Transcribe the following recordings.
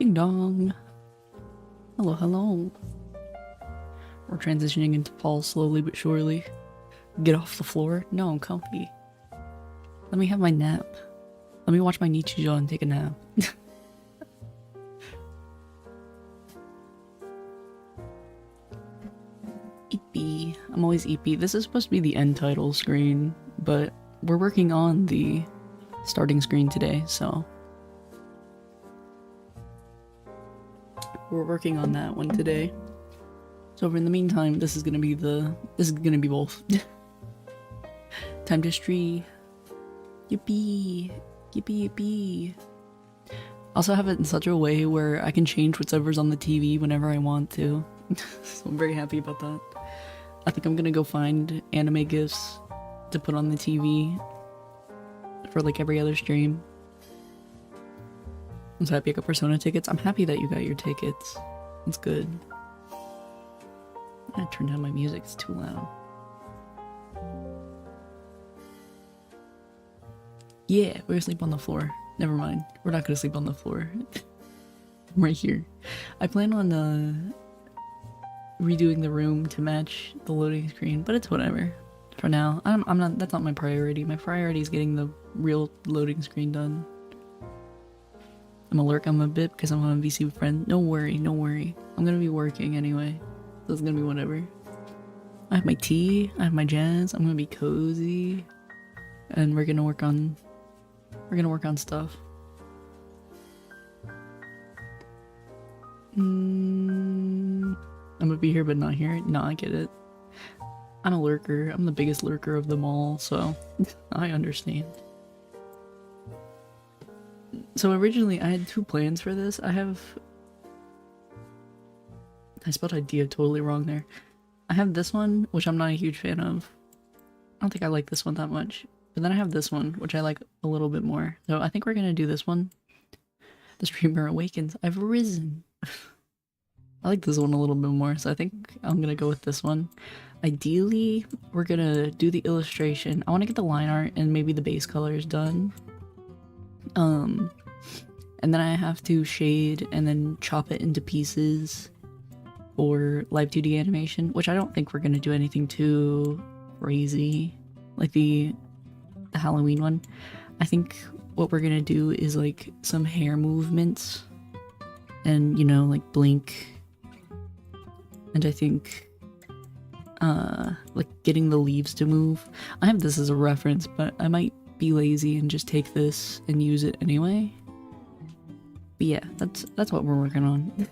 Ding dong. Hello, hello. We're transitioning into fall slowly but surely. Get off the floor? No, I'm comfy. Let me have my nap. Let me watch my Nichijou and take a nap. Eepy. I'm always eepy. This is supposed to be the end title screen, but we're working on the starting screen today, so we're working on that one today. So in the meantime, this is gonna be both. Time to stream. Yippee! Yippee yippee! Also have it in such a way where I can change whatever's on the TV whenever I want to. So I'm very happy about that. I think I'm gonna go find anime gifs to put on the TV for like every other stream. I'm so happy I got Persona tickets. I'm happy that you got your tickets. That's good. I turned down my music, it's too loud. Yeah, we're gonna sleep on the floor. Never mind. We're not gonna sleep on the floor. I'm right here. I plan on redoing the room to match the loading screen, but it's whatever. For now, I'm not. That's not my priority. My priority is getting the real loading screen done. I'm gonna lurk on a bit because I'm on a VC with friend. No worry, no worry. I'm gonna be working anyway, so it's gonna be whatever. I have my tea. I have my jazz. I'm gonna be cozy, and we're gonna work on stuff. I'm gonna be here but not here. No, I get it. I'm a lurker. I'm the biggest lurker of them all, so I understand. So originally I had two plans for this. I spelled idea totally wrong there. I have this one, which I'm not a huge fan of. I don't think I like this one that much. But then I have this one, which I like a little bit more. So I think we're gonna do this one. The streamer awakens. I've risen. I like this one a little bit more, so I think I'm gonna go with this one. Ideally, we're gonna do the illustration. I want to get the line art and maybe the base colors done. And then I have to shade and then chop it into pieces for live 2D animation, which I don't think we're gonna do anything too crazy, like the Halloween one. I think what we're gonna do is like some hair movements and, you know, like blink. And I think like getting the leaves to move. I have this as a reference, but I might be lazy and just take this and use it anyway. But yeah, that's what we're working on.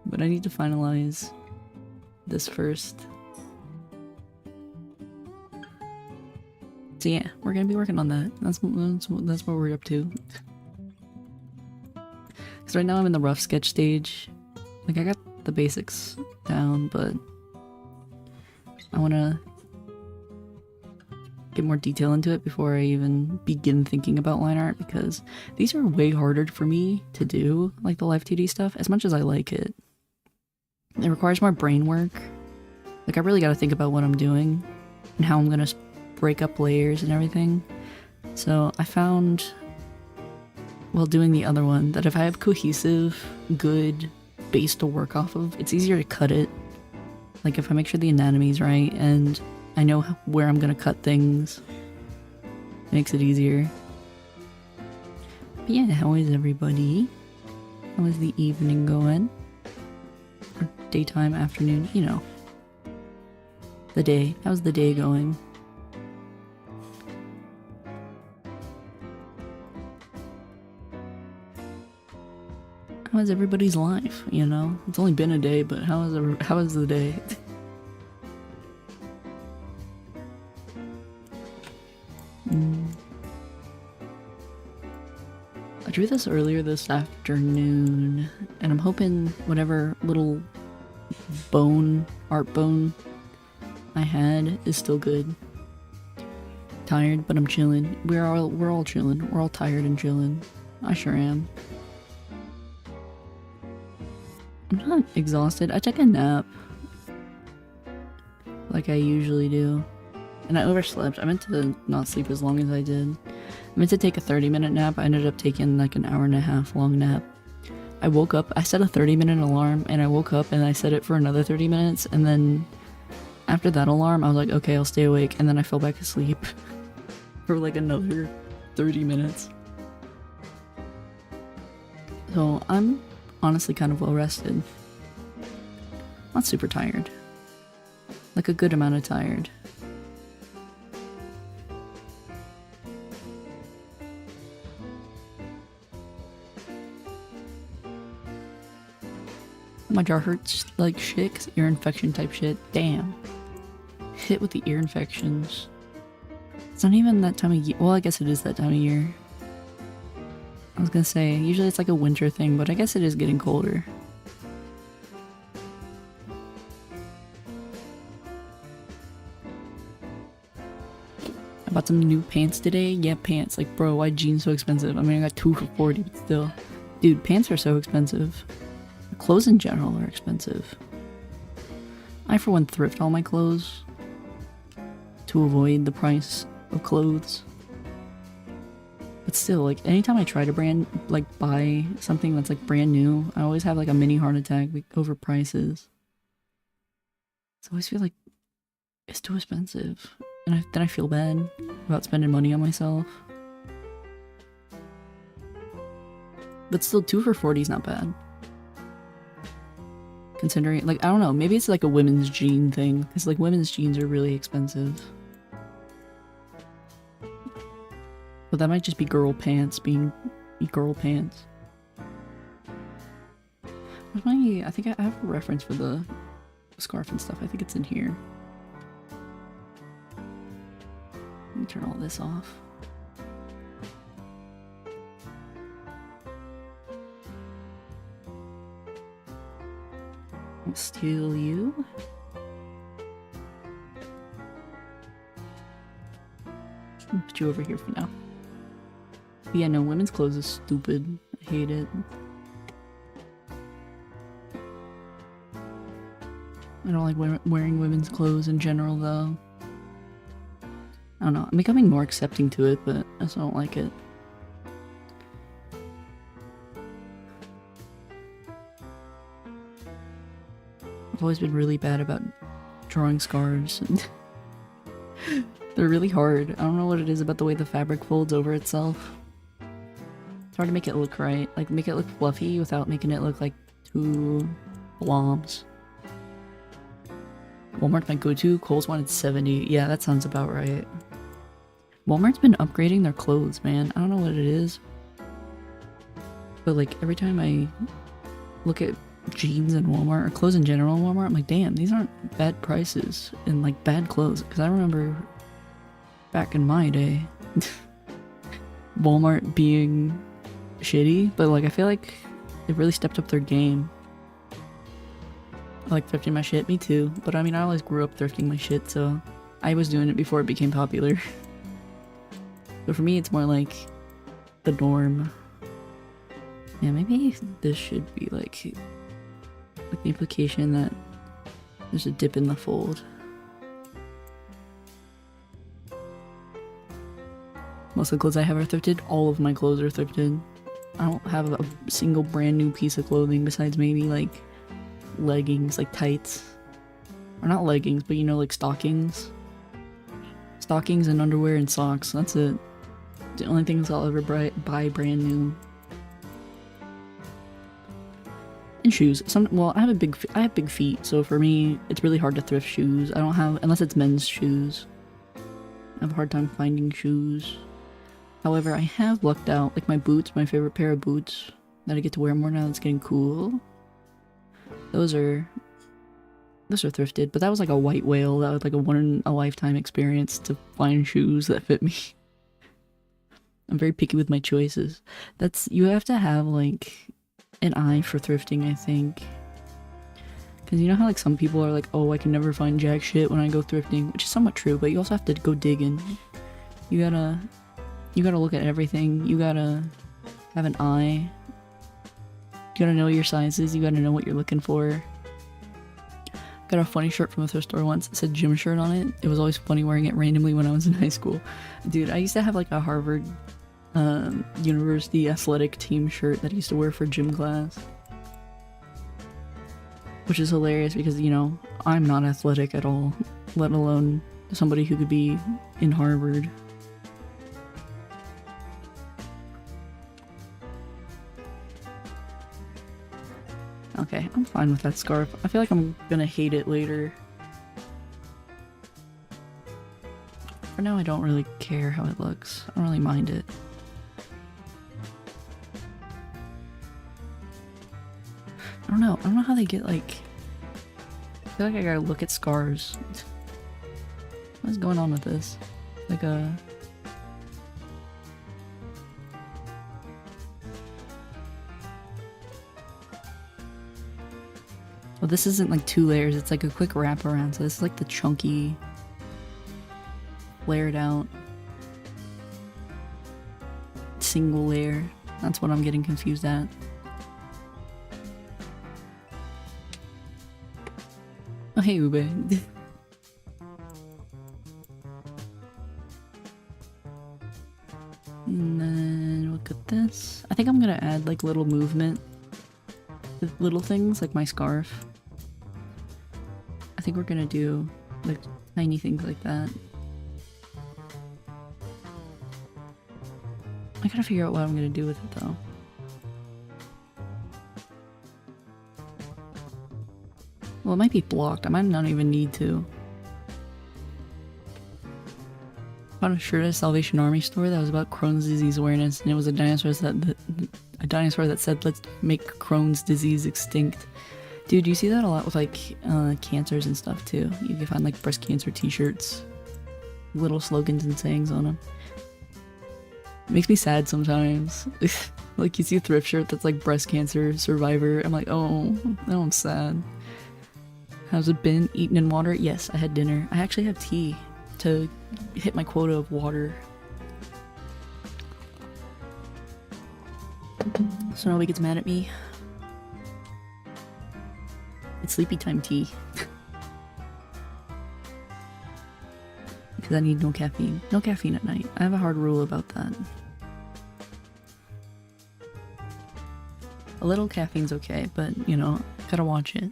But I need to finalize this first. So yeah, we're gonna be working on that. That's what we're up to. Because right now I'm in the rough sketch stage. Like I got the basics down, but I want to get more detail into it before I even begin thinking about line art, because these are way harder for me to do, like the live 2D stuff, as much as I like it. It requires more brain work. Like I really got to think about what I'm doing and how I'm going to break up layers and everything. So I found, while doing the other one, that if I have cohesive, good base to work off of, it's easier to cut it. Like if I make sure the anatomy's right and I know where I'm gonna cut things, it makes it easier. But yeah, how is everybody? How is the evening going? Or daytime, afternoon, you know. The day. How's the day going? How is everybody's life, you know? It's only been a day, but how is the day? I drew this earlier this afternoon, and I'm hoping whatever little art bone I had is still good. Tired, but I'm chilling. We're all chilling. We're all tired and chilling. I sure am. I'm not exhausted. I took a nap like I usually do, and I overslept. I meant to not sleep as long as I did. I meant to take a 30-minute nap. I ended up taking like an hour and a half long nap. I woke up, I set a 30-minute alarm, and I woke up and I set it for another 30 minutes, and then after that alarm, I was like, okay, I'll stay awake, and then I fell back asleep for like another 30 minutes. So I'm honestly kind of well rested. Not super tired. Like a good amount of tired. My jaw hurts like shit 'cause ear infection type shit. Damn. Hit with the ear infections. It's not even that time of year. Well, I guess it is that time of year. I was gonna say, usually it's like a winter thing, but I guess it is getting colder. I bought some new pants today. Yeah, pants. Like, bro, why jeans so expensive? I mean, I got 2 for $40, but still. Dude, pants are so expensive. Clothes in general are expensive. I, for one, thrift all my clothes to avoid the price of clothes. But still, like, anytime I try to buy something that's like brand new, I always have like a mini heart attack over prices. So I always feel like it's too expensive. And then I feel bad about spending money on myself. But still, 2 for $40 is not bad. Considering, like, I don't know, maybe it's like a women's jean thing, because like women's jeans are really expensive. But that might just be girl pants being girl pants. Where's my, I think I have a reference for the scarf and stuff. I think it's in here. Let me turn all this off. Steal you. Put you over here for now. But yeah, no, women's clothes is stupid. I hate it. I don't like wearing women's clothes in general, though. I don't know. I'm becoming more accepting to it, but I still don't like it. I've always been really bad about drawing scarves. They're really hard. I don't know what it is about the way the fabric folds over itself. It's hard to make it look right. Like, make it look fluffy without making it look like two blobs. Walmart's my go-to. Kohl's wanted 70. Yeah, that sounds about right. Walmart's been upgrading their clothes, man. I don't know what it is. But, like, every time I look at jeans in Walmart, or clothes in general in Walmart, I'm like, damn, these aren't bad prices and, like, bad clothes. Because I remember back in my day, Walmart being shitty, but, like, I feel like they really stepped up their game. I like thrifting my shit, me too. But I mean, I always grew up thrifting my shit, so I was doing it before it became popular. But for me, it's more like the norm. Yeah, maybe this should be like the implication that there's a dip in the fold. Most of the clothes I have are thrifted. All of my clothes are thrifted. I don't have a single brand new piece of clothing besides maybe like leggings, like tights. Or not leggings, but you know, like stockings. Stockings and underwear and socks. That's it. The only things I'll ever buy brand new. And shoes. Well, I have big feet, so for me, it's really hard to thrift shoes. I don't have, unless it's men's shoes. I have a hard time finding shoes. However, I have lucked out. Like my boots, my favorite pair of boots that I get to wear more now that's getting cool. Those are thrifted, but that was like a white whale. That was like a one-in-a-lifetime experience to find shoes that fit me. I'm very picky with my choices. You have to have like an eye for thrifting, I think. Because you know how like some people are like, oh, I can never find jack shit when I go thrifting, which is somewhat true, but you also have to go digging. You gotta look at everything. You gotta have an eye. You gotta know your sizes. You gotta know what you're looking for. Got a funny shirt from a thrift store once. It said gym shirt on it. It was always funny wearing it randomly when I was in high school. Dude, I used to have like a Harvard university athletic team shirt that I used to wear for gym class. Which is hilarious because, you know, I'm not athletic at all, let alone somebody who could be in Harvard. Okay, I'm fine with that scarf. I feel like I'm gonna hate it later. For now, I don't really care how it looks. I don't really mind it. I don't know. I don't know how they get, like... I feel like I gotta look at scars. What's going on with this? Like a... Well, this isn't like 2 layers, it's like a quick wraparound, so this is like the chunky, layered out, single layer. That's what I'm getting confused at. Oh, hey, Ube. And then look at this. I think I'm gonna add like little movement. Little things like my scarf. I think we're gonna do like tiny things like that. I gotta figure out what I'm gonna do with it though. Well, it might be blocked. I might not even need to. I found a shirt at a Salvation Army store that was about Crohn's disease awareness, and it was a dinosaur that said, "Let's make Crohn's disease extinct." Dude, you see that a lot with like cancers and stuff too. You can find like breast cancer t-shirts, little slogans and sayings on them. It makes me sad sometimes. Like you see a thrift shirt that's like breast cancer survivor. I'm like, oh, now I'm sad. How's it been? Eaten in water? Yes, I had dinner. I actually have tea to hit my quota of water. So nobody gets mad at me. It's sleepy time tea. Because I need no caffeine. No caffeine at night. I have a hard rule about that. A little caffeine's okay, but, you know, gotta watch it.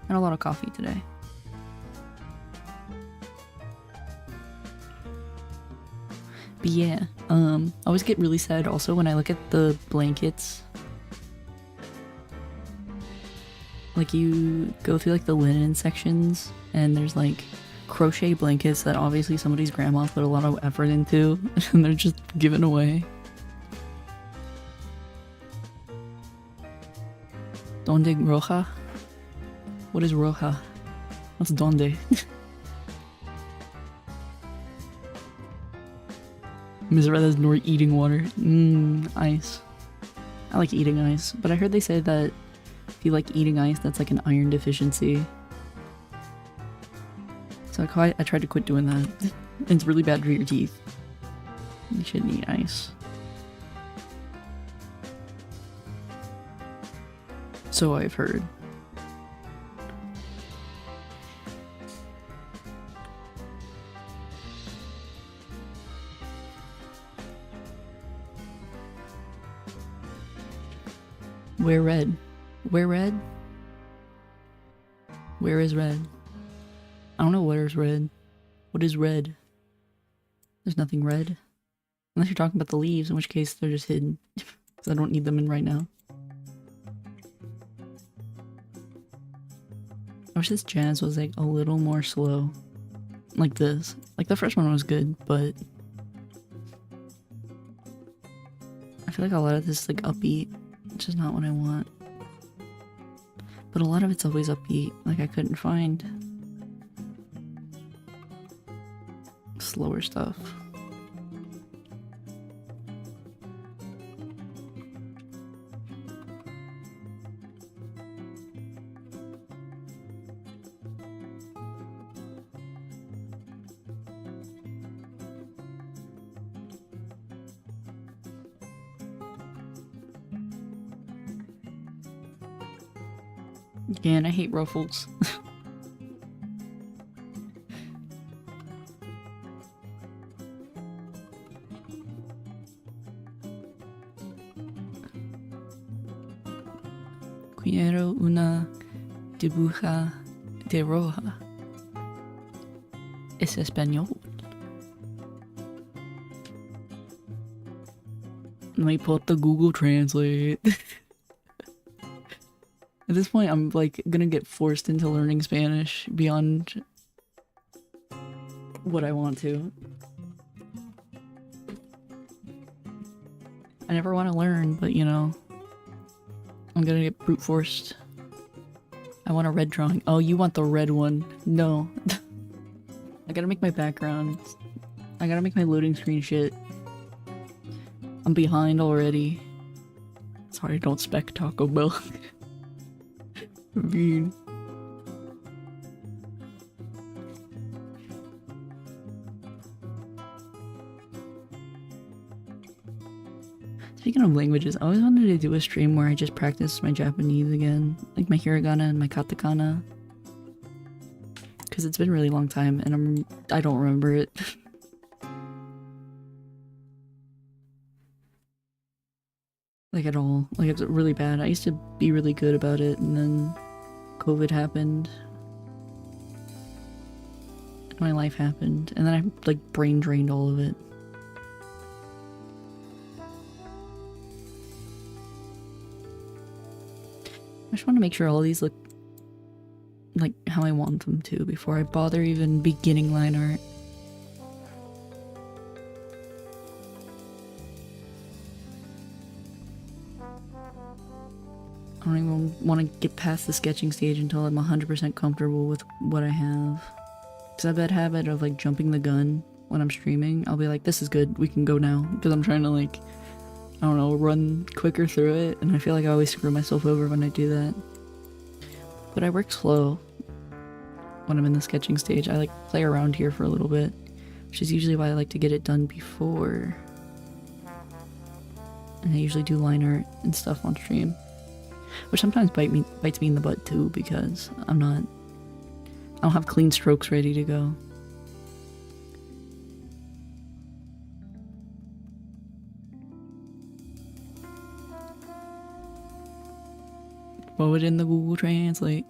And a lot of coffee today. But yeah, I always get really sad also when I look at the blankets. Like you go through like the linen sections and there's like crochet blankets that obviously somebody's grandma put a lot of effort into and they're just given away. Donde roja? What is roja? What's donde? Miserada's nor eating water. Ice. I like eating ice, but I heard they say that if you like eating ice, that's like an iron deficiency. So I tried to quit doing that. It's really bad for your teeth. You shouldn't eat ice. So I've heard. Wear red. Wear red? Where is red? I don't know where's red. What is red? There's nothing red. Unless you're talking about the leaves, in which case they're just hidden. Because I don't need them in right now. I wish this jazz was like a little more slow. Like this. Like the first one was good, but I feel like a lot of this is like upbeat, which is not what I want. But a lot of it's always upbeat. Like I couldn't find slower stuff. Again, I hate ruffles. Quiero una dibuja de roja. Es español. Let me pull up the Google Translate. At this point, I'm like gonna get forced into learning Spanish beyond what I want to. I never want to learn, but you know, I'm gonna get brute forced. I want a red drawing. Oh, you want the red one. No. I gotta make my background. I gotta make my loading screen shit. I'm behind already. Sorry, don't spec Taco Bell. Mean. Speaking of languages, I always wanted to do a stream where I just practice my Japanese again. Like my hiragana and my katakana. Because it's been a really long time and I don't remember it. Like at all. Like it's really bad. I used to be really good about it and then COVID happened. And my life happened. And then I like brain drained all of it. I just want to make sure all these look like how I want them to before I bother even beginning line art. I don't even want to get past the sketching stage until I'm 100% comfortable with what I have. Because I have that habit of like jumping the gun when I'm streaming. I'll be like, this is good, we can go now. Because I'm trying to like, I don't know, run quicker through it. And I feel like I always screw myself over when I do that. But I work slow when I'm in the sketching stage. I like play around here for a little bit. Which is usually why I like to get it done before. And I usually do line art and stuff on stream. Which sometimes bites me in the butt too, because I don't have clean strokes ready to go. Forward in the Google Translate.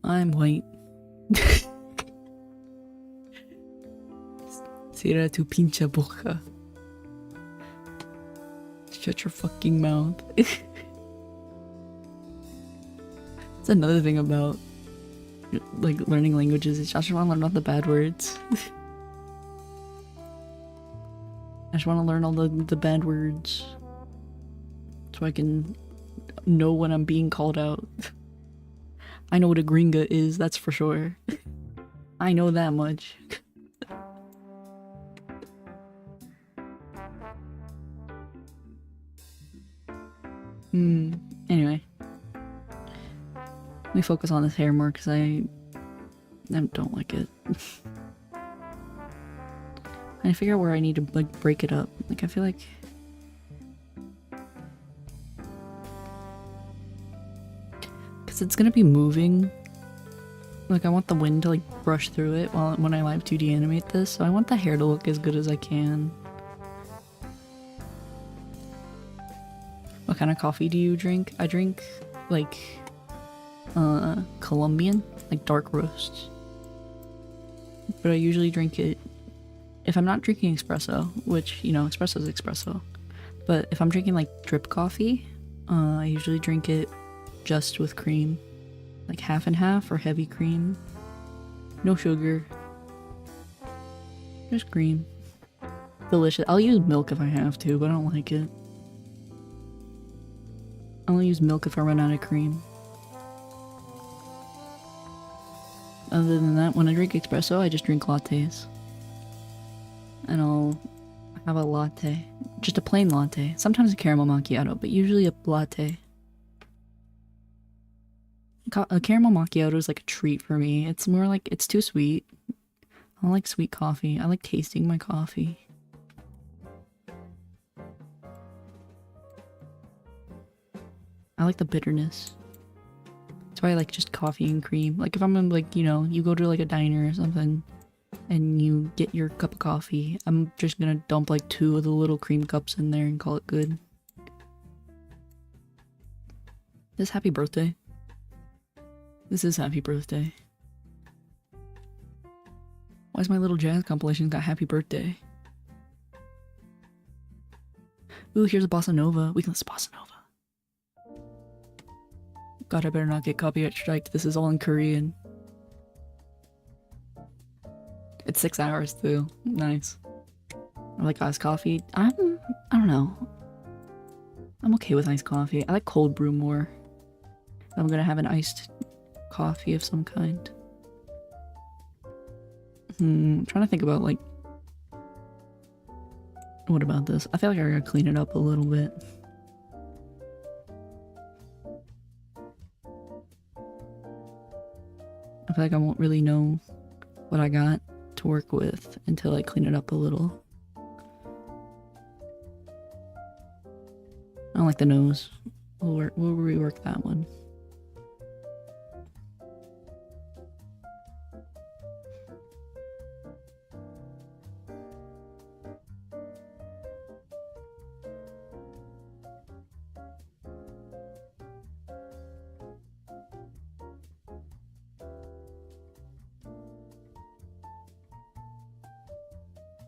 I'm white. Cierra tu pinche boca. Shut your fucking mouth. That's another thing about like learning languages is I just want to learn all the bad words. I just want to learn all the bad words so I can know when I'm being called out. I know what a gringa is, that's for sure. I know that much. Anyway. Let me focus on this hair more because I don't like it. I figure out where I need to like break it up. Like I feel like because it's gonna be moving. Like I want the wind to like brush through it when I live 2D animate this, so I want the hair to look as good as I can. What kind of coffee do you drink? I drink like Colombian, like dark roast. But I usually drink it if I'm not drinking espresso, which, you know, espresso is espresso. But if I'm drinking like drip coffee, I usually drink it just with cream. Like half and half or heavy cream. No sugar. Just cream. Delicious. I'll use milk if I have to, but I don't like it. I'll only use milk if I run out of cream. Other than that, when I drink espresso, I just drink lattes. And I'll have a latte. Just a plain latte. Sometimes a caramel macchiato, but usually a latte. A caramel macchiato is like a treat for me. It's more like, it's too sweet. I don't like sweet coffee. I like tasting my coffee. I like the bitterness. That's why I like just coffee and cream. Like if I'm in, like, you know, you go to like a diner or something and you get your cup of coffee, I'm just gonna dump like 2 of the little cream cups in there and call it good. This happy birthday. This is happy birthday. Why is my little jazz compilation got happy birthday? Ooh, here's a bossa nova. We can listen to bossa nova. God, I better not get copyright striked. This is all in Korean. It's 6 hours too. Nice. I like iced coffee. I don't know. I'm okay with iced coffee. I like cold brew more. I'm gonna have an iced coffee of some kind. I'm trying to think about like... What about this? I feel like I gotta clean it up a little bit. I feel like I won't really know what I got to work with until I clean it up a little. I don't like the nose. We'll rework that one.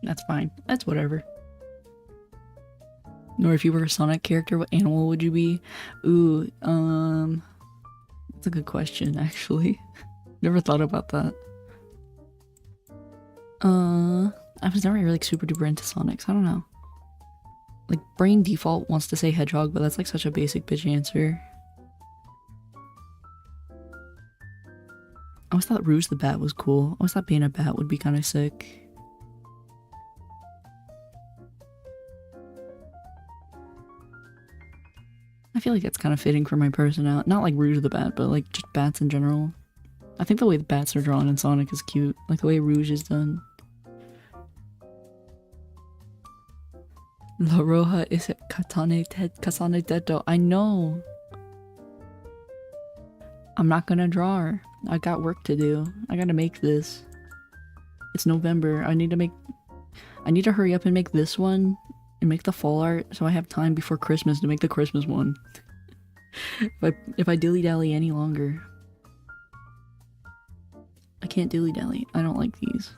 That's fine. That's whatever. Or if you were a Sonic character, what animal would you be? Ooh, that's a good question, actually. Never thought about that. I was never really like super duper into Sonics. I don't know. Like, brain default wants to say hedgehog, but that's like such a basic bitch answer. I always thought Rouge the Bat was cool. I always thought being a bat would be kind of sick. I feel like that's kind of fitting for my personality. Not like Rouge the Bat, but like just bats in general. I think the way the bats are drawn in Sonic is cute. Like the way Rouge is done. La Roja is Kasane Teto. I know. I'm not gonna draw her. I got work to do. I gotta make this. It's November. I need to hurry up and make this one. And make the fall art so I have time before Christmas to make the Christmas one. if I dilly-dally any longer. I can't dilly-dally. I don't like these.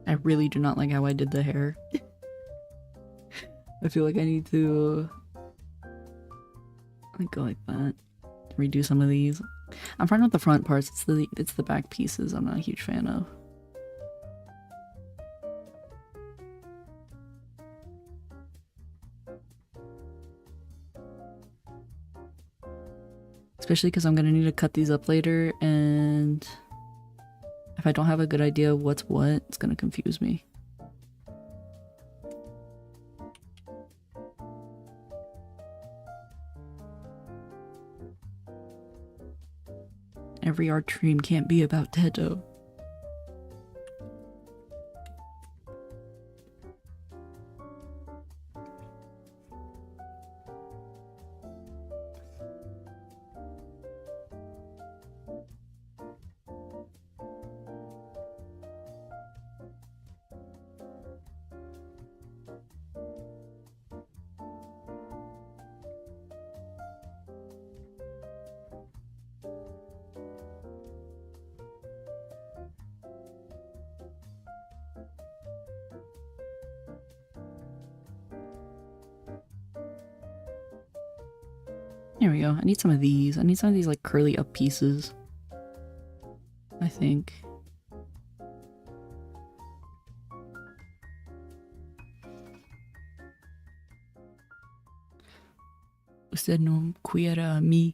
I really do not like how I did the hair. I feel like I need to like go like that. Redo some of these. I'm fine with the front parts. It's the back pieces I'm not a huge fan of. Especially because I'm gonna need to cut these up later, and if I don't have a good idea of what's what, it's gonna confuse me. Every art stream can't be about Teto. There we go. I need some of these. I need some of these like curly up pieces. I think. Usted no quiera a mí.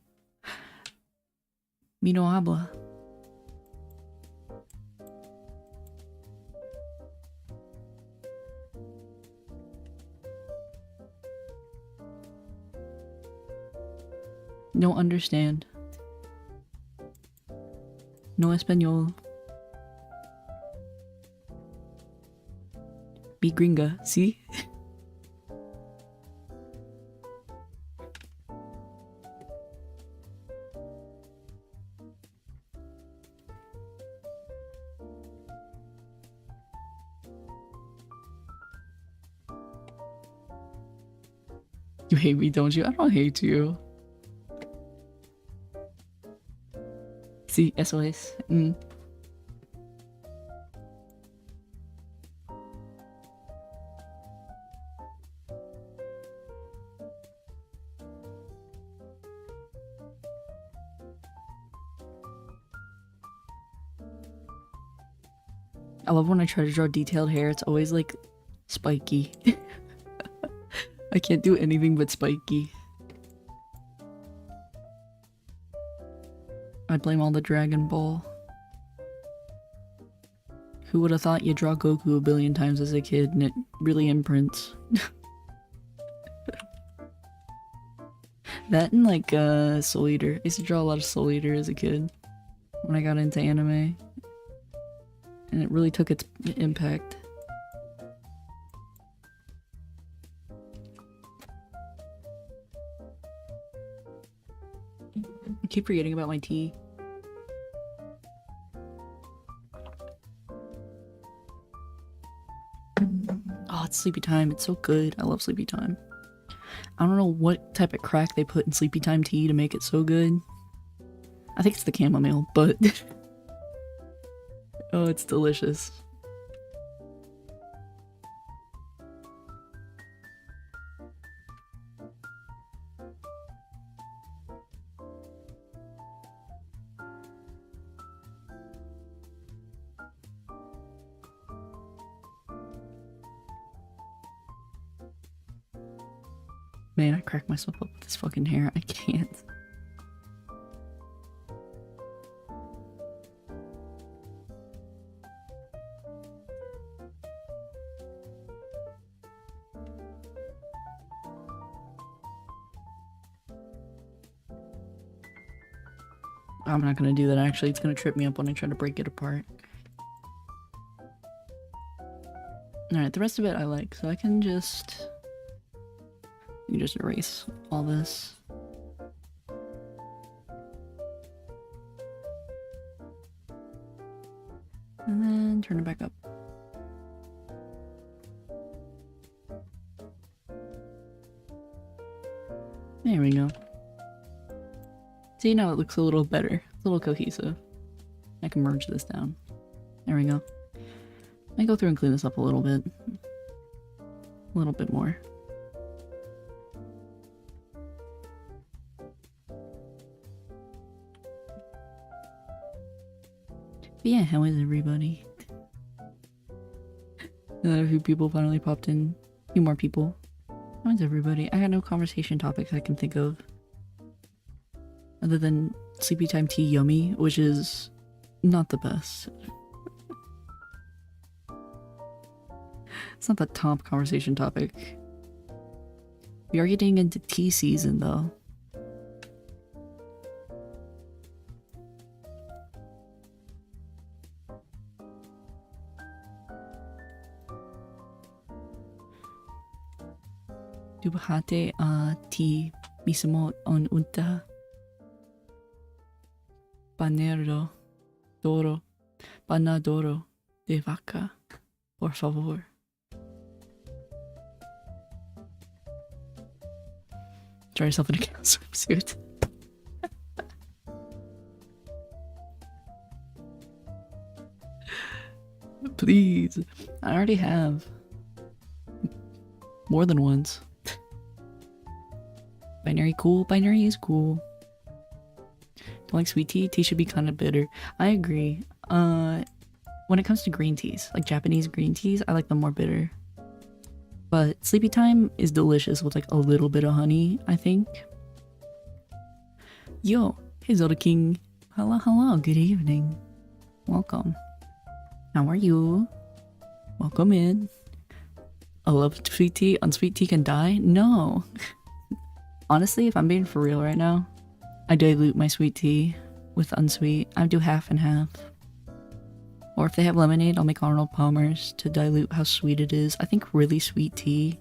Mi no habla. Don't understand. No español. Be gringa, see? You hate me, don't you? I don't hate you. See, SOS. I love when I try to draw detailed hair, it's always like spiky. I can't do anything but spiky. I blame all the Dragon Ball. Who would have thought you draw Goku a billion times as a kid and it really imprints? That and like Soul Eater. I used to draw a lot of Soul Eater as a kid when I got into anime. And it really took its impact. I keep forgetting about my tea. Oh, it's Sleepy Time. It's so good. I love Sleepy Time. I don't know what type of crack they put in Sleepy Time tea to make it so good. I think it's the chamomile, but... oh, it's delicious. Man, I crack myself up with this fucking hair. I can't. I'm not gonna do that actually. It's gonna trip me up when I try to break it apart. Alright, the rest of it I like, so I can just... you just erase all this. And then turn it back up. There we go. See, now it looks a little better. A little cohesive. I can merge this down. There we go. I go through and clean this up a little bit. A little bit more. But yeah, how is everybody? A few people finally popped in. A few more people. How is everybody? I got no conversation topics I can think of. Other than Sleepy Time Tea Yummy, which is not the best. It's not the top conversation topic. We are getting into tea season though. Dubhate a ti mismo on unta panero doro panadoro de vaca, por favor. Try yourself in a cow swimsuit. Please. I already have. More than once. Binary cool? Binary is cool. Don't like sweet tea? Tea should be kind of bitter. I agree. When it comes to green teas, like Japanese green teas, I like them more bitter. But Sleepy Time is delicious with like a little bit of honey, I think. Yo, hey Zelda King. Hello, hello, good evening. Welcome. How are you? Welcome in. I love sweet tea. Unsweet tea can die? No. Honestly, if I'm being for real right now, I dilute my sweet tea with unsweet. I do half and half. Or if they have lemonade, I'll make Arnold Palmer's to dilute how sweet it is. I think really sweet tea,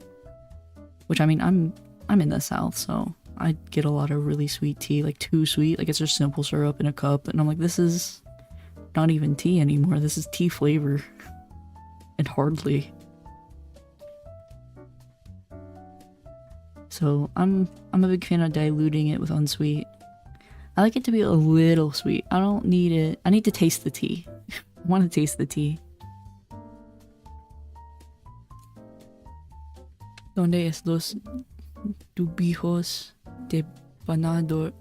which I mean, I'm in the South, so I get a lot of really sweet tea, like too sweet. Like it's just simple syrup in a cup, and I'm like, this is not even tea anymore. This is tea flavor, and hardly. So I'm a big fan of diluting it with unsweet. I like it to be a little sweet. I don't need it. I need to taste the tea. I want to taste the tea. ¿Dónde es los tubijos de panador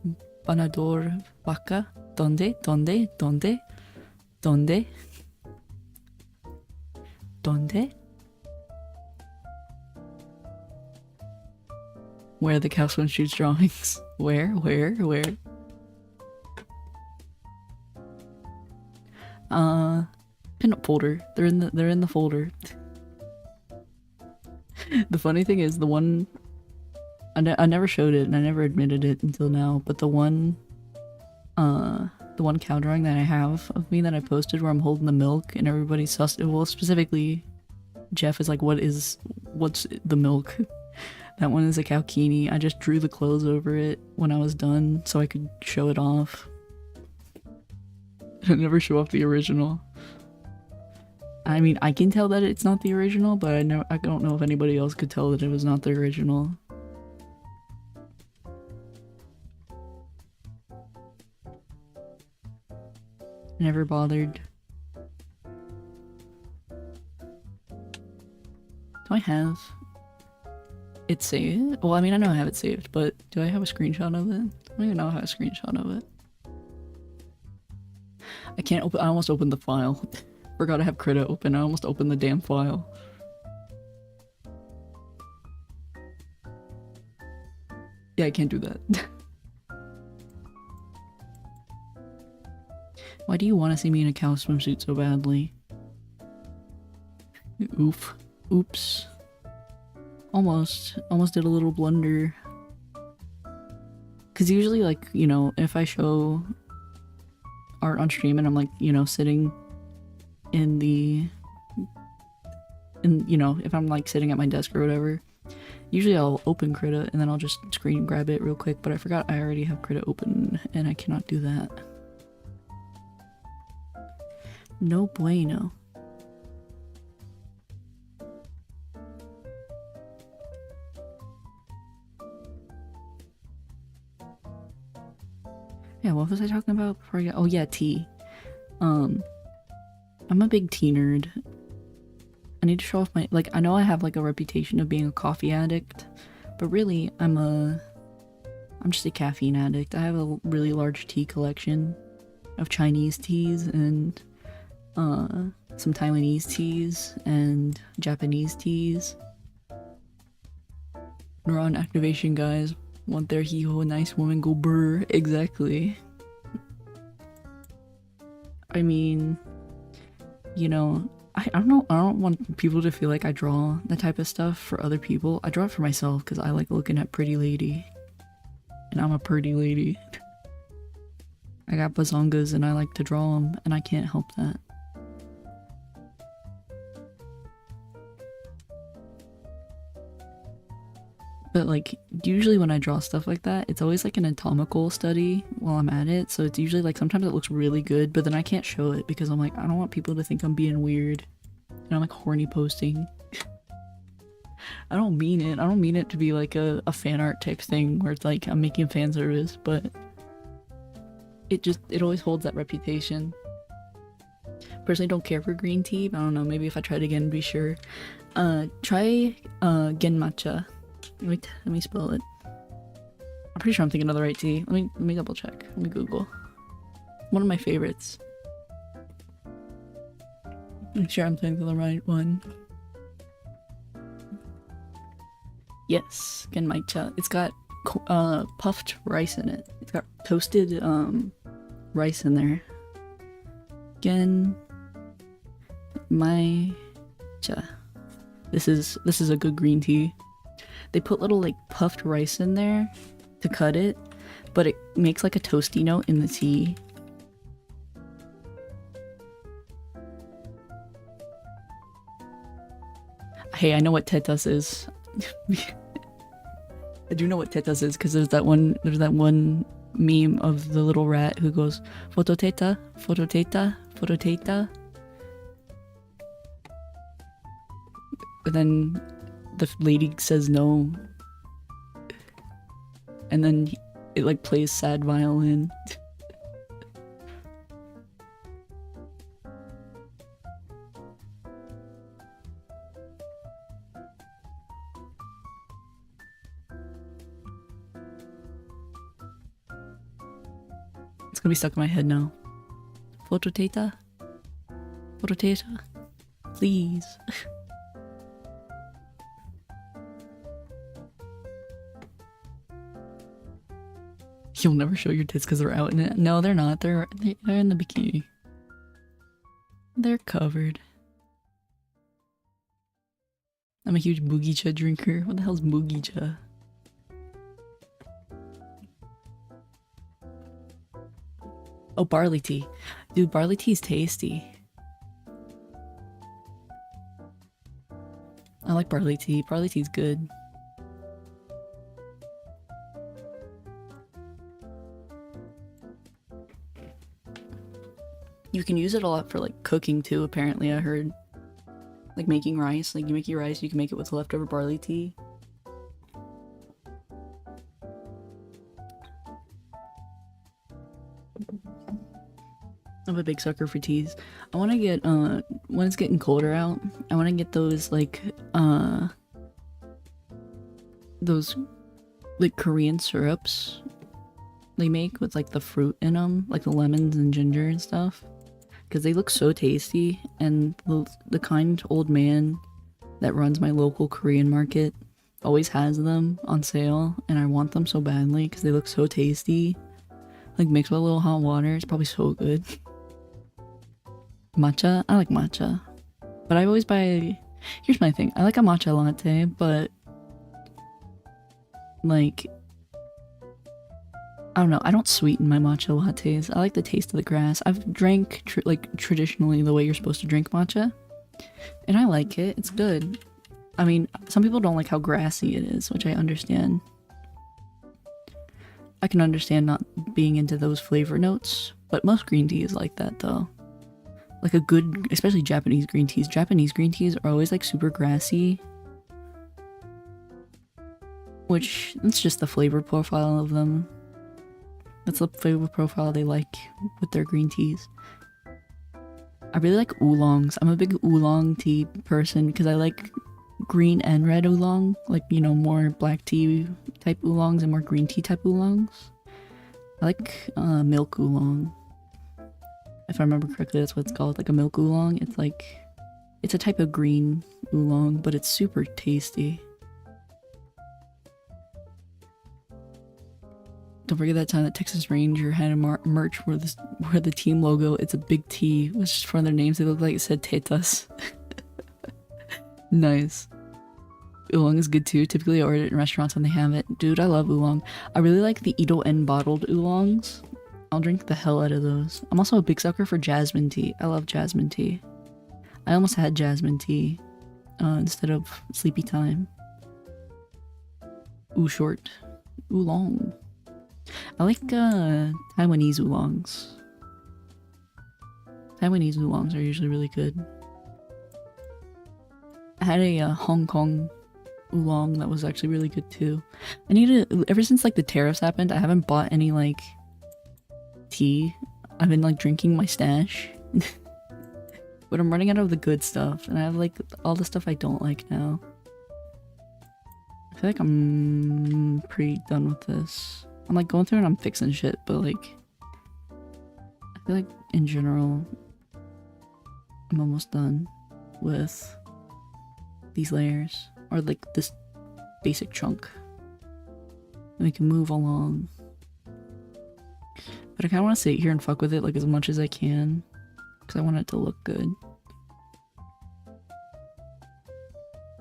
vaca? ¿Dónde? ¿Dónde? ¿Dónde? ¿Dónde? ¿Dónde? Where the cow swim shoots drawings. Where? Pinup folder. They're in the folder. The funny thing is, the one I never showed it and I never admitted it until now, but the one cow drawing that I have of me that I posted where I'm holding the milk and everybody's well, specifically Jeff is like, what's the milk? That one is a cowkini. I just drew the clothes over it when I was done so I could show it off. I never show off the original. I mean, I can tell that it's not the original, but I don't know if anybody else could tell that it was not the original. Never bothered. Do I have it saved? Well, I mean, I know I have it saved, but do I have a screenshot of it? I don't even know if I have a screenshot of it. I can't open- I almost opened the file. Forgot to have Krita open. I almost opened the damn file. Yeah, I can't do that. Why do you want to see me in a cow swimsuit so badly? Oof. Oops. Almost did a little blunder. Cause usually, like, you know, if I show art on stream and I'm like, you know, sitting in you know, if I'm like sitting at my desk or whatever, usually I'll open Krita and then I'll just screen grab it real quick, but I forgot I already have Krita open and I cannot do that. No bueno. Yeah, what was I talking about before I got— oh yeah, tea. I'm a big tea nerd. I need to show off my— like, I know I have like a reputation of being a coffee addict, but really I'm just a caffeine addict. I have a really large tea collection of Chinese teas and some Taiwanese teas and Japanese teas. Neuron activation, guys. Want their hee-ho, nice woman go brr. Exactly. I mean, you know, I don't know, I don't want people to feel like I draw that type of stuff for other people. I draw it for myself because I like looking at pretty lady. And I'm a pretty lady. I got bazongas and I like to draw them, and I can't help that. But like, usually when I draw stuff like that, it's always like an anatomical study while I'm at it. So it's usually like, sometimes it looks really good, but then I can't show it because I'm like, I don't want people to think I'm being weird. And I'm like horny posting. I don't mean it. I don't mean it to be like a fan art type thing where it's like I'm making fan service, but it always holds that reputation. Personally don't care for green tea, but I don't know, maybe if I try it again, be sure. Try genmatcha. Let me spell it. I'm pretty sure I'm thinking of the right tea. Let me double check. Let me Google. One of my favorites. Make sure I'm thinking of the right one. Yes, genmatcha. It's got puffed rice in it. It's got toasted rice in there. Genmatcha. This is a good green tea. They put little like puffed rice in there to cut it, but it makes like a toasty note in the tea, hey, I know what tetas is. I do know what tetas is because there's that one meme of the little rat who goes phototeta, phototeta, phototeta. But then the lady says no. And then it like plays sad violin. It's gonna be stuck in my head now. Phototeta? Phototeta? Please. You'll never show your tits because they're out in it. No, they're not. They're in the bikini. They're covered. I'm a huge Mugicha drinker. What the hell's Mugicha? Oh, barley tea. Dude, barley tea is tasty. I like barley tea. Barley tea's good. You can use it a lot for like cooking too, apparently, I heard. Like making rice. Like you make your rice, you can make it with leftover barley tea. I'm a big sucker for teas. I want to get, when it's getting colder out, I want to get those, like, those, like, Korean syrups they make with, like, the fruit in them, like the lemons and ginger and stuff. Because they look so tasty, and the kind old man that runs my local Korean market always has them on sale, and I want them so badly because they look so tasty. Like, mixed with a little hot water, it's probably so good. Matcha? I like matcha. But I always buy... Here's my thing. I like a matcha latte, but... like... I don't know. I don't sweeten my matcha lattes. I like the taste of the grass. I've drank, like, traditionally the way you're supposed to drink matcha. And I like it. It's good. I mean, some people don't like how grassy it is, which I understand. I can understand not being into those flavor notes, but most green tea is like that, though. Like a good, especially Japanese green teas. Japanese green teas are always like super grassy. Which, that's just the flavor profile of them. That's the flavor profile they like with their green teas. I really like oolongs. I'm a big oolong tea person because I like green and red oolong. Like, you know, more black tea type oolongs and more green tea type oolongs. I like milk oolong. If I remember correctly, that's what it's called, like a milk oolong. It's like, it's a type of green oolong, but it's super tasty. Don't forget that time that Texas Ranger had a merch where the team logo, it's a big T, was just for their names. They look like it said Tetas. Nice. Oolong is good too. Typically I order it in restaurants when they have it. Dude, I love oolong. I really like the Ito N bottled oolongs. I'll drink the hell out of those. I'm also a big sucker for jasmine tea. I love jasmine tea. I almost had jasmine tea instead of sleepy time. Ooh, short. Oolong. I like Taiwanese oolongs. Taiwanese oolongs are usually really good. I had a Hong Kong oolong that was actually really good too. I need to, ever since like the tariffs happened, I haven't bought any like tea. I've been like drinking my stash. But I'm running out of the good stuff, and I have like all the stuff I don't like now. I feel like I'm pretty done with this. I'm like going through and I'm fixing shit, but like I feel like in general I'm almost done with these layers, or like this basic chunk, and we can move along. But I kind of want to sit here and fuck with it like as much as I can because I want it to look good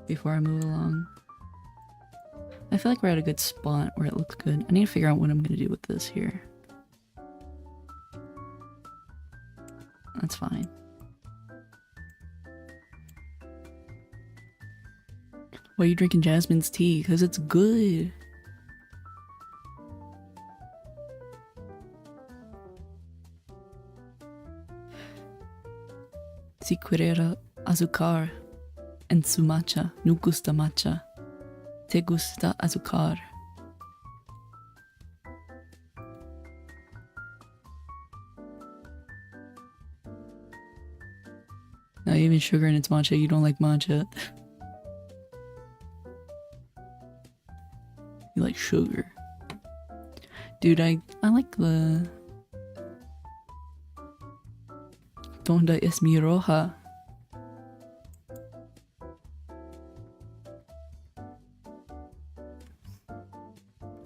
before I move along. I feel like we're at a good spot where it looks good. I need to figure out what I'm gonna do with this here. That's fine. Why are you drinking Jasmine's tea? Because it's good. Si querera azúcar en su matcha, no gusta matcha. Te gusta azúcar. Not even sugar in its matcha. You don't like matcha. You like sugar. Dude, I like the... Donde es mi roja?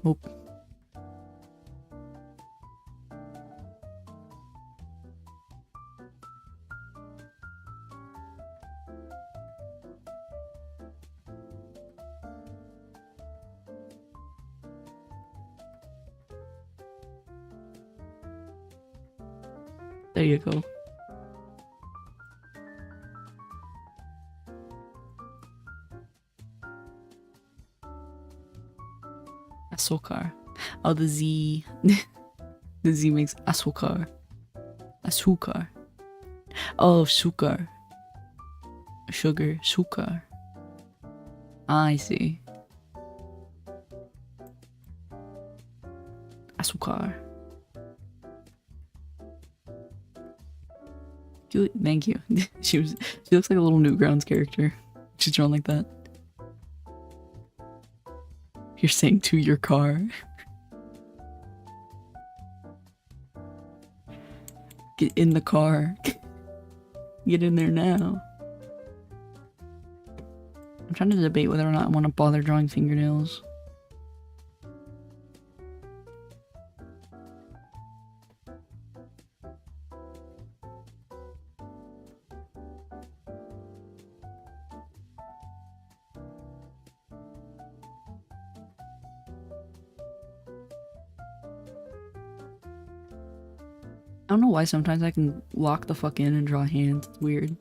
Oh. There you go. Azúcar. Oh, the Z. The Z makes azúcar. Azúcar. Oh, sugar. Sugar. Sugar. I see. Azúcar. Thank you. She looks like a little Newgrounds character. She's drawn like that. You're saying to your car. Get in the car. Get in there now. I'm trying to debate whether or not I want to bother drawing fingernails. I don't know why sometimes I can lock the fuck in and draw hands. It's weird.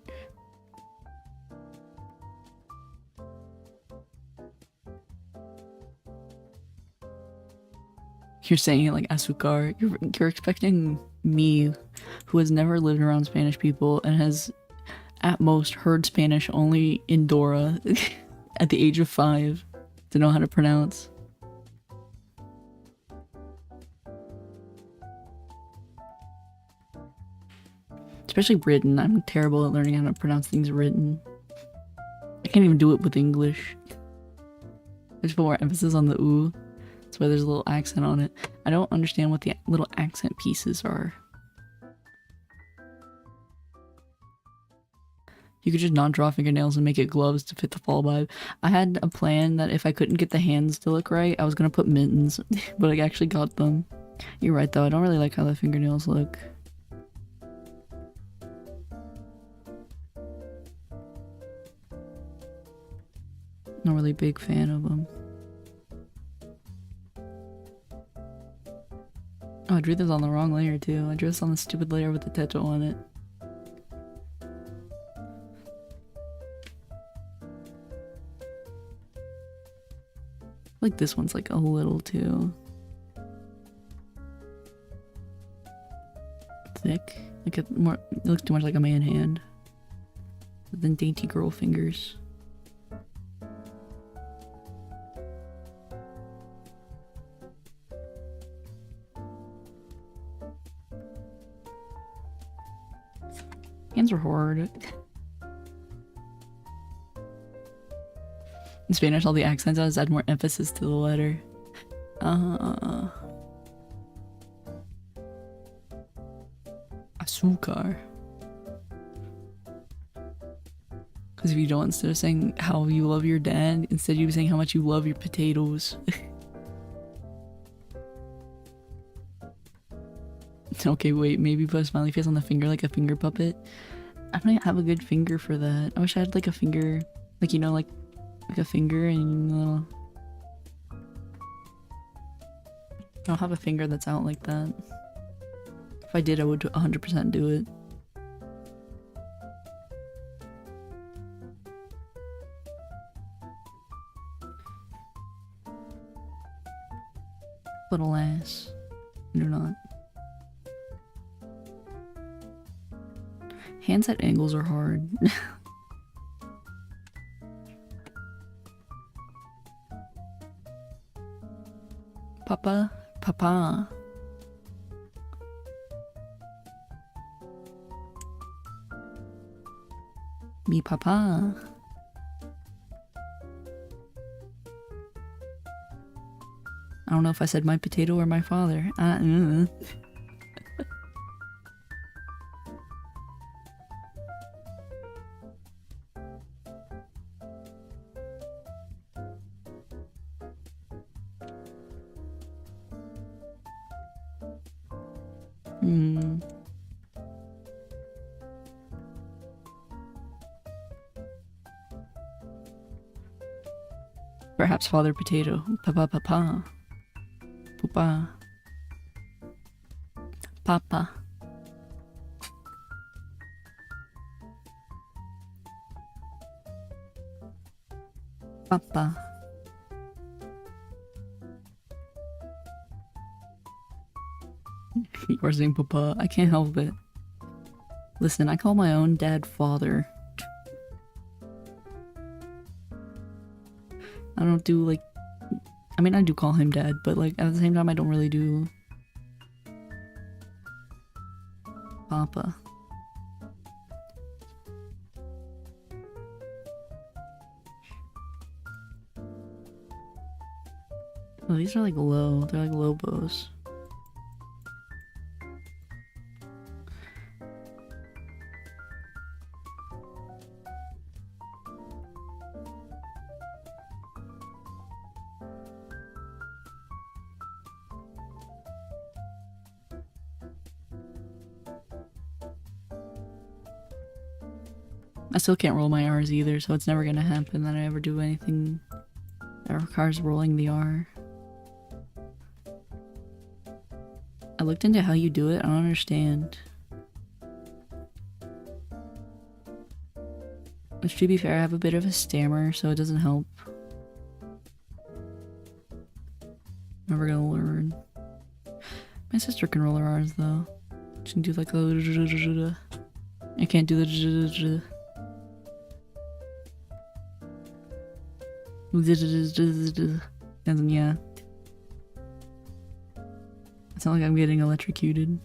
You're saying it like azúcar. You're expecting me, who has never lived around Spanish people and has at most heard Spanish only in Dora at the age of 5, to know how to pronounce. Especially written. I'm terrible at learning how to pronounce things written. I can't even do it with English. I just put more emphasis on the ooh. That's why there's a little accent on it. I don't understand what the little accent pieces are. You could just not draw fingernails and make it gloves to fit the fall vibe. I had a plan that if I couldn't get the hands to look right, I was gonna put mittens, but I actually got them. You're right though, I don't really like how the fingernails look. Not really big fan of them. Oh, I drew this on the wrong layer too. I drew this on the stupid layer with the tattoo on it. Like this one's like a little too thick. Like it looks too much like a man hand. But then dainty girl fingers. Hands are hard. In Spanish, all the accents always add more emphasis to the letter. Azúcar. Because if you don't, instead of saying how you love your dad, instead you be saying how much you love your potatoes. Okay, wait, maybe put a smiley face on the finger like a finger puppet. I don't have a good finger for that. I wish I had like a finger, like, you know, like a finger and a little... I don't have a finger that's out like that. If I did, I would 100% do it. But alas, I do not. Hands at angles are hard. Papa, papa. Me papa. I don't know if I said my potato or my father. Perhaps father potato. Papa papa. Papa. Papa. Papa. You are saying papa. I can't help it. Listen, I call my own dad father. I don't do like... I mean, I do call him dad, but like at the same time I don't really do... Papa. Oh, these are like low. They're like low bows. I still can't roll my R's either, so it's never gonna happen that I ever do anything that requires rolling the R. I looked into how you do it, I don't understand. Which, to be fair, I have a bit of a stammer, so it doesn't help. Never gonna learn. My sister can roll her R's though. She can do like a... I can't do the... And yeah. It's not like I'm getting electrocuted.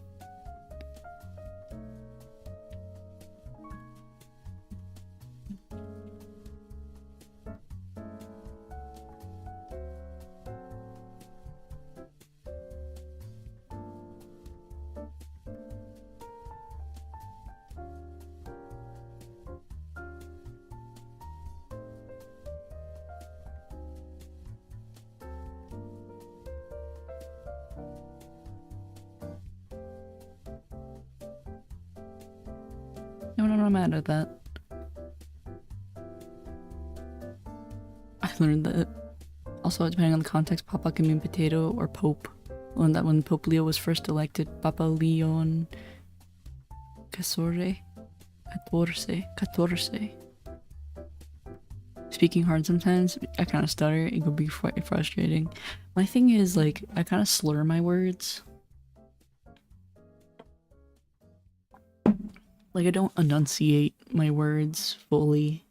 No, I'm not mad at that. I learned that. Also, depending on the context, Papa can mean potato or Pope. Learned that when Pope Leo was first elected, Papa Leon Catorce. Speaking hard sometimes, I kind of stutter. It could be quite frustrating. My thing is, like, I kind of slur my words. Like, I don't enunciate my words fully.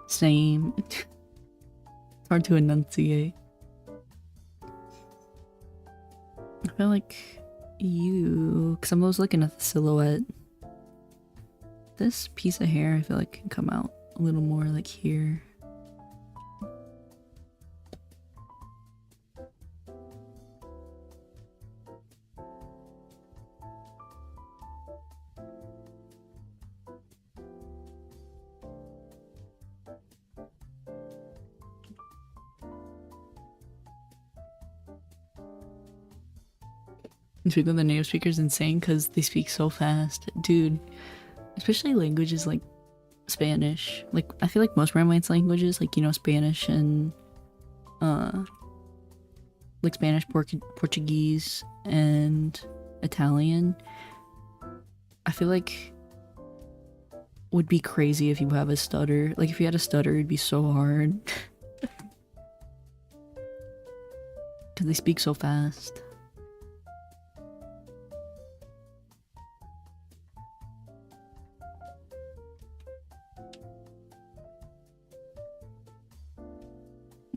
Same. It's hard to enunciate. I feel like you... Because I'm always looking at the silhouette. This piece of hair, I feel like can come out a little more like here. Speaking of the native speakers, insane because they speak so fast, dude. Especially languages like Spanish. Like, I feel like most Romance languages, like, you know, Spanish and like Spanish, Portuguese, and Italian, I feel like would be crazy if you have a stutter. Like, if you had a stutter, it'd be so hard. because they speak so fast.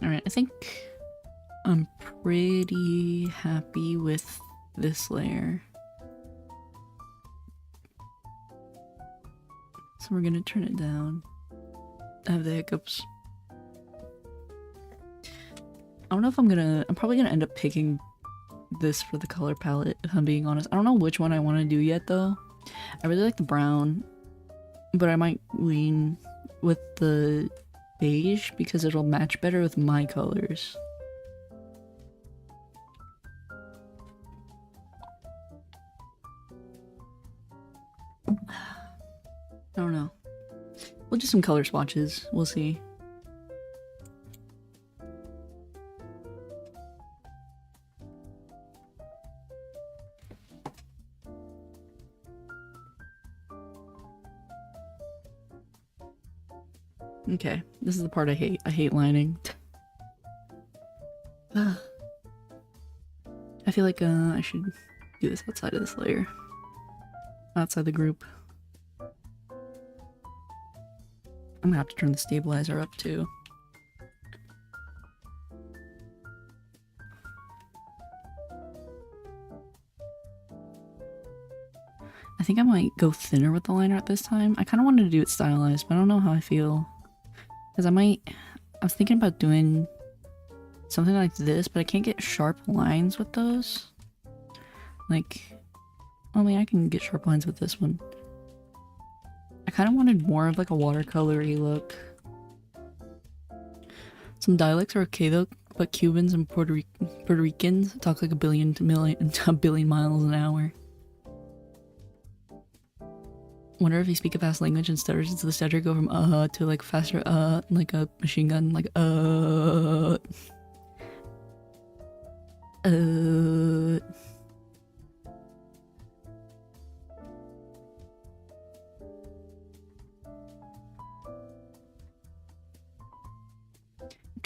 Alright, I think I'm pretty happy with this layer. So we're gonna turn it down. I have the hiccups. I don't know if I'm probably gonna end up picking this for the color palette, if I'm being honest. I don't know which one I want to do yet though. I really like the brown, but I might lean with the beige because it'll match better with my colors. I don't know. We'll do some color swatches. We'll see. Okay, this is the part I hate. I hate lining. I feel like I should do this outside of this layer. Outside the group. I'm gonna have to turn the stabilizer up too. I think I might go thinner with the liner art this time. I kind of wanted to do it stylized, but I don't know how I feel. Because I was thinking about doing something like this, but I can't get sharp lines with those. Like, I mean, I can get sharp lines with this one. I kind of wanted more of like a watercolory look. Some dialects are okay though, but Cubans and Puerto Ricans talk like a billion miles an hour. Wonder if you speak a fast language and stutters, does the stutter go from to like faster like a machine gun, like to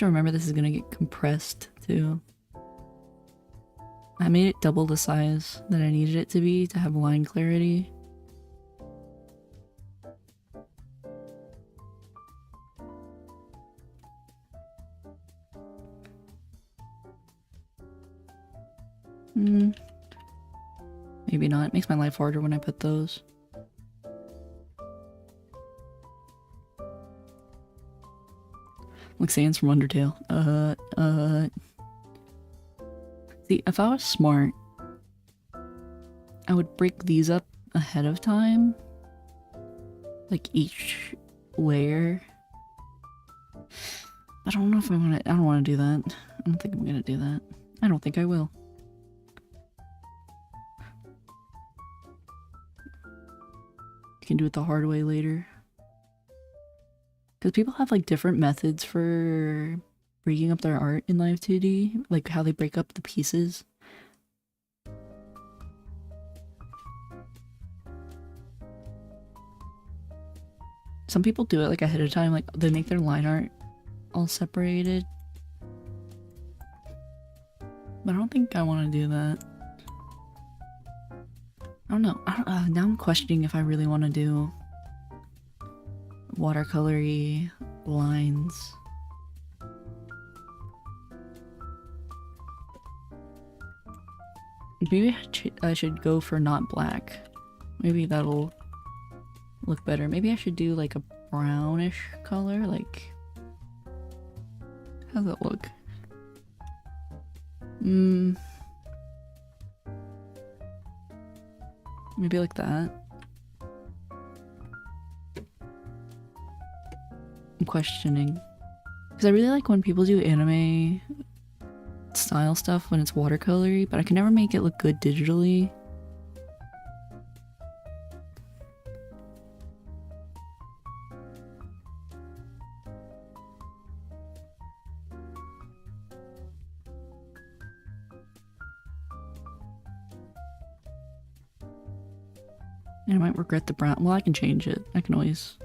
remember this is gonna get compressed too. I made it double the size that I needed it to be to have line clarity. Maybe not. It makes my life harder when I put those. Like Sans from Undertale. See, if I was smart, I would break these up ahead of time. Like each layer. I don't know if I don't want to do that. I don't think I'm gonna do that. I don't think I will. You can do it the hard way later. Because people have like different methods for breaking up their art in Live 2D, like how they break up the pieces. Some people do it like ahead of time, like they make their line art all separated. But I don't think I want to do that. I don't know. Now I'm questioning if I really want to do watercolory lines. Maybe I should go for not black. Maybe that'll look better. Maybe I should do like a brownish color, like... How's that look? Maybe like that. I'm questioning. Because I really like when people do anime style stuff when it's watercolory, but I can never make it look good digitally. And I might regret the brown. Well, I can change it. I can always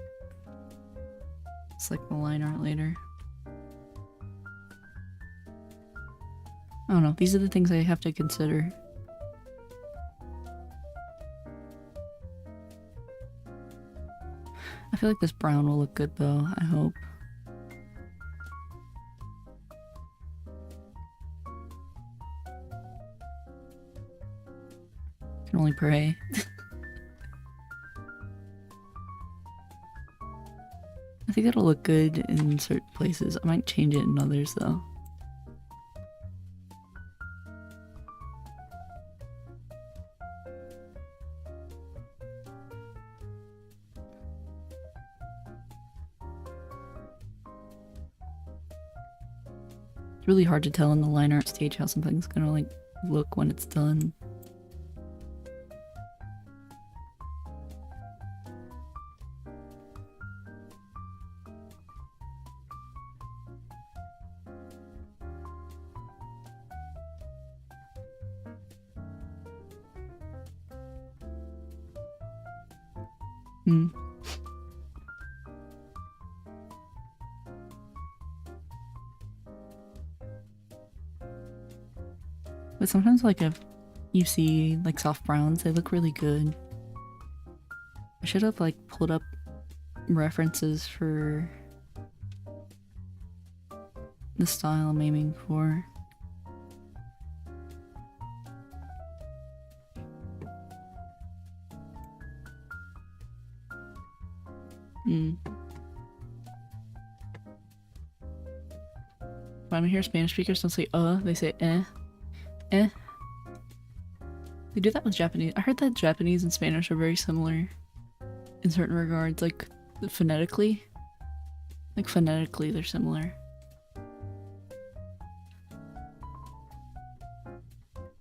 select the line art later. I don't know. These are the things I have to consider. I feel like this brown will look good though, I hope. Can only pray. I think it'll look good in certain places. I might change it in others though. It's really hard to tell in the line art stage how something's gonna like look when it's done. Hmm. But sometimes like if you see like soft browns, they look really good. I should have like pulled up references for the style I'm aiming for. When I hear Spanish speakers don't say they say eh. Eh. They do that with Japanese. I heard that Japanese and Spanish are very similar in certain regards, like phonetically. Like phonetically they're similar.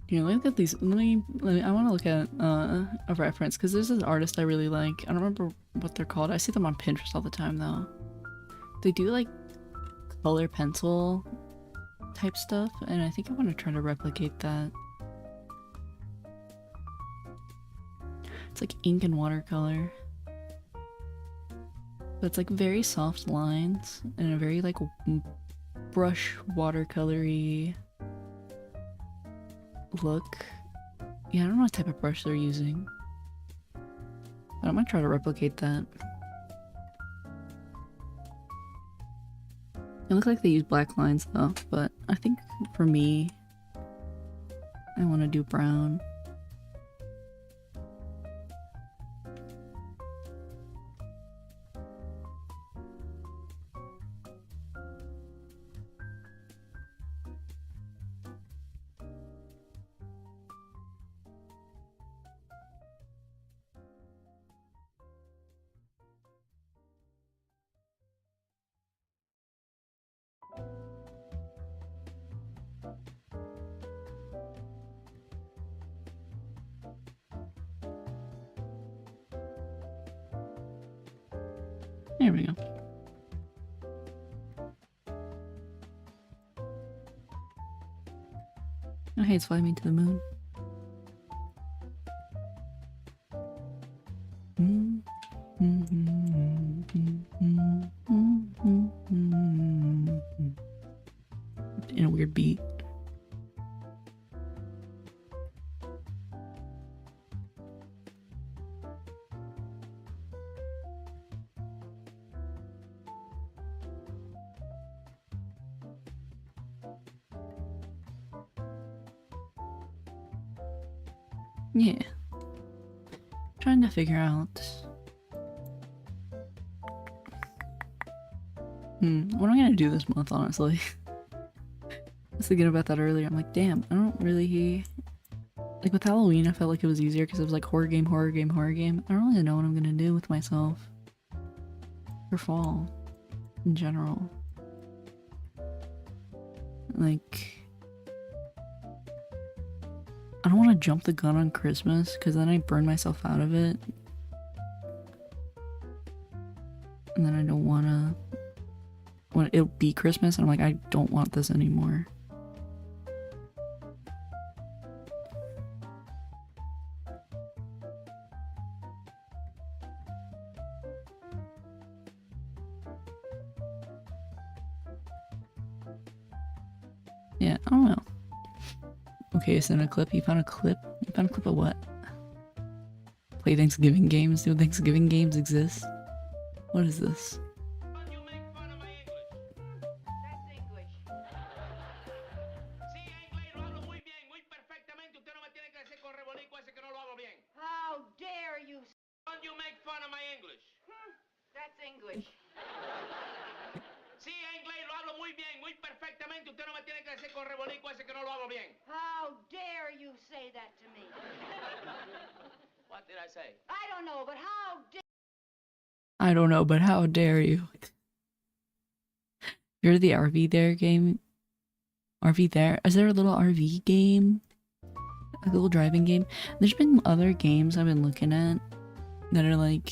Here, look at these. I want to look at a reference because there's this artist I really like. I don't remember what they're called. I see them on Pinterest all the time though. They do like color pencil type stuff, and I think I want to try to replicate that. It's like ink and watercolor, but it's like very soft lines and a very like brush watercolory look. Yeah, I don't know what type of brush they're using, but I might try to replicate that. It looks like they use black lines though, but I think for me, I want to do brown. There we go. Oh hey, it's flying me to the moon. In a weird beat. Yeah. Trying to figure out what am I gonna do this month, honestly. I was thinking about that earlier. I'm like, damn, I don't really like with Halloween I felt like it was easier because it was like horror game, horror game, horror game. I don't really know what I'm gonna do with myself for fall in general. Like I don't want to jump the gun on Christmas because then I burn myself out of it. And then I don't want to... When it'll be Christmas and I'm like, I don't want this anymore. Yeah, I don't know. Okay, send a clip. You found a clip? You found a clip of what? Play Thanksgiving games? Do Thanksgiving games exist? What is this? You make fun of my English. That's English. Sí, inglés lo hablo muy bien, muy perfectamente. Usted no me tiene que decir con rebolico ese que no lo hablo bien. How dare you? Don't you make fun of my English. That's English. Sí, inglés lo hablo muy bien, muy perfectamente. Usted no me tiene que decir con rebolico ese que no lo hablo bien. How dare you say that to me? What did I say? I don't know, but how dare... I don't know, but how dare you? You're the RV there game? RV there? Is there a little RV game? A little driving game? There's been other games I've been looking at that are like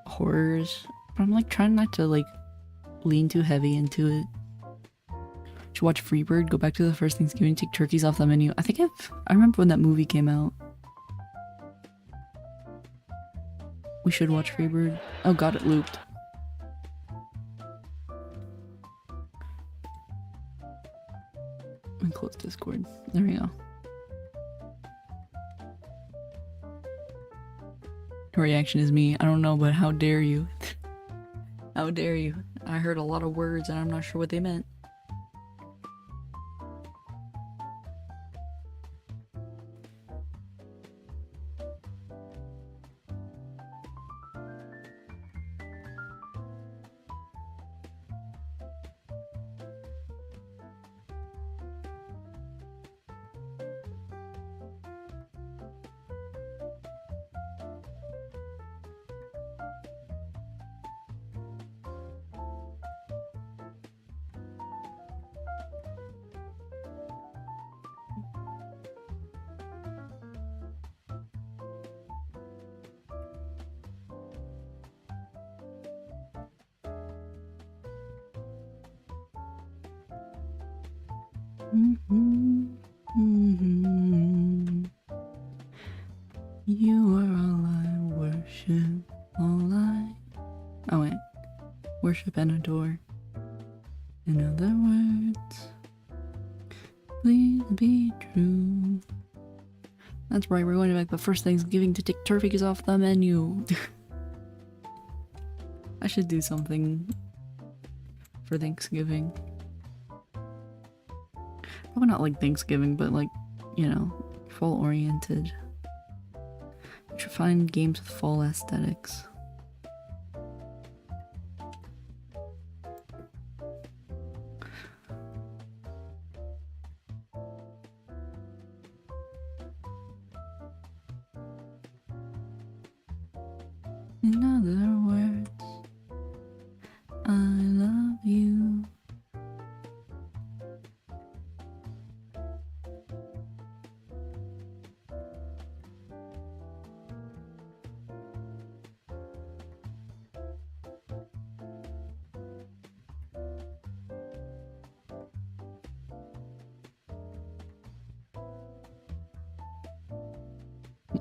horrors, but I'm like trying not to like lean too heavy into it. Should watch Freebird, go back to the first Thanksgiving, take turkeys off the menu. I remember when that movie came out. We should watch Freebird. Oh god, it looped. And close Discord. There we go. Her reaction is me. I don't know, but how dare you? How dare you? I heard a lot of words and I'm not sure what they meant. You are all I worship, all I... Oh wait. Worship and adore. In other words, please be true. That's right, we're going to make the first Thanksgiving to take turkeys off the menu. I should do something for Thanksgiving. Probably not like Thanksgiving, but like, you know, fall oriented. I should find games with fall aesthetics. In other words, I love you.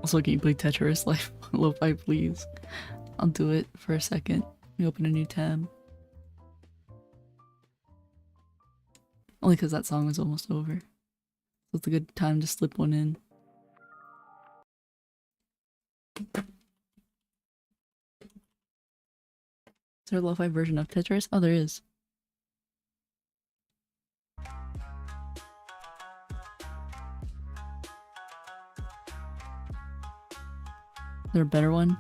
Also, can you play Tetris Life Lo-Fi, please? I'll do it for a second. Let me open a new tab. Only because that song is almost over. So it's a good time to slip one in. Is there a lo-fi version of Tetris? Oh, there is. Is there a better one?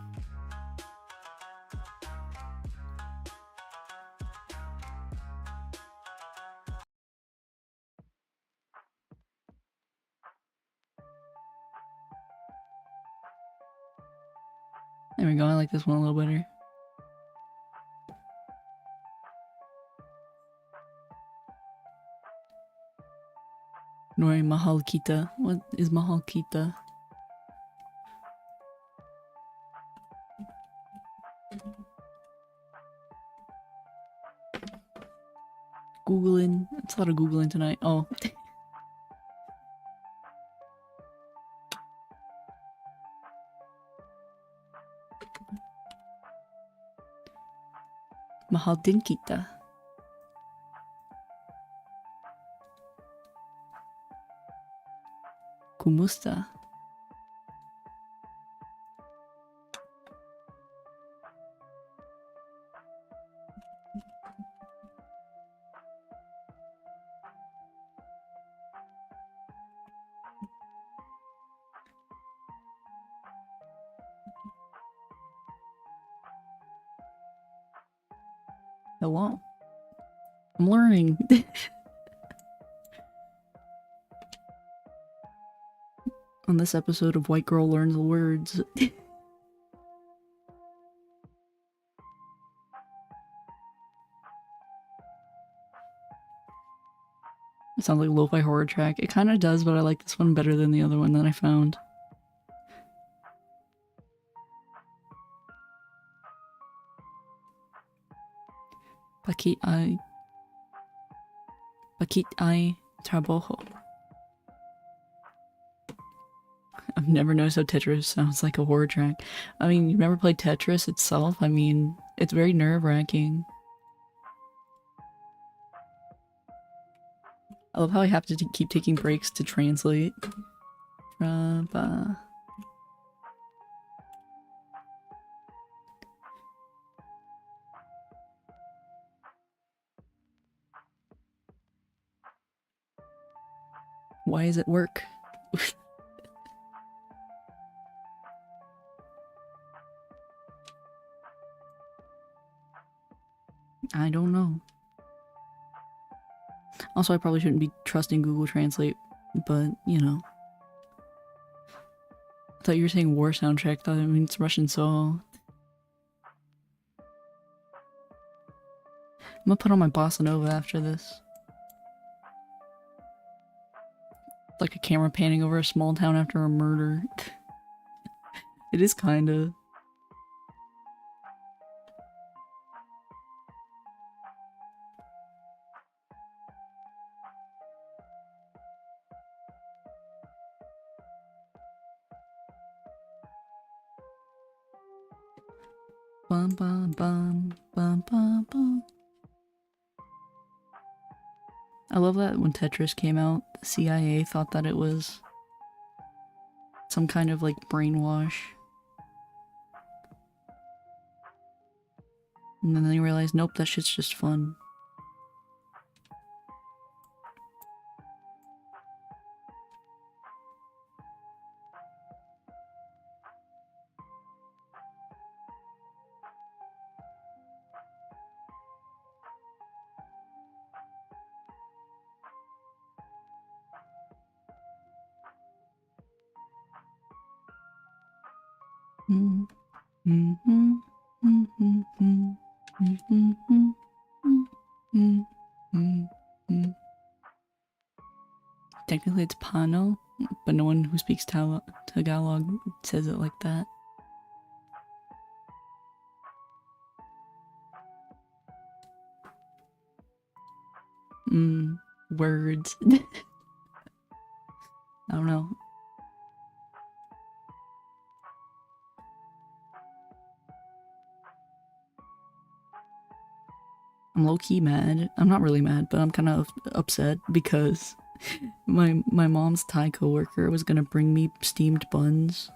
There we go, I like this one a little better. Nori Mahal Kita. What is Mahal Kita? Googling. It's a lot of Googling tonight. Oh. Mahal din kita. Kumusta. Hello. I'm learning. On this episode of White Girl Learns Words. It sounds like a lo-fi horror track. It kind of does, but I like this one better than the other one that I found. Bakit ay trabajo. I've never noticed how Tetris sounds like a horror track. I mean, you've never played Tetris itself? I mean, it's very nerve-wracking. I love how I have to keep taking breaks to translate. Why does it work? I don't know. Also, I probably shouldn't be trusting Google Translate, but, you know. I thought you were saying war soundtrack, thought it means Russian song. I'm gonna put on my bossa nova after this. Like a camera panning over a small town after a murder. It is kinda. Bum bum bum bum bum bum. I love that when Tetris came out, the CIA thought that it was some kind of like brainwash. And then they realized, nope, that shit's just fun. Technically it's Pano, but no one who speaks Tagalog says it like that. Words. I don't know. I'm low-key mad. I'm not really mad, but I'm kind of upset because my mom's Thai coworker was gonna bring me steamed buns.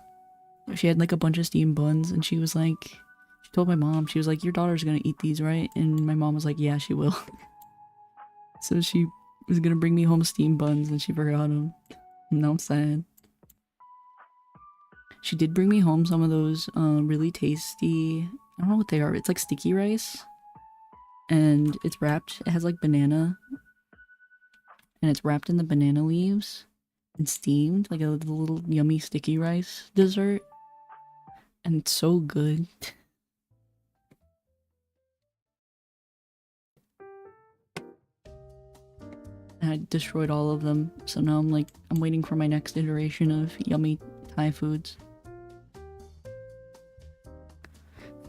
She had like a bunch of steamed buns, and she was like, she told my mom, she was like, your daughter's gonna eat these, right? And my mom was like, yeah, she will. So she was gonna bring me home steamed buns, and she forgot them. Now I'm sad. She did bring me home some of those really tasty, I don't know what they are, it's like sticky rice. And it's wrapped, it has like banana. And it's wrapped in the banana leaves and steamed, like a little yummy sticky rice dessert. And it's so good. And I destroyed all of them, so now I'm waiting for my next iteration of yummy Thai foods.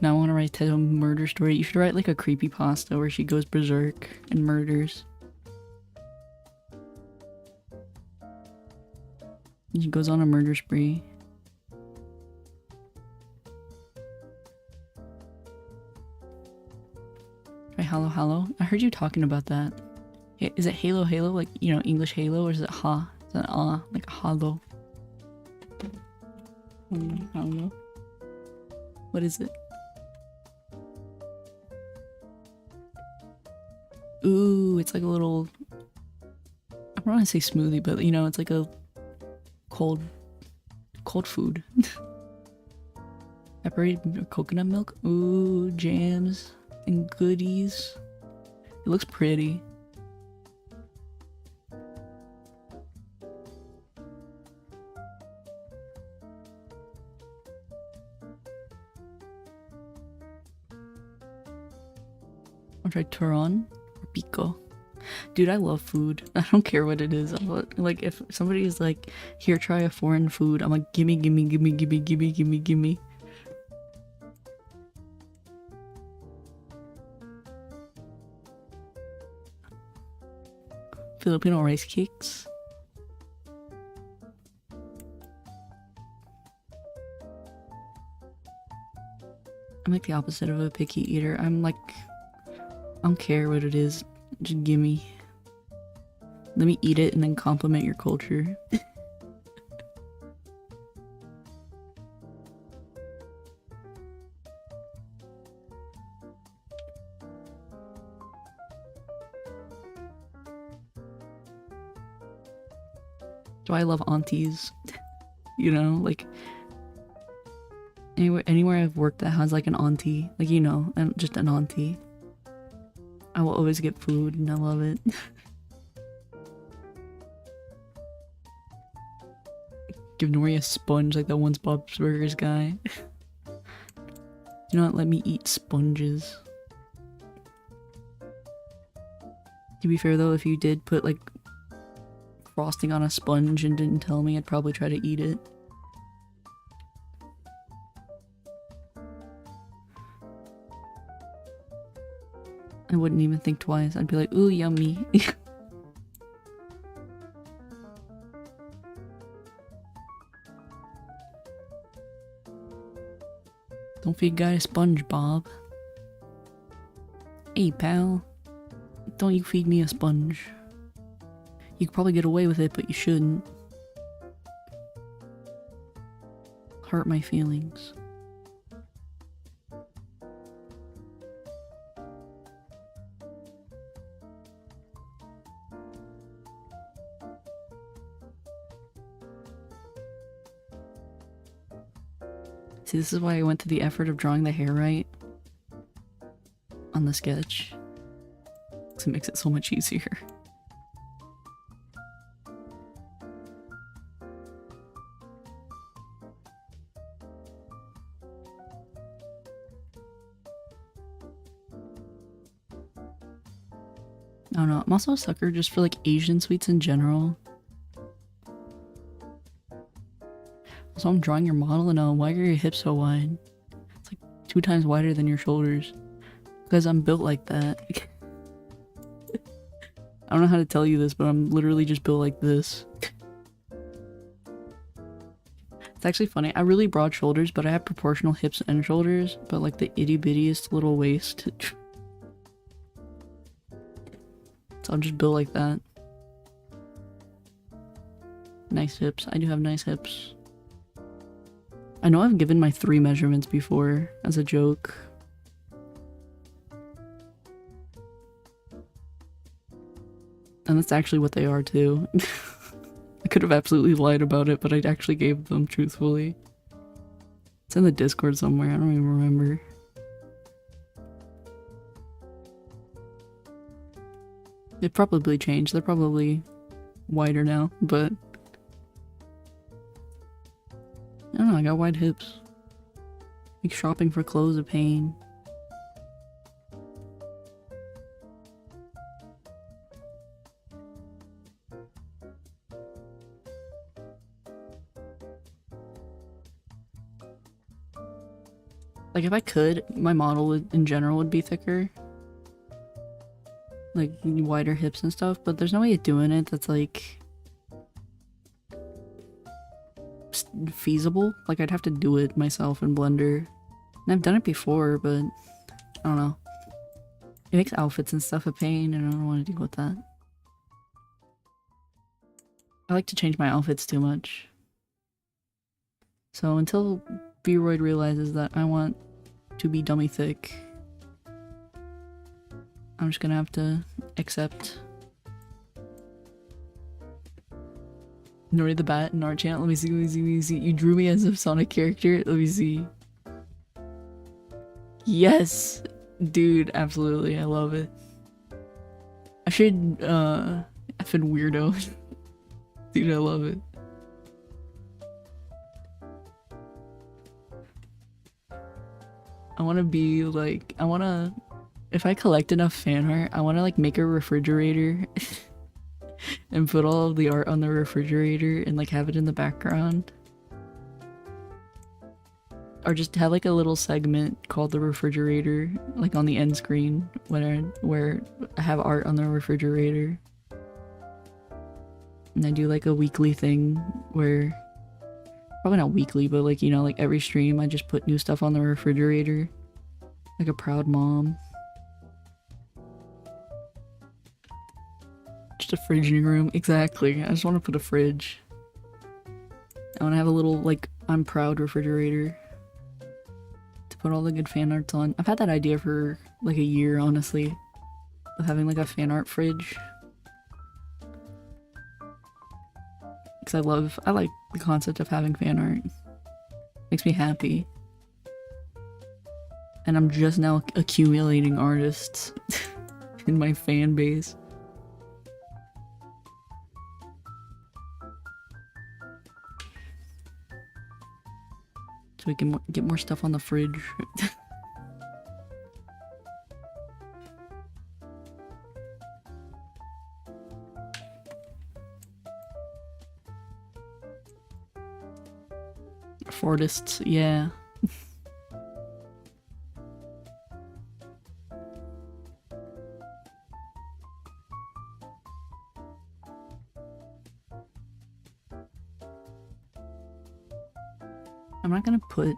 Now I want to write a murder story. You should write like a creepypasta where she goes berserk and murders. And she goes on a murder spree. Try Halo Halo. I heard you talking about that. Is it Halo Halo, like, you know, English Halo, or is it Ha? Is it like a Halo? I don't know. What is it? Ooh, it's like a little... I don't want to say smoothie, but you know, it's like a cold food. Evaporated coconut milk. Ooh, jams and goodies. It looks pretty. I'll try Turon or Pico. Dude, I love food. I don't care what it is. Like, if somebody is like, here, try a foreign food, I'm like, gimme, gimme, gimme, gimme, gimme, gimme, gimme. Filipino rice cakes. I'm like the opposite of a picky eater. I'm like, I don't care what it is. Just gimme. Let me eat it and then compliment your culture. Do I love aunties? You know, like anywhere I've worked that has like an auntie, like, you know, and just an auntie, I will always get food and I love it. Give Nori a sponge like that once Bob's Burgers guy. Do not let me eat sponges. To be fair though, if you did put like frosting on a sponge and didn't tell me, I'd probably try to eat it. I wouldn't even think twice. I'd be like, ooh, yummy. Don't feed guy a sponge, Bob. Hey, pal. Don't you feed me a sponge. You could probably get away with it, but you shouldn't. Hurt my feelings. See, this is why I went to the effort of drawing the hair right on the sketch. Because it makes it so much easier. I don't know, I'm also a sucker just for like Asian sweets in general. So I'm drawing your model and why are your hips so wide? It's like 2 times wider than your shoulders. Because I'm built like that. I don't know how to tell you this, but I'm literally just built like this. It's actually funny. I really broad shoulders, but I have proportional hips and shoulders, but like the itty bittiest little waist. So I'm just built like that. Nice hips. I do have nice hips. I know I've given my 3 measurements before as a joke. And that's actually what they are too. I could have absolutely lied about it, but I actually gave them truthfully. It's in the Discord somewhere, I don't even remember. It probably changed, they're probably wider now, but I don't know, I got wide hips. Make shopping for clothes a pain. Like if I could, my model would, in general would be thicker. Like wider hips and stuff, but there's no way of doing it that's like feasible. Like I'd have to do it myself in Blender. And I've done it before, but I don't know. It makes outfits and stuff a pain and I don't want to deal with that. I like to change my outfits too much. So until B-Royd realizes that I want to be dummy thick, I'm just gonna have to accept. Nori the Bat in our channel. Let me see, let me see, let me see. You drew me as a Sonic character. Let me see. Yes! Dude, absolutely. I love it. I should, I've been weirdo. Dude, I love it. I want to be like, I want to, if I collect enough fan art, I want to like make a refrigerator and put all of the art on the refrigerator and like have it in the background. Or just have like a little segment called the refrigerator, like on the end screen where I have art on the refrigerator. And I do like a weekly thing where, probably not weekly, but like, you know, like every stream I just put new stuff on the refrigerator. Like a proud mom. Just a fridging room. Exactly. I just want to put a fridge. I want to have a little, like, I'm proud refrigerator to put all the good fan arts on. I've had that idea for like a year, honestly, of having like a fan art fridge. Because I like the concept of having fan art. Makes me happy. And I'm just now accumulating artists in my fan base. So we can get more stuff on the fridge. Fortists, yeah. I'm not gonna put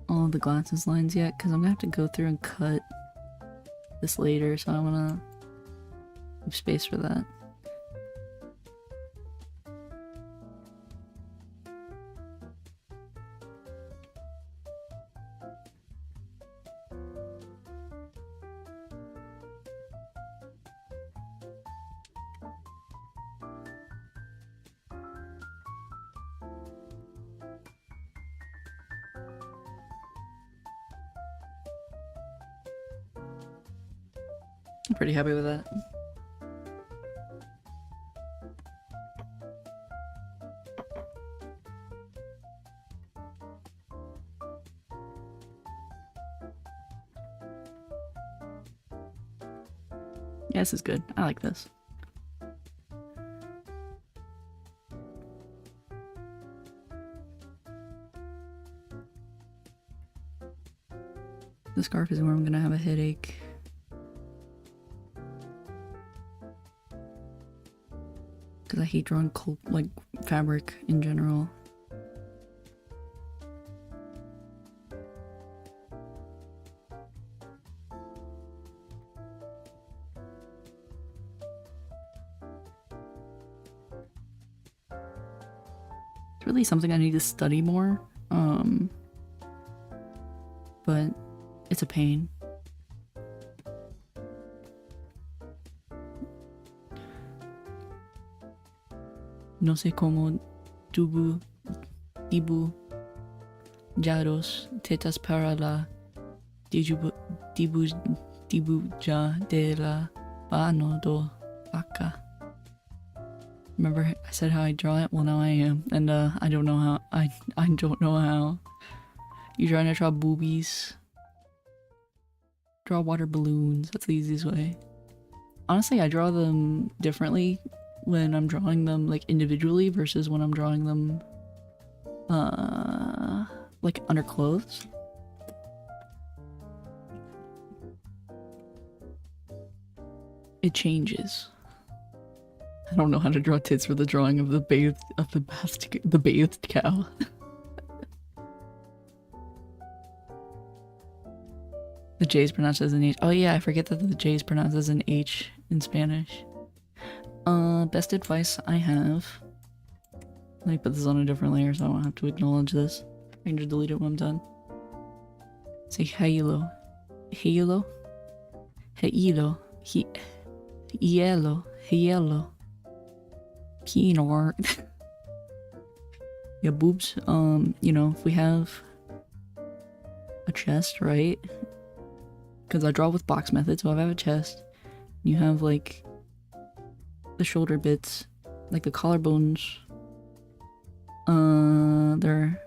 all of the glasses lines yet because I'm gonna have to go through and cut this later, so I wanna leave space for that. I'm pretty happy with that. Yeah, this is good. I like this. The scarf is where I'm gonna have a headache. Because I hate drawing like fabric in general. It's really something I need to study more. But it's a pain. No sé cómo dibujaros tetas para la dibuja de la mano do vaca. Remember I said how I draw it? Well, now I am, and I don't know how. I don't know how. You trying to draw boobies? Draw water balloons. That's the easiest way. Honestly, I draw them differently when I'm drawing them like individually versus when I'm drawing them like under clothes. It changes. I don't know how to draw tits for the drawing of the bathed cow. The J is pronounced as an H. Oh yeah, I forget that the J is pronounced as an H in Spanish. Best advice I have Let me put this on a different layer so I don't have to acknowledge this. I can just delete it when I'm done. Say halo. Halo? Halo. Yellow. Yellow. Pinor. Yeah, boobs. You know, if we have a chest, right? Because I draw with box method, so if I have a chest, you have like the shoulder bits, like the collarbones. They're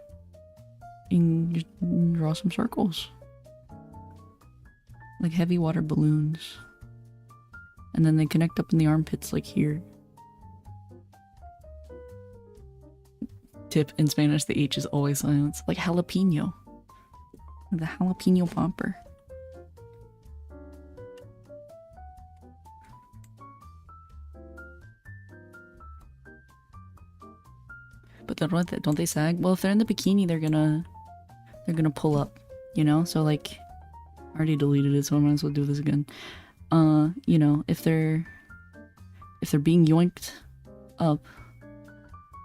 in. Just draw some circles, like heavy water balloons, and then they connect up in the armpits, like here. Tip: in Spanish, the H is always silent, like jalapeno. The jalapeno popper. But don't they sag? Well, if they're in the bikini, they're gonna pull up, you know. So like, I already deleted it, so I might as well do this again. You know, if they're being yoinked up,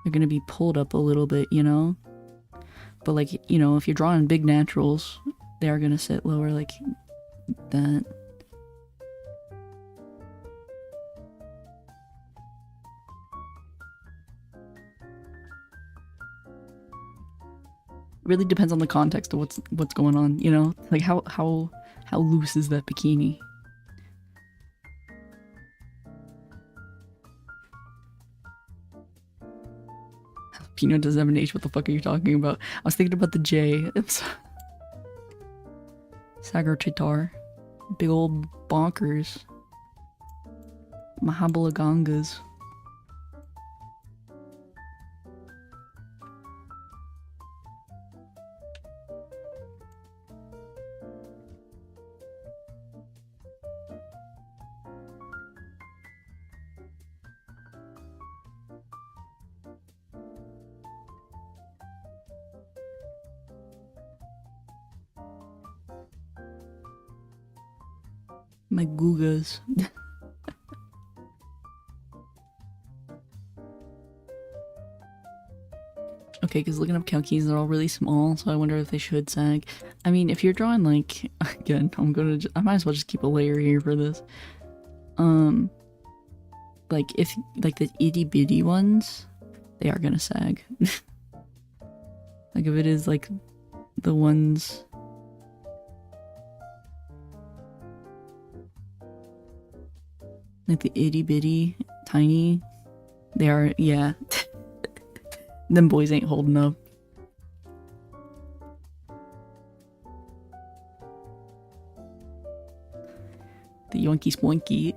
they're gonna be pulled up a little bit, you know. But like, you know, if you're drawing big naturals, they are gonna sit lower like that. Really depends on the context of what's going on, you know? Like how loose is that bikini? Jalapeno doesn't have an H, what the fuck are you talking about? I was thinking about the J. It's Sagar Chitar. Big old bonkers. Mahabalagangas. My googas. Okay, because looking up Kelkies, they're all really small, so I wonder if they should sag. I mean, if you're drawing like, again, I might as well just keep a layer here for this. Like the itty bitty ones, they are gonna sag. Like if it is like the ones. Like the itty bitty, tiny, they are, yeah. Them boys ain't holding up. The yoinky spoinky.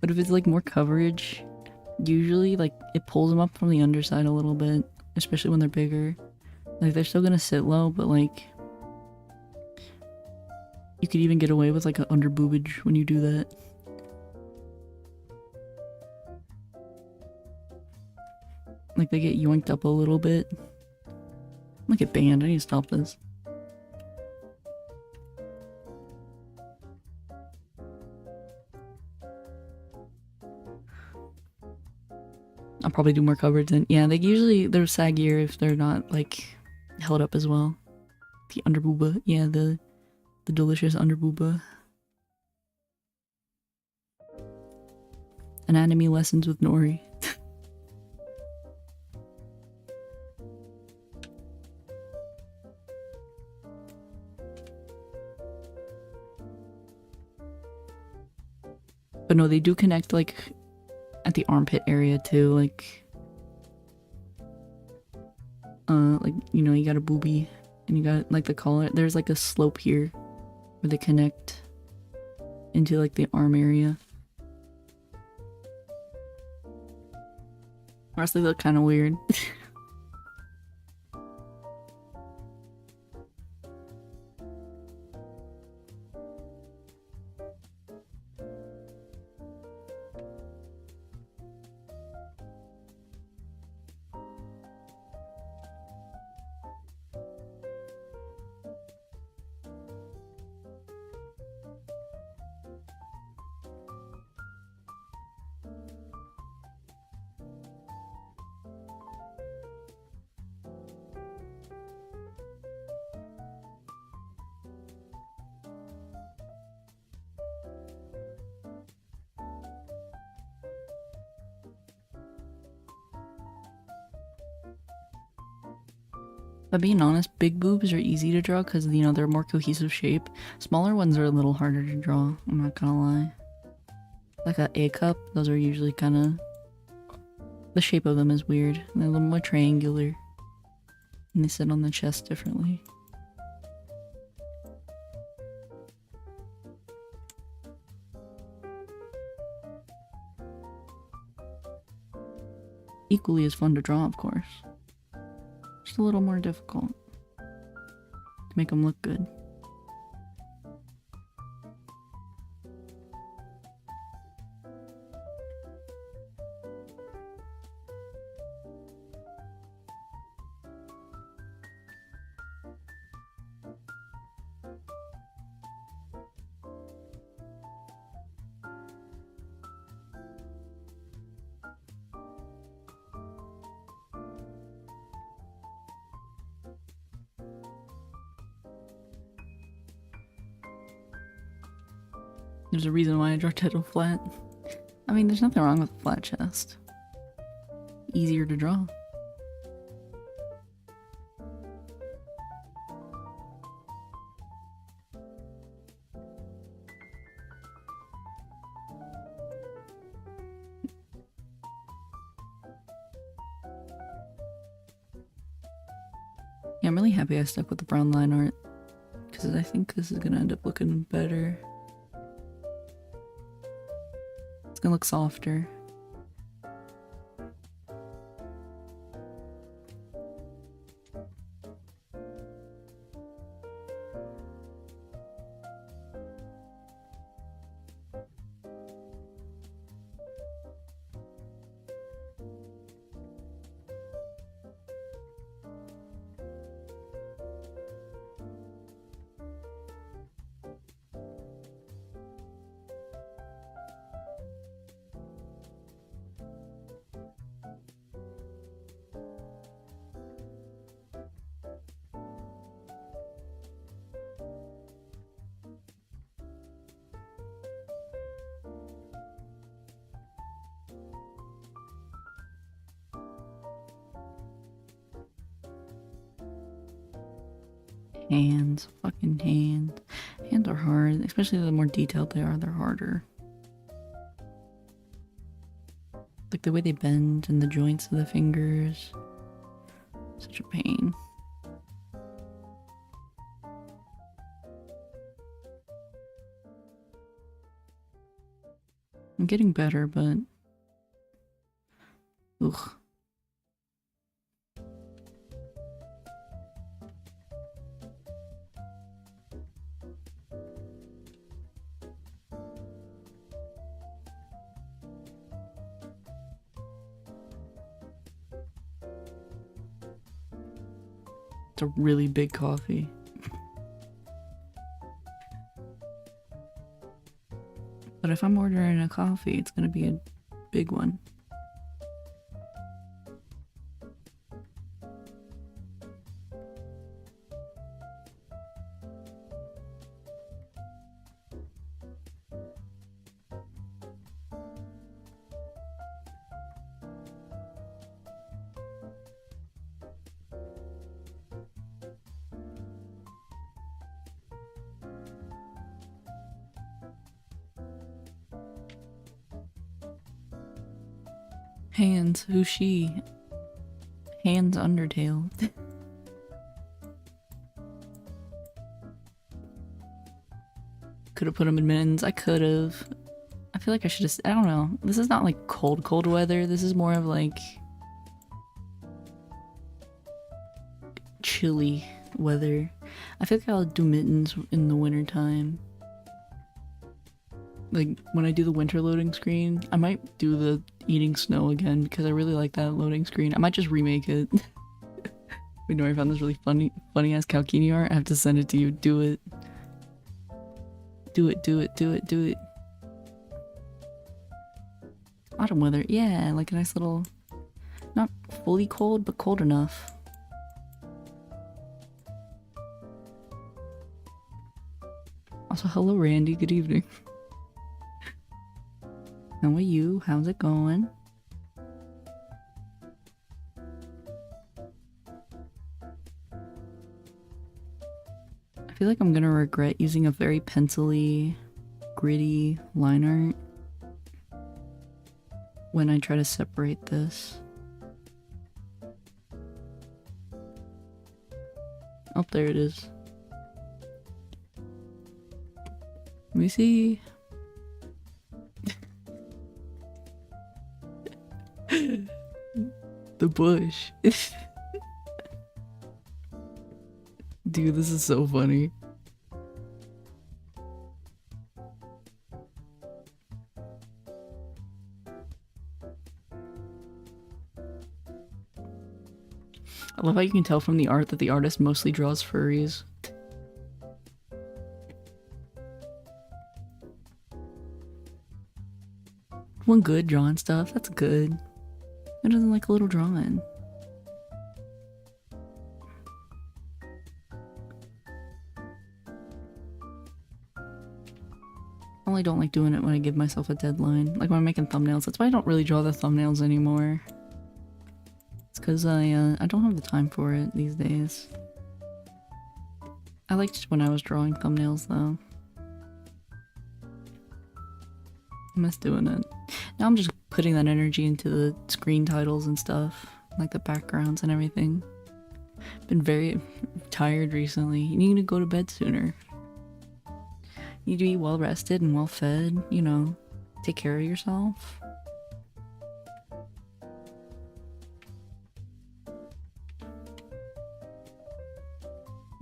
But if it's like more coverage, usually like it pulls them up from the underside a little bit, especially when they're bigger. Like they're still gonna sit low, but like you could even get away with like an under boobage when you do that. Like they get yoinked up a little bit. I'm gonna get banned. I need to stop this. I'll probably do more coverage then. Yeah, they're saggier if they're not like held up as well. The underbooba, yeah, the delicious underbooba. Anatomy lessons with Nori. But no, they do connect like at the armpit area too, like you know, you got a boobie and you got like the collar. There's like a slope here where they connect into like the arm area. Honestly, they look kind of weird. But being honest, big boobs are easy to draw because, you know, they're more cohesive shape. Smaller ones are a little harder to draw, I'm not gonna lie. Like a A cup, those are usually kind of... The shape of them is weird. They're a little more triangular. And they sit on the chest differently. Equally as fun to draw, of course. Just a little more difficult to make them look good. There's a reason why I draw Teto flat. I mean, there's nothing wrong with a flat chest. Easier to draw. Yeah, I'm really happy I stuck with the brown line art, because I think this is gonna end up looking better. It's gonna look softer. Hands, fucking hands. Hands are hard, especially the more detailed they are, they're harder. Like the way they bend and the joints of the fingers. Such a pain. I'm getting better, but... Ugh. It's a really big coffee. But if I'm ordering a coffee, it's gonna be a big one. Hands, who's she? Hands Undertale. Could have put him in mittens. I could have. I feel like I should have. I don't know. This is not like cold weather. This is more of like chilly weather. I feel like I'll do mittens in the winter time. Like when I do the winter loading screen, I might do the eating snow again because I really like that loading screen. I might just remake it. We know I found this really funny ass Kalkini art. I have to send it to you. Do it. Do it, do it, do it, do it. Autumn weather. Yeah, like a nice little, not fully cold, but cold enough. Also, hello Randy, good evening. How are you? How's it going? feel like I'm gonna regret using a very pencil-y, gritty line art when I try to separate this. Oh, there it is. Let me see. The bush. Dude, this is so funny. I love how you can tell from the art that the artist mostly draws furries. One good drawing stuff, that's good. Who doesn't like a little drawing? I only don't like doing it when I give myself a deadline. Like when I'm making thumbnails. That's why I don't really draw the thumbnails anymore. It's because I don't have the time for it these days. I liked when I was drawing thumbnails though. I miss doing it. Now I'm just putting that energy into the screen titles and stuff. Like the backgrounds and everything. Been very tired recently. You need to go to bed sooner. You need to be well rested and well fed, you know. Take care of yourself.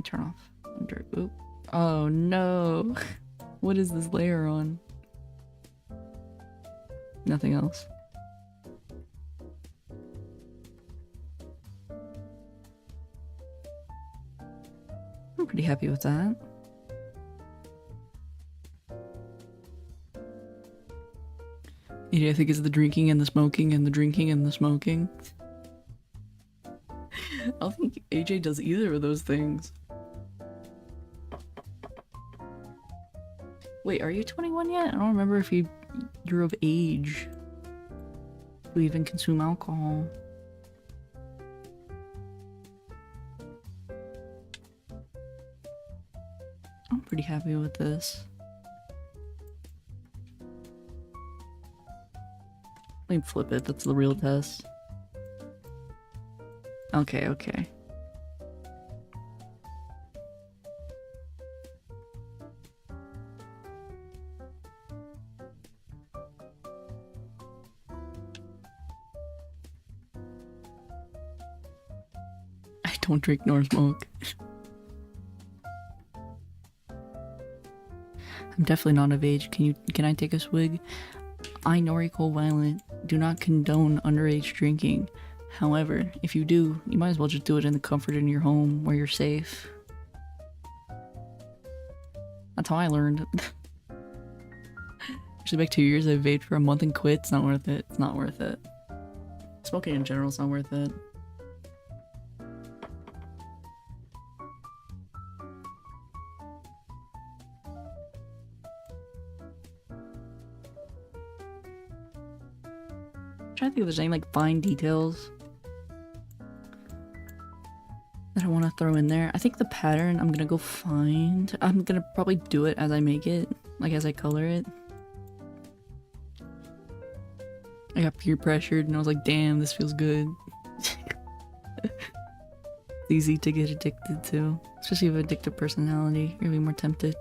Turn off under. Oop. Oh no. What is this layer on? Nothing else. I'm pretty happy with that. Yeah, I think it's the drinking and the smoking and the drinking and the smoking. I don't think AJ does either of those things. Wait, are you 21 yet? I don't remember if you're of age to even consume alcohol. I'm pretty happy with this. Let me flip it, that's the real test. Okay, okay. I don't drink nor smoke. I'm definitely not of age. Can I take a swig? I, Nori Cole Violent, do not condone underage drinking. However, if you do, you might as well just do it in the comfort of your home where you're safe. That's how I learned. Actually, like 2 years I vaped for a month and quit. It's not worth it. It's not worth it. Smoking in general is not worth it. I'm trying to think if there's any like fine details that I want to throw in there. I think the pattern I'm gonna go find. I'm gonna probably do it as I make it, like as I color it. I got peer pressured and I was like, damn, this feels good. It's easy to get addicted to, especially if you have addictive personality. You're gonna be more tempted.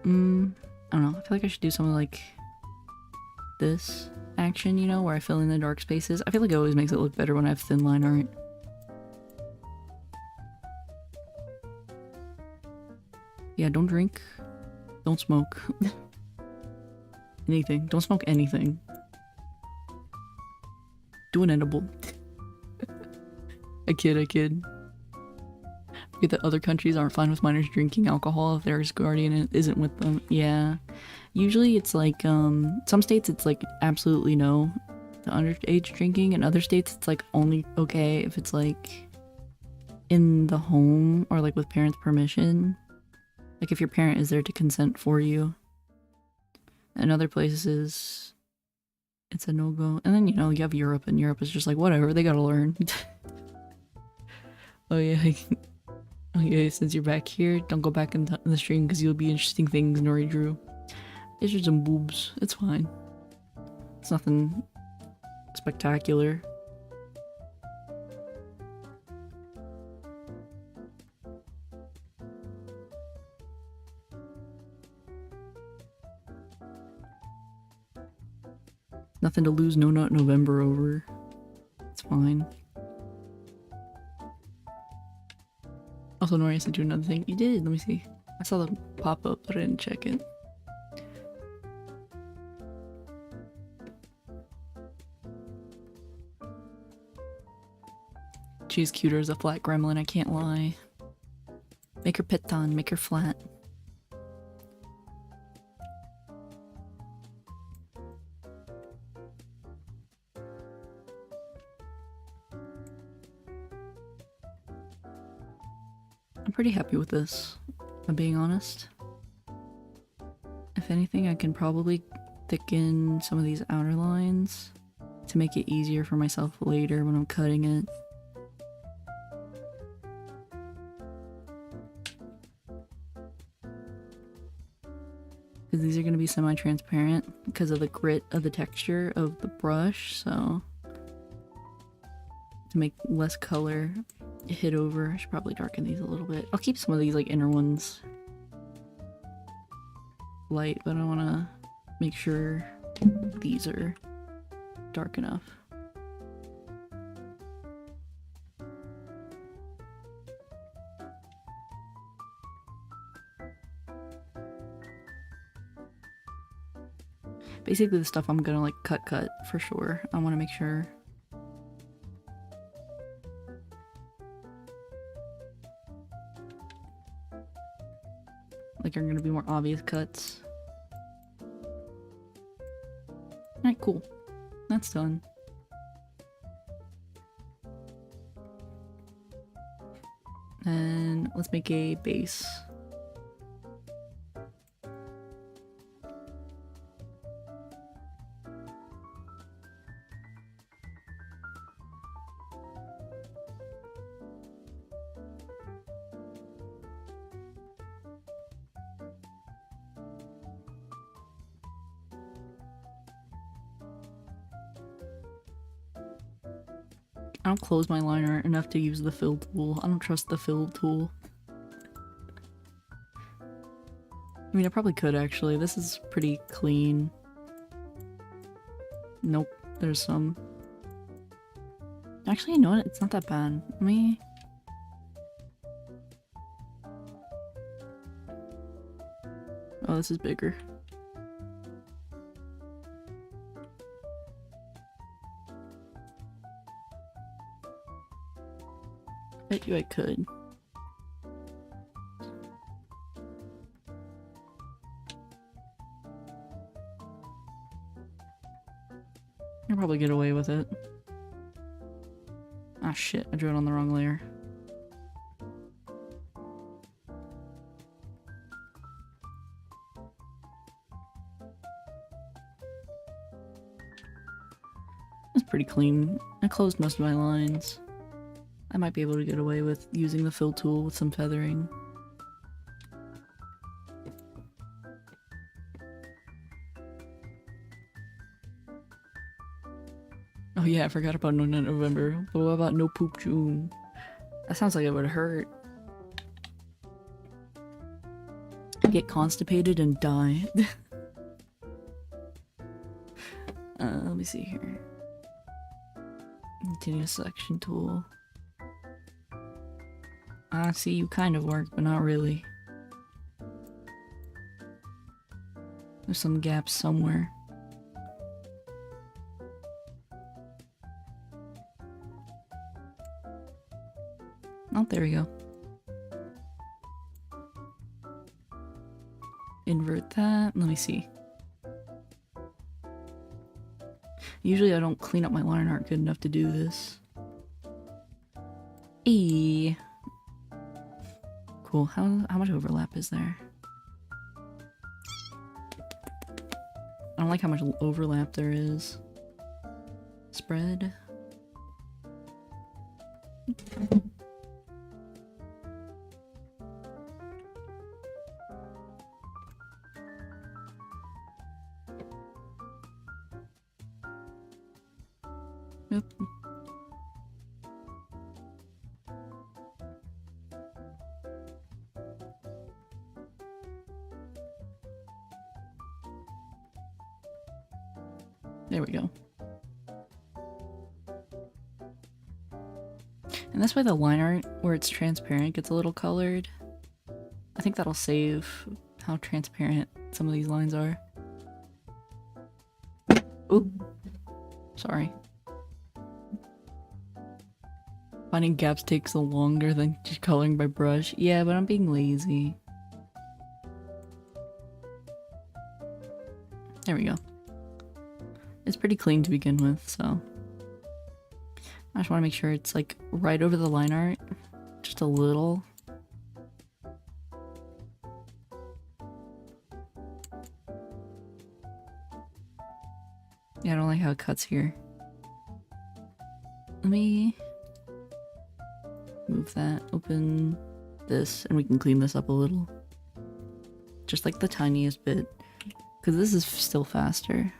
I don't know. I feel like I should do something like this action, you know, where I fill in the dark spaces. I feel like it always makes it look better when I have thin line art. Yeah, don't drink. Don't smoke. Anything. Don't smoke anything. Do an edible. I kid. Forget that other countries aren't fine with minors drinking alcohol if their guardian isn't with them. Yeah. Usually it's like, some states it's like absolutely no to underage drinking, and other states it's like only okay if it's like in the home or like with parents' permission. Like if your parent is there to consent for you. And other places it's a no-go. And then, you know, you have Europe, and Europe is just like, whatever, they gotta learn. Oh yeah. Okay, since you're back here, don't go back in the stream because you'll be interesting things Nori drew. It's just some boobs. It's fine. It's nothing spectacular. Nothing to lose No Nut November over. It's fine. Also, Nori sent you another thing. You did. Let me see. I saw the pop up, but I didn't check it. She's cuter as a flat gremlin, I can't lie. Make her piton, make her flat. I'm pretty happy with this, if I'm being honest. If anything, I can probably thicken some of these outer lines to make it easier for myself later when I'm cutting it. Because these are going to be semi-transparent because of the grit of the texture of the brush, so to make less color hit over, I should probably darken these a little bit. I'll keep some of these like inner ones light, but I want to make sure these are dark enough. Basically the stuff I'm gonna like cut for sure. I want to make sure. Like are gonna be more obvious cuts. Alright, cool. That's done. And let's make a base. I don't close my liner enough to use the fill tool. I don't trust the fill tool. I mean, I probably could actually. This is pretty clean. Nope, there's some. Actually, you know what? It's not that bad. Let me... Oh, this is bigger. Bet you I could. I'll probably get away with it. Ah shit, I drew it on the wrong layer. It's pretty clean. I closed most of my lines. I might be able to get away with using the fill tool with some feathering. Oh yeah, I forgot about No Nut November. But what about No Poop June? That sounds like it would hurt. Get constipated and die. Let me see here. Continue selection tool. Ah, see, you kind of work, but not really. There's some gaps somewhere. Oh, there we go. Invert that. Let me see. Usually I don't clean up my line art good enough to do this. Eee. Cool. How much overlap is there? I don't like how much overlap there is. spread. Nope. There we go. And that's why the line art, where it's transparent, gets a little colored. I think that'll save how transparent some of these lines are. Ooh. Sorry. Finding gaps takes longer than just coloring by brush. Yeah, but I'm being lazy. There we go. It's pretty clean to begin with, so I just want to make sure it's like right over the line art, just a little. Yeah, I don't like how it cuts here. Let me move that, open this, and we can clean this up a little. Just like the tiniest bit, because this is still faster.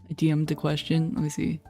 I DM'd the question. Let me see.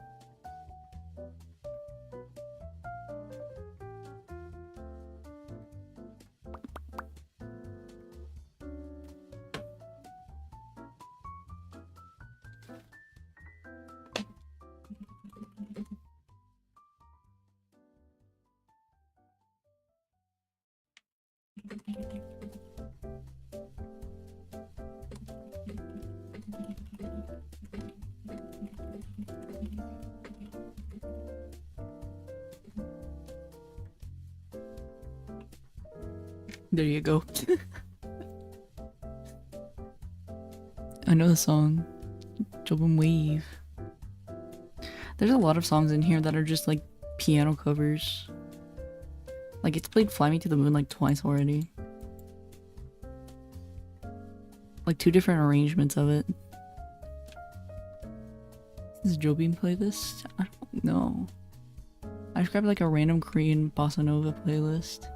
There you go. I know the song. Jobin Wave. There's a lot of songs in here that are just like piano covers. Like it's played Fly Me to the Moon like twice already. Like 2 different arrangements of it. Is Jobin playlist? I don't know. I just grabbed like a random Korean bossa nova playlist.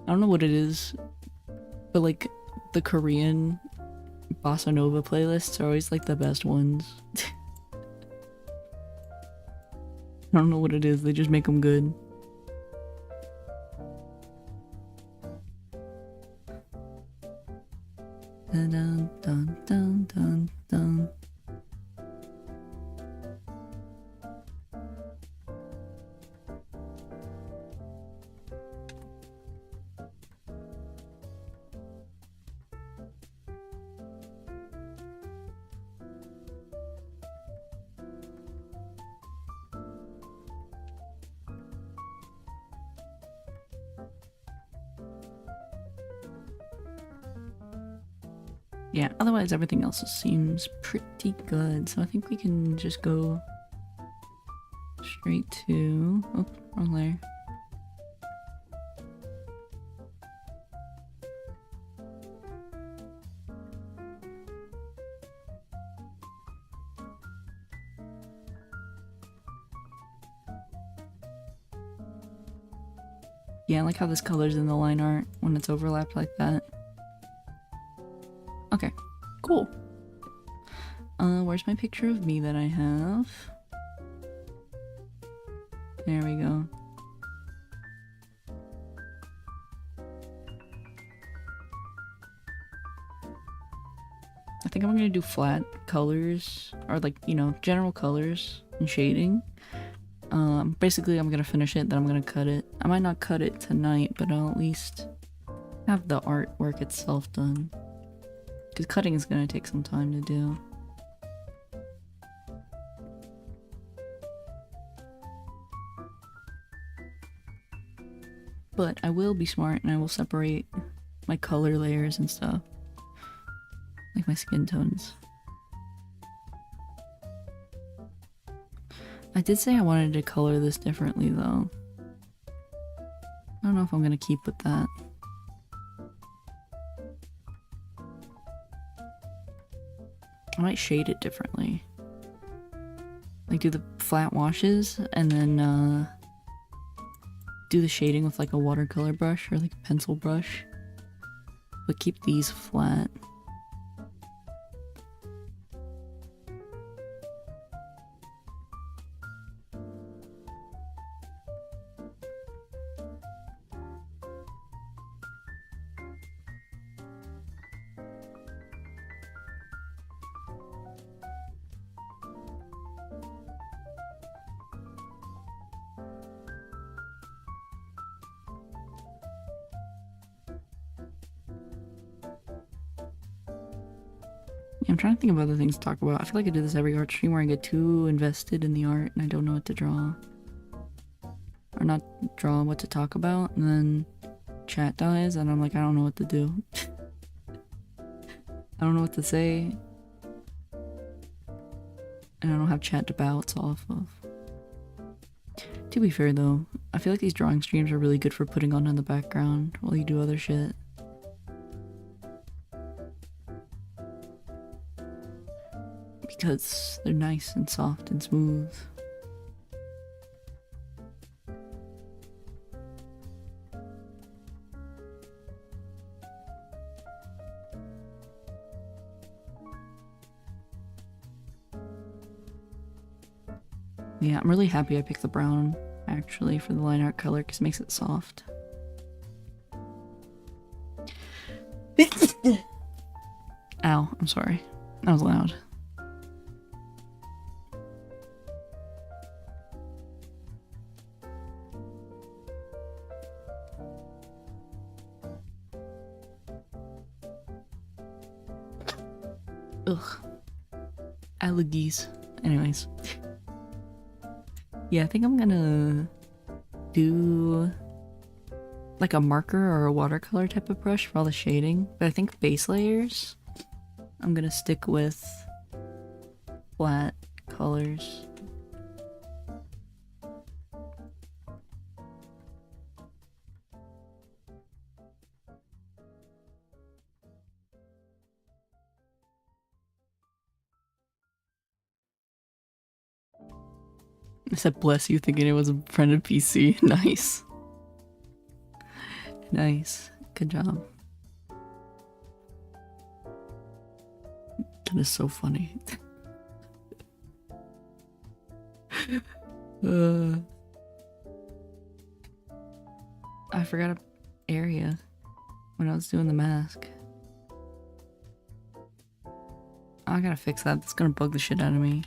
I don't know what it is, but like the Korean bossa nova playlists are always like the best ones. I don't know what it is, they just make them good. Dun dun dun dun dun dun. Yeah, otherwise everything else seems pretty good, so I think we can just go straight to... Oh, wrong layer. Yeah, I like how this colors in the line art when it's overlapped like that. Okay, cool. Where's my picture of me that I have? There we go. I think I'm gonna do flat colors, or like, you know, general colors and shading. Basically I'm gonna finish it, then I'm gonna cut it. I might not cut it tonight, but I'll at least have the artwork itself done. Because cutting is gonna take some time to do. But I will be smart and I will separate my color layers and stuff. Like my skin tones. I did say I wanted to color this differently though. I don't know if I'm gonna keep with that. I might shade it differently. Like do the flat washes and then do the shading with like a watercolor brush or like a pencil brush. But keep these flat. I'm trying to think of other things to talk about. I feel like I do this every art stream where I get too invested in the art and I don't know what to draw. Or not draw what to talk about, and then chat dies and I'm like, I don't know what to do. I don't know what to say. And I don't have chat to bounce off of. To be fair though, I feel like these drawing streams are really good for putting on in the background while you do other shit. Because they're nice and soft and smooth. Yeah, I'm really happy I picked the brown actually for the line art color because it makes it soft. Ow, I'm sorry. That was loud. Ugh. Allergies. Anyways. Yeah, I think I'm gonna do like a marker or a watercolor type of brush for all the shading. But I think base layers, I'm gonna stick with flat colors. I said bless you thinking it was a friend of PC. Nice. Nice. Good job. That is so funny. I forgot an area when I was doing the mask. I gotta fix that. That's gonna bug the shit out of me.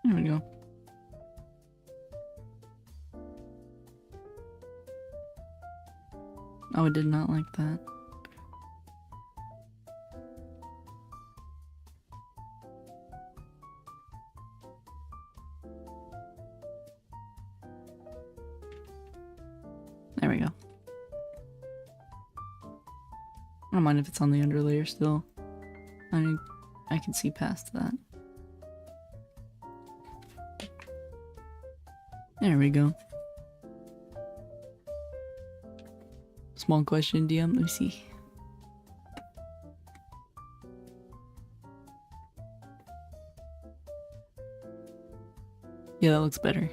There we go. Oh, I did not like that. There we go. I don't mind if it's on the underlayer still. I can see past that. There we go. Small question, DM. Let me see. Yeah, that looks better.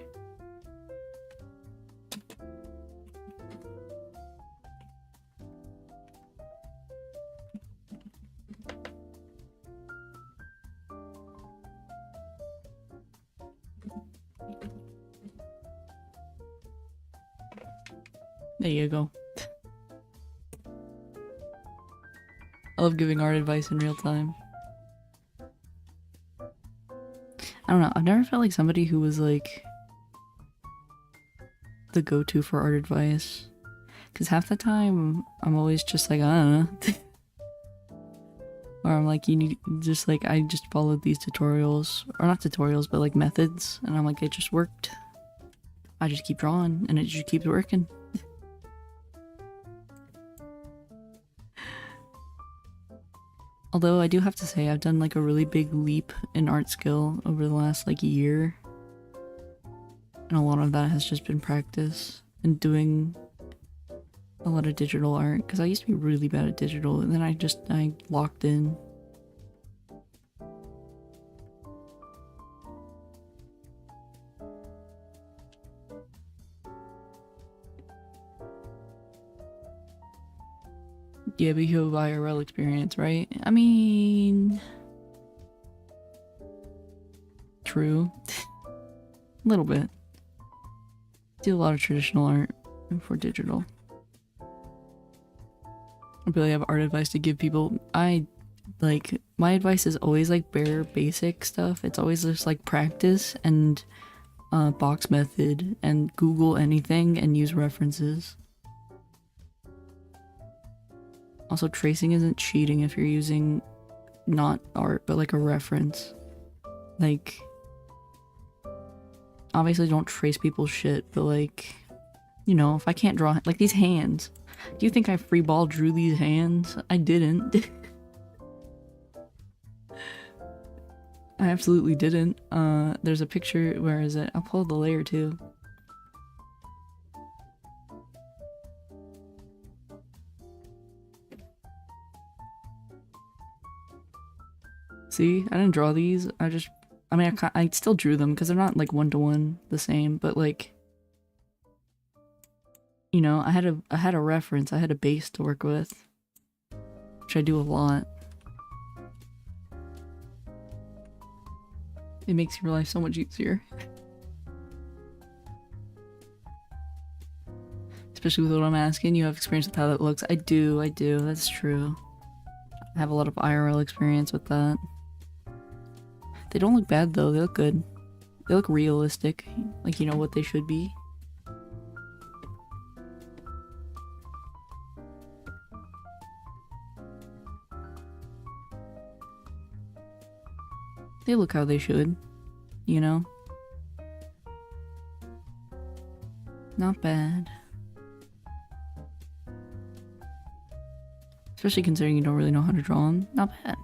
There you go. I love giving art advice in real time. I don't know, I've never felt like somebody who was like the go-to for art advice. Because half the time, I'm always just like, I don't know. Or I'm like, you need just like, I just followed these tutorials. Or not tutorials, but like methods. And I'm like, it just worked. I just keep drawing and it just keeps working. Although I do have to say, I've done like a really big leap in art skill over the last like year. And a lot of that has just been practice and doing a lot of digital art. Because I used to be really bad at digital and then I locked in. Yeah, but you have IRL experience, right? I mean... True. A little bit. Do a lot of traditional art for digital. I really have art advice to give people. My advice is always like bare basic stuff. It's always just like practice and box method and Google anything and use references. Also, tracing isn't cheating if you're using not art, but like a reference. Like, obviously don't trace people's shit, but like, you know, if I can't draw, like these hands. Do you think I freeball drew these hands? I didn't. I absolutely didn't. There's a picture, where is it? I'll pull the layer too. See, I didn't draw these. I still drew them because they're not like one-to-one the same, but like, you know, I had a reference, I had a base to work with, which I do a lot. It makes your life so much easier. Especially with what I'm asking, you have experience with how that looks. I do, that's true. I have a lot of IRL experience with that. They don't look bad though, they look good. They look realistic, like you know what they should be. They look how they should, you know? Not bad. Especially considering you don't really know how to draw them. Not bad.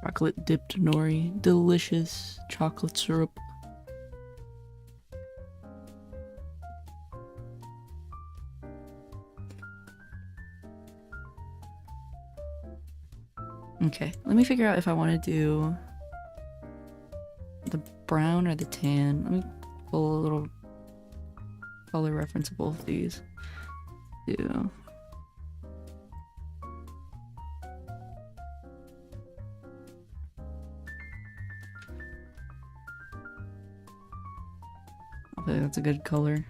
Chocolate dipped nori. Delicious chocolate syrup. Okay, let me figure out if I want to do the brown or the tan. Let me pull a little color reference of both of these. Do I feel like that's a good color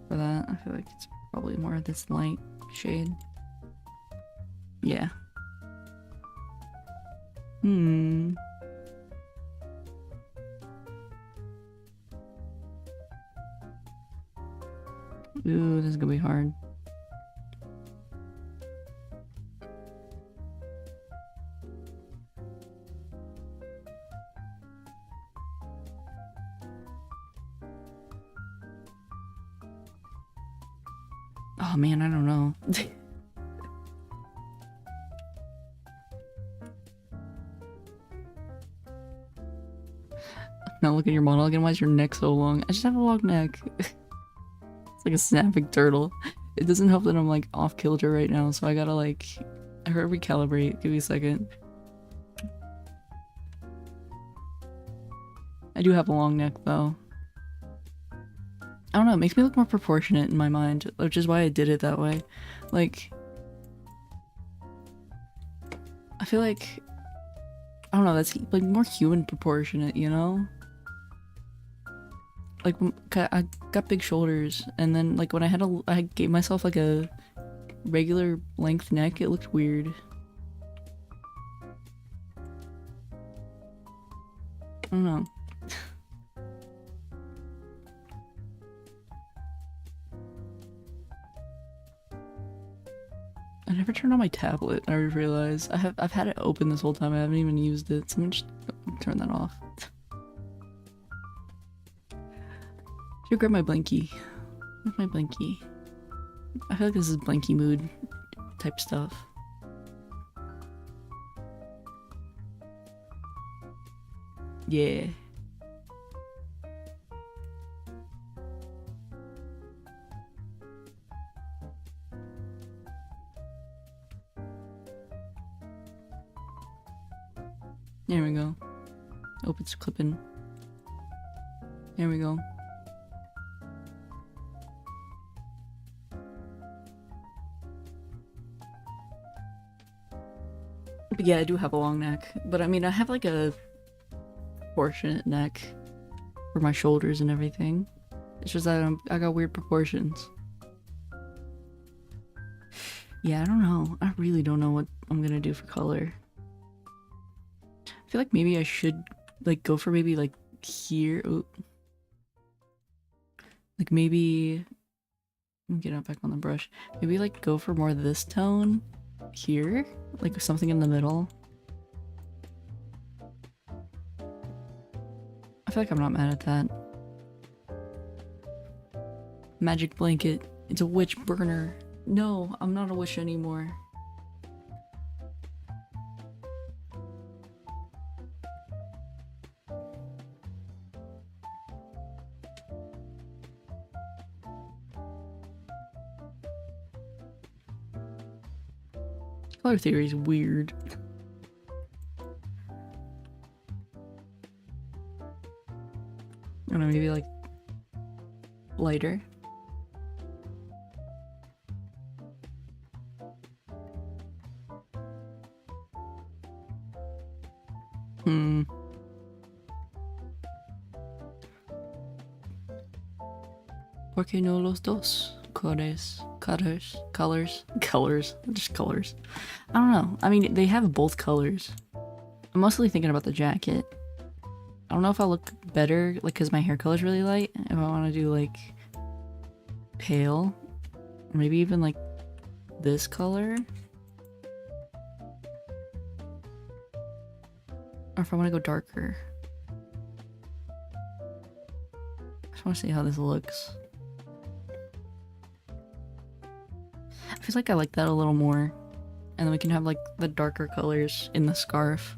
for that. I feel like it's probably more of this light shade. Yeah. Ooh, this is gonna be hard. Oh man, I don't know. Now look at your model again. Why is your neck so long? I just have a long neck. It's like a snapping turtle. It doesn't help that I'm like off kilter right now, so I gotta like, I gotta recalibrate. Give me a second. I do have a long neck though. I don't know, it makes me look more proportionate in my mind, which is why I did it that way. Like, I feel like, I don't know, that's like more human proportionate, you know? Like, I got big shoulders, and then like when I gave myself like a regular length neck, it looked weird. I don't know. I never turned on my tablet, I realized. I've had it open this whole time, I haven't even used it, so I'm just turn that off. Should grab my blankie. Where's my blankie? I feel like this is blankie mood type stuff. Yeah. There we go. Oh, it's clipping. There we go. But yeah, I do have a long neck. But I mean, I have like a proportionate neck for my shoulders and everything. It's just that I got weird proportions. Yeah, I don't know. I really don't know what I'm gonna do for color. I feel like maybe I should like go for maybe like here. Ooh. Like maybe let me get it back on the brush. Maybe like go for more of this tone here, like something in the middle. I feel like I'm not mad at that. Magic blanket. It's a witch burner. No, I'm not a witch anymore. Color theory is weird. I don't know, maybe like lighter. ¿Por qué no los dos? Colors. Just colors. I don't know. I mean, they have both colors. I'm mostly thinking about the jacket. I don't know if I'll look better, like, because my hair color is really light. If I want to do, like, pale. Or maybe even, like, this color. Or if I want to go darker. I just want to see how this looks. I feel like I like that a little more. And then we can have like the darker colors in the scarf.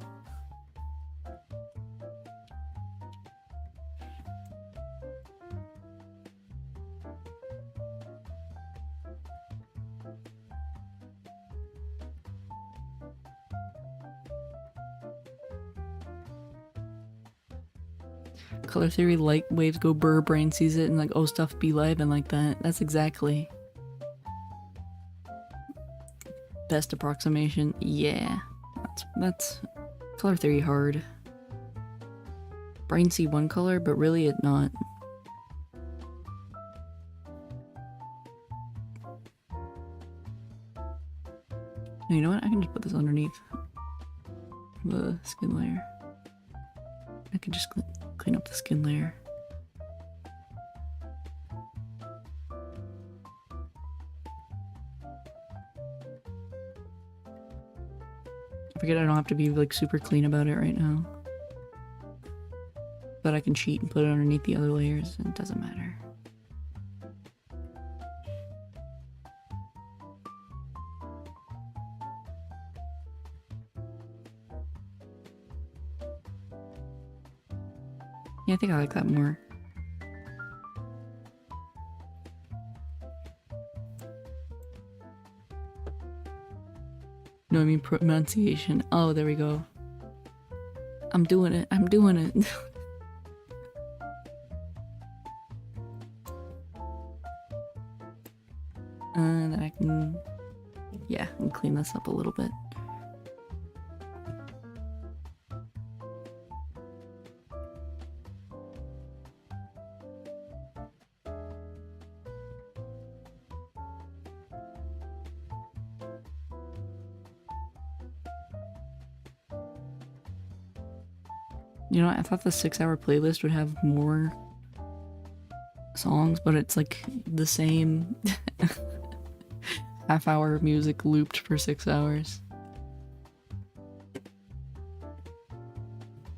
Color theory, light waves go burr, brain sees it, and like, oh, stuff be live and like that. That's exactly. Best approximation. Yeah. That's color theory hard. Brain see one color, but really it not. You know what? I can just put this underneath the skin layer. I can just clean up the skin layer. I forget I don't have to be like super clean about it right now. But I can cheat and put it underneath the other layers and it doesn't matter. Yeah, I think I like that more. No, I mean pronunciation. Oh, there we go. I'm doing it. I'm doing it. And I can, yeah, I can clean this up a little bit. You know, I thought the 6-hour playlist would have more songs, but it's like the same half-hour music looped for 6 hours.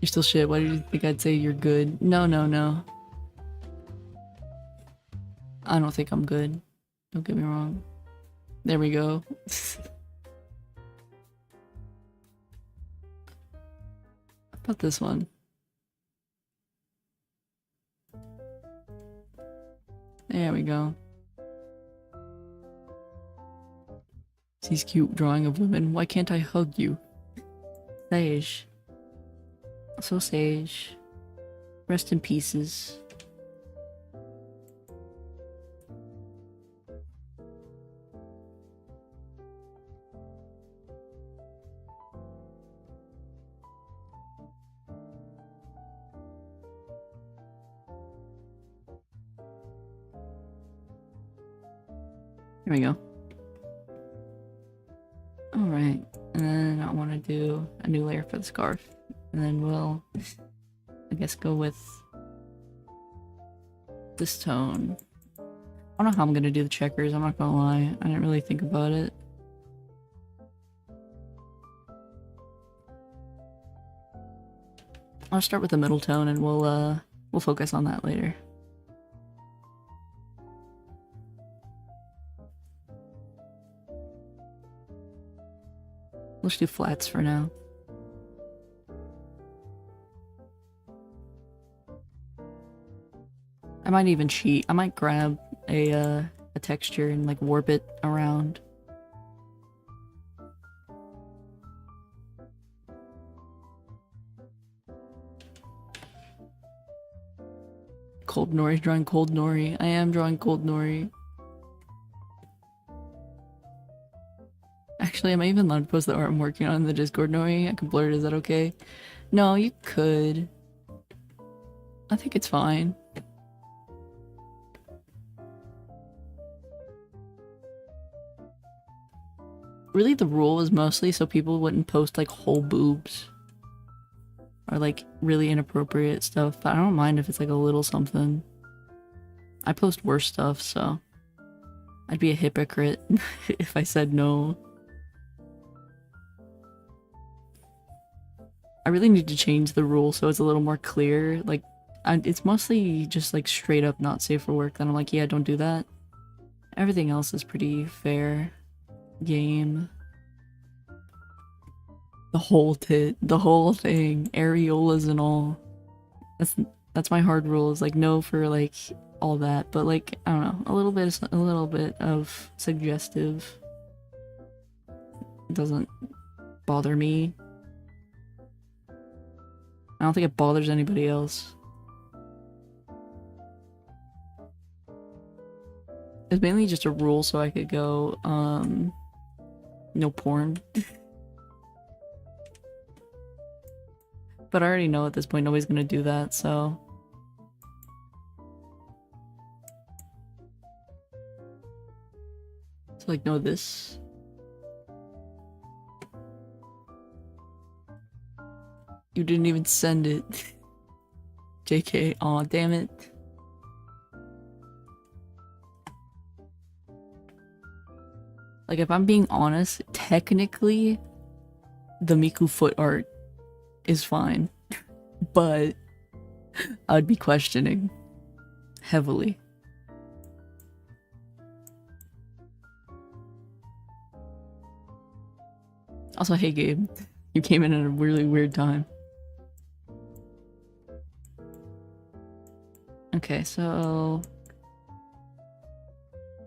You're still shit. Why did you think I'd say you're good? No, no, no. I don't think I'm good. Don't get me wrong. There we go. How about this one? There we go. He's cute drawing of women. Why can't I hug you? Sage. So Sage. Rest in pieces. Here we go. Alright, and then I want to do a new layer for the scarf. And then we'll, I guess, go with this tone. I don't know how I'm gonna do the checkers, I'm not gonna lie. I didn't really think about it. I'll start with the middle tone and we'll focus on that later. Let's do flats for now. I might even cheat. I might grab a texture and like warp it around. Cold Nori's drawing Cold Nori. I am drawing Cold Nori. Actually, am I even allowed to post the art I'm working on in the Discord, Nori? I can blur it, is that okay? No, you could. I think it's fine. Really, the rule was mostly so people wouldn't post like whole boobs. Or like really inappropriate stuff, but I don't mind if it's like a little something. I post worse stuff, so I'd be a hypocrite if I said no. I really need to change the rule so it's a little more clear. Like, it's mostly just like straight up not safe for work. Then I'm like, yeah, don't do that. Everything else is pretty fair game. The whole tit, the whole thing, areolas and all. That's my hard rule. Is like no for like all that, but like I don't know, a little bit of suggestive doesn't bother me. I don't think it bothers anybody else. It's mainly just a rule so I could go, no porn. But I already know at this point nobody's gonna do that, so... So like, no this. You didn't even send it. JK, aw, damn it. Like, if I'm being honest, technically, the Miku foot art is fine. But I'd be questioning heavily. Also, hey Gabe, you came in at a really weird time. Okay, so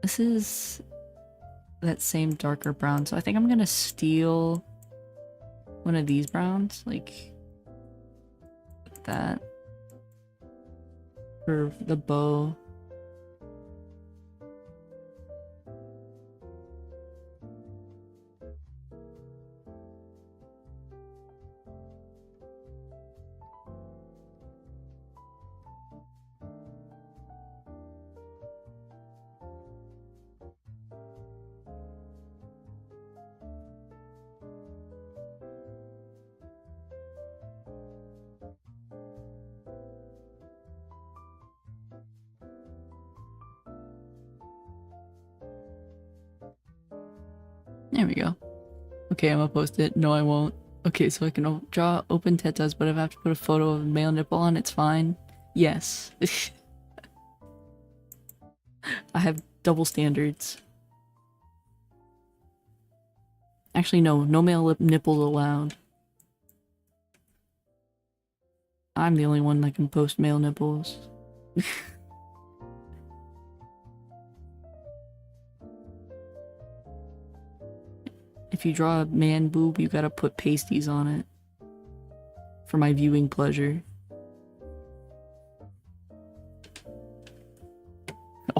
this is that same darker brown. So I think I'm gonna steal one of these browns, like that, for the bow. There we go. Okay, I'm gonna post it. No, I won't. Okay, so I can draw open tetas, but if I have to put a photo of a male nipple on, it's fine. Yes. I have double standards. Actually, no. No male nipples allowed. I'm the only one that can post male nipples. If you draw a man boob, you gotta put pasties on it. For my viewing pleasure.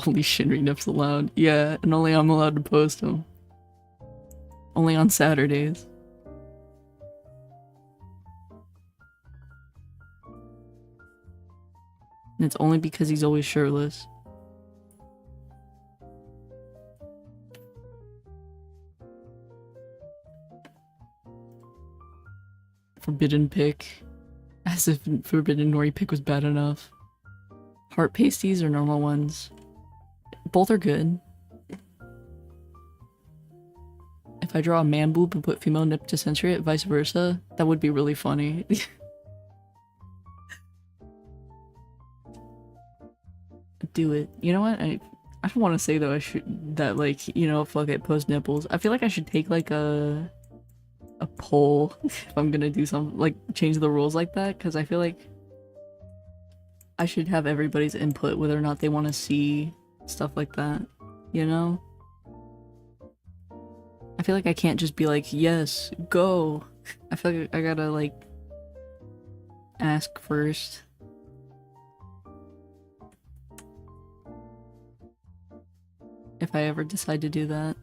Only Shinri nips allowed. Yeah, and only I'm allowed to post them. Only on Saturdays. And it's only because he's always shirtless. Forbidden pick. As if forbidden nori pick was bad enough. Heart pasties or normal ones? Both are good. If I draw a man boob and put female nip to censor it, vice versa, that would be really funny. Do it. You know what? I don't want to say though like, you know, fuck it, post nipples. I feel like I should take like a poll if I'm gonna do something, like change the rules like that, because I feel like I should have everybody's input whether or not they want to see stuff like that, you know? I feel like I can't just be like, yes, go. I feel like I gotta like ask first. If I ever decide to do that.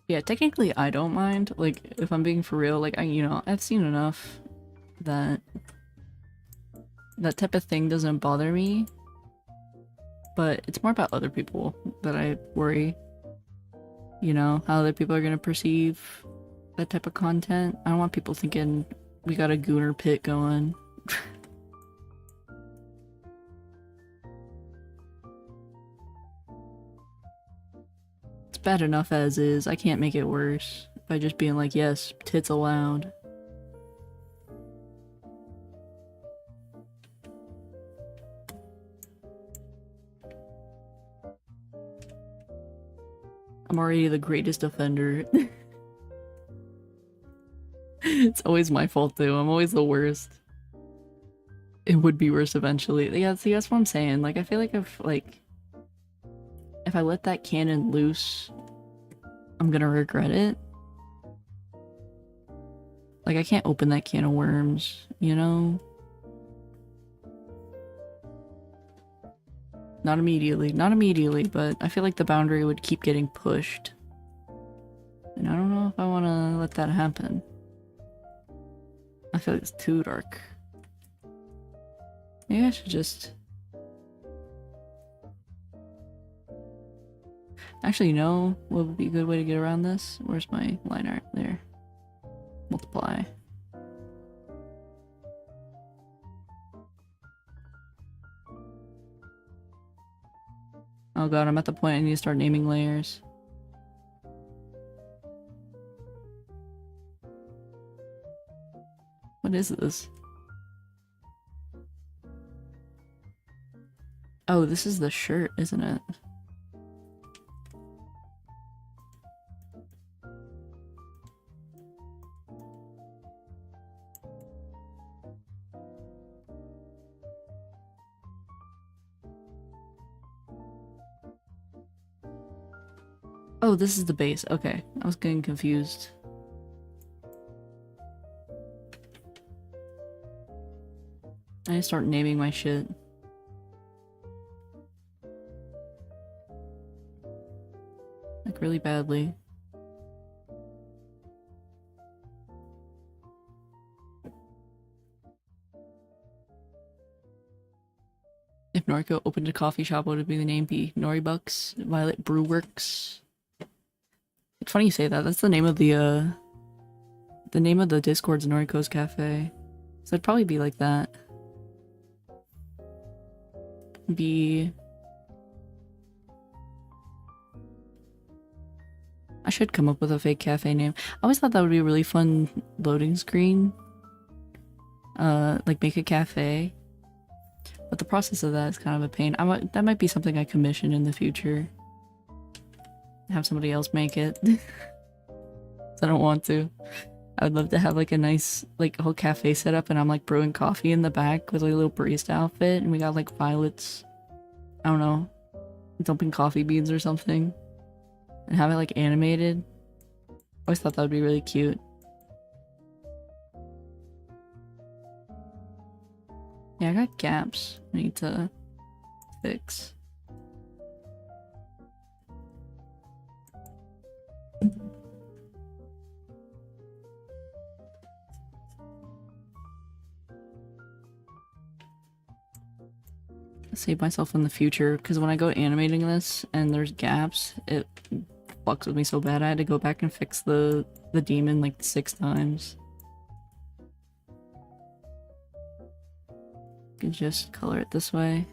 Yeah, technically I don't mind, like, if I'm being for real, like, you know, I've seen enough that that type of thing doesn't bother me, but it's more about other people that I worry, you know, how other people are gonna perceive that type of content. I don't want people thinking we got a gooner pit going. Bad enough as is. I can't make it worse by just being like, yes, tits allowed. I'm already the greatest offender. It's always my fault though. I'm always the worst. It would be worse eventually. Yeah, see, that's what I'm saying. Like, I feel like if I let that cannon loose, I'm gonna regret it. Like, I can't open that can of worms, you know? Not immediately, but I feel like the boundary would keep getting pushed. And I don't know if I want to let that happen. I feel like it's too dark. Maybe I should just... Actually, you know what would be a good way to get around this? Where's my line art? There. Multiply. Oh god, I'm at the point I need to start naming layers. What is this? Oh, this is the shirt, isn't it? Oh, this is the base. Okay, I was getting confused. I need to start naming my shit. Like, really badly. If Noriko opened a coffee shop, what would be the name be? Noribucks? Violet Brew Works? It's funny you say that. That's the name of the name of the Discord's Noriko's Cafe. So it'd probably be like that. I should come up with a fake cafe name. I always thought that would be a really fun loading screen. Like make a cafe. But the process of that is kind of a pain. That might be something I commission in the future. Have somebody else make it. I don't want to. I would love to have like a nice like whole cafe set up and I'm like brewing coffee in the back with like a little barista outfit and we got like violets. I don't know. Dumping coffee beans or something. And have it like animated. I always thought that would be really cute. Yeah, I got gaps I need to fix. Save myself in the future because when I go animating this and there's gaps, it fucks with me so bad. I had to go back and fix the demon like 6 times. You can just color it this way.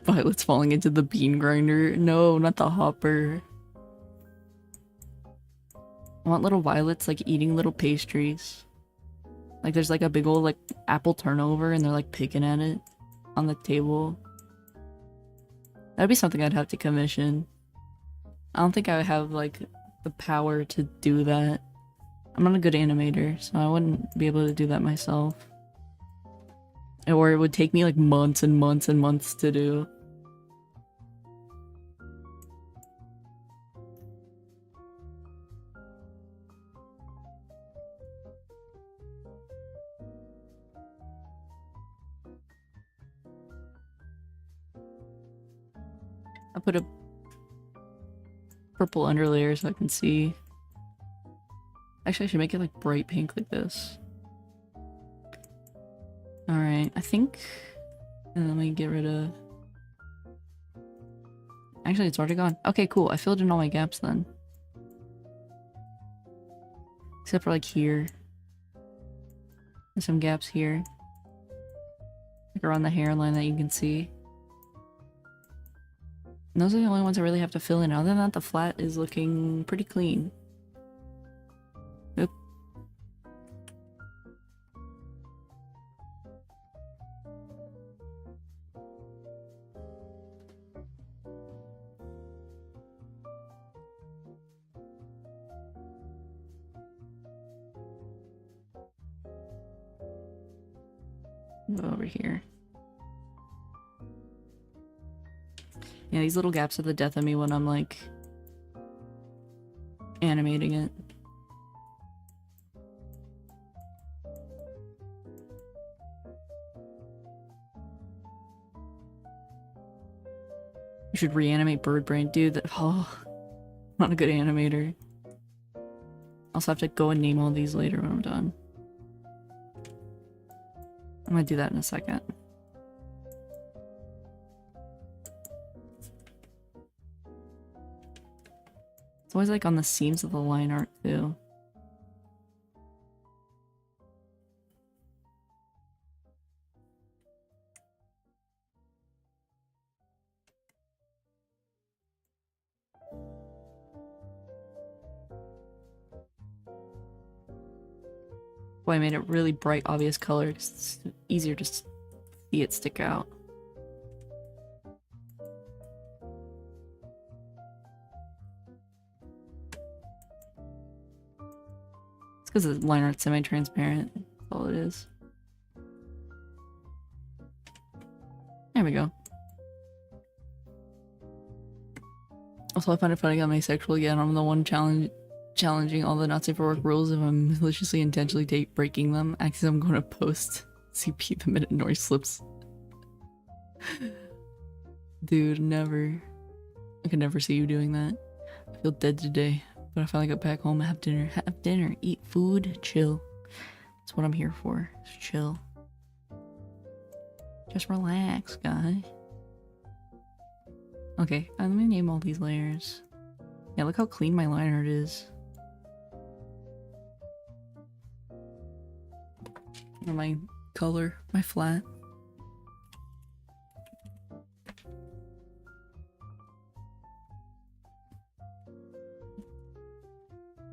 Violet's falling into the bean grinder. No, not the hopper. I want little violets like eating little pastries. Like there's like a big old like apple turnover and they're like picking at it on the table. That'd be something I'd have to commission. I don't think I would have like the power to do that. I'm not a good animator, so I wouldn't be able to do that myself. Or it would take me like months and months and months to do. I put a purple underlayer so I can see. Actually, I should make it like bright pink like this. Alright, I think... let me get rid of... Actually, it's already gone. Okay, cool. I filled in all my gaps then. Except for like here. And some gaps here. Like around the hairline that you can see. And those are the only ones I really have to fill in. Other than that, the flat is looking pretty clean. Oop. Go over here. Yeah, these little gaps are the death of me when I'm like animating it. You should reanimate Bird Brain. Dude, that not a good animator. Also have to go and name all these later when I'm done. I'm gonna do that in a second. It's always like on the seams of the line art too. Boy, I made it really bright, obvious color. It's easier to see it stick out. It's because the line art's semi-transparent. That's all it is. There we go. Also, I find it funny I got my sexual again. I'm the one challenging all the not safe for work rules if I'm maliciously intentionally breaking them. Actually, I'm going to post CP the minute Nori slips. Dude, never. I could never see you doing that. I feel dead today. But I finally got back home, have dinner, eat food, chill. That's what I'm here for. Just chill. Just relax, guy. Okay, let me name all these layers. Yeah, look how clean my line art is. Or my color, my flat.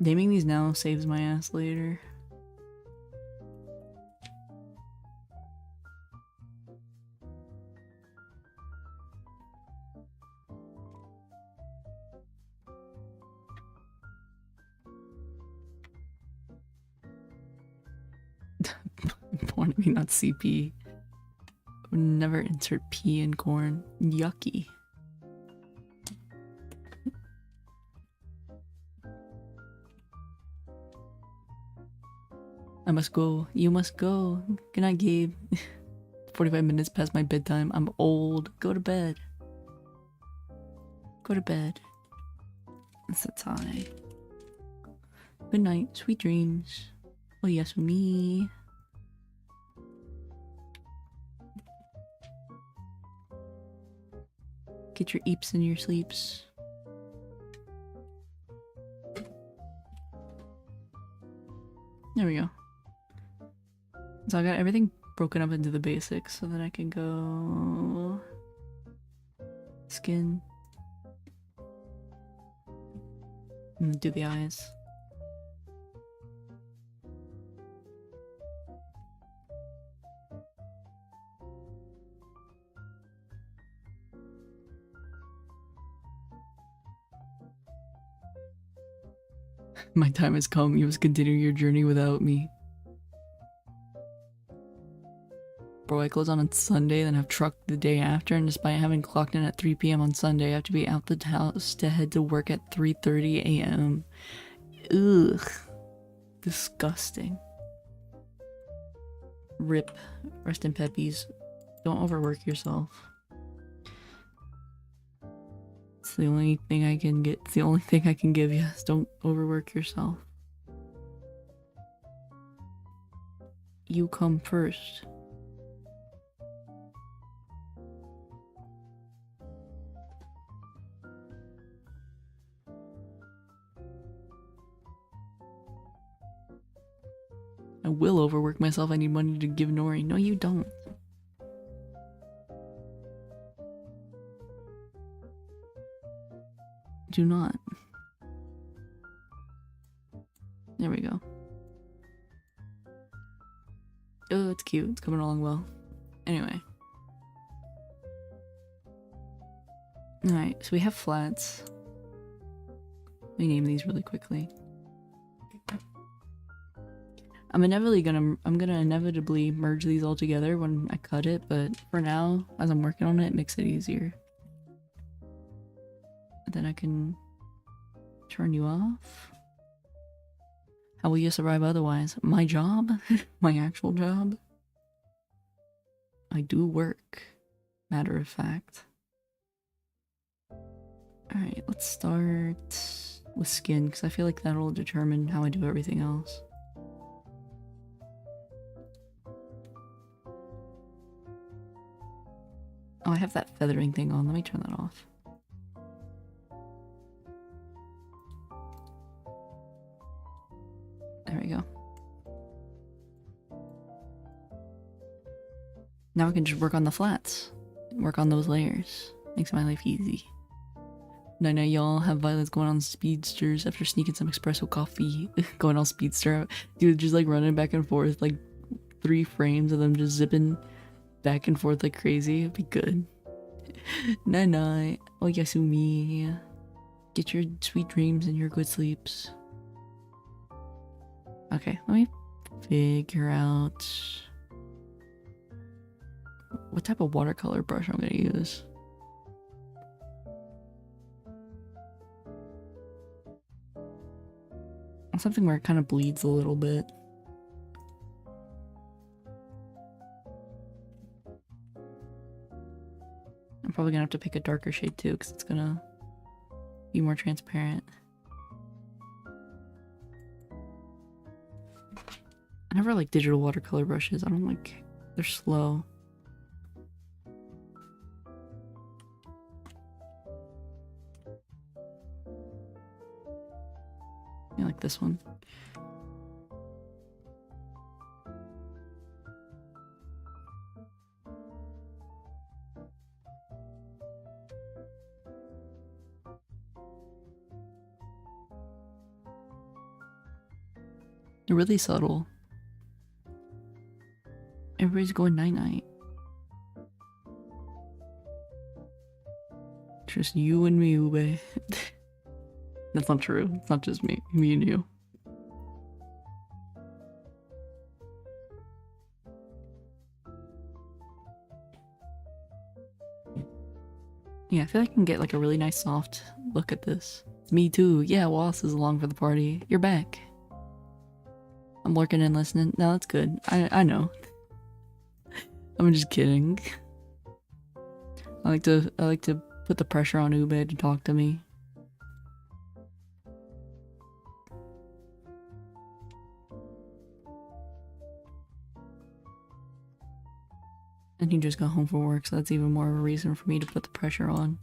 Naming these now saves my ass later. Porn, I mean not CP. I would never insert P in corn. Yucky. I must go. You must go. Good night, Gabe. 45 minutes past my bedtime. I'm old. Go to bed. Go to bed. It's a tie. Good night. Sweet dreams. Oh yes, me. Get your eeps and your sleeps. There we go. So I got everything broken up into the basics so that I can go skin and do the eyes. My time has come. You must continue your journey without me. Bro, I close on Sunday, then have truck the day after, and despite having clocked in at 3 p.m. on Sunday, I have to be out the house to head to work at 3:30 a.m. Ugh. Disgusting. RIP. Rest in peppies. Don't overwork yourself. It's the only thing I can get. It's the only thing I can give you. Is don't overwork yourself. You come first. I will overwork myself. I need money to give Nori. No, you don't. Do not. There we go. Oh, it's cute. It's coming along well. Anyway. Alright, so we have flats. Let me name these really quickly. I'm gonna inevitably merge these all together when I cut it, but for now, as I'm working on it, it makes it easier. Then I can turn you off. How will you survive otherwise? My job? My actual job? I do work. Matter of fact. Alright, let's start with skin, because I feel like that'll determine how I do everything else. Oh, I have that feathering thing on. Let me turn that off. There we go. Now I can just work on the flats. Work on those layers. Makes my life easy. Night night, y'all. Have Violet's going on speedsters after sneaking some espresso coffee. Going on speedster. Dude, just like running back and forth, like 3 frames of them just zipping back and forth like crazy. It'd be good. Night night. Oh, Yasumi. Get your sweet dreams and your good sleeps. Okay, let me figure out what type of watercolor brush I'm gonna use. Something where it kind of bleeds a little bit. I'm probably gonna have to pick a darker shade too, because it's gonna be more transparent. I never like digital watercolor brushes. I don't like, they're slow. I like this one. They're really subtle. Everybody's going night-night. Just you and me, Ube. That's not true. It's not just me. Me and you. Yeah, I feel like I can get like a really nice soft look at this. Me too. Yeah, Wallace is along for the party. You're back. I'm lurking and listening. No, that's good. I know. I'm just kidding. I like to put the pressure on Ube to talk to me. And he just got home from work, so that's even more of a reason for me to put the pressure on.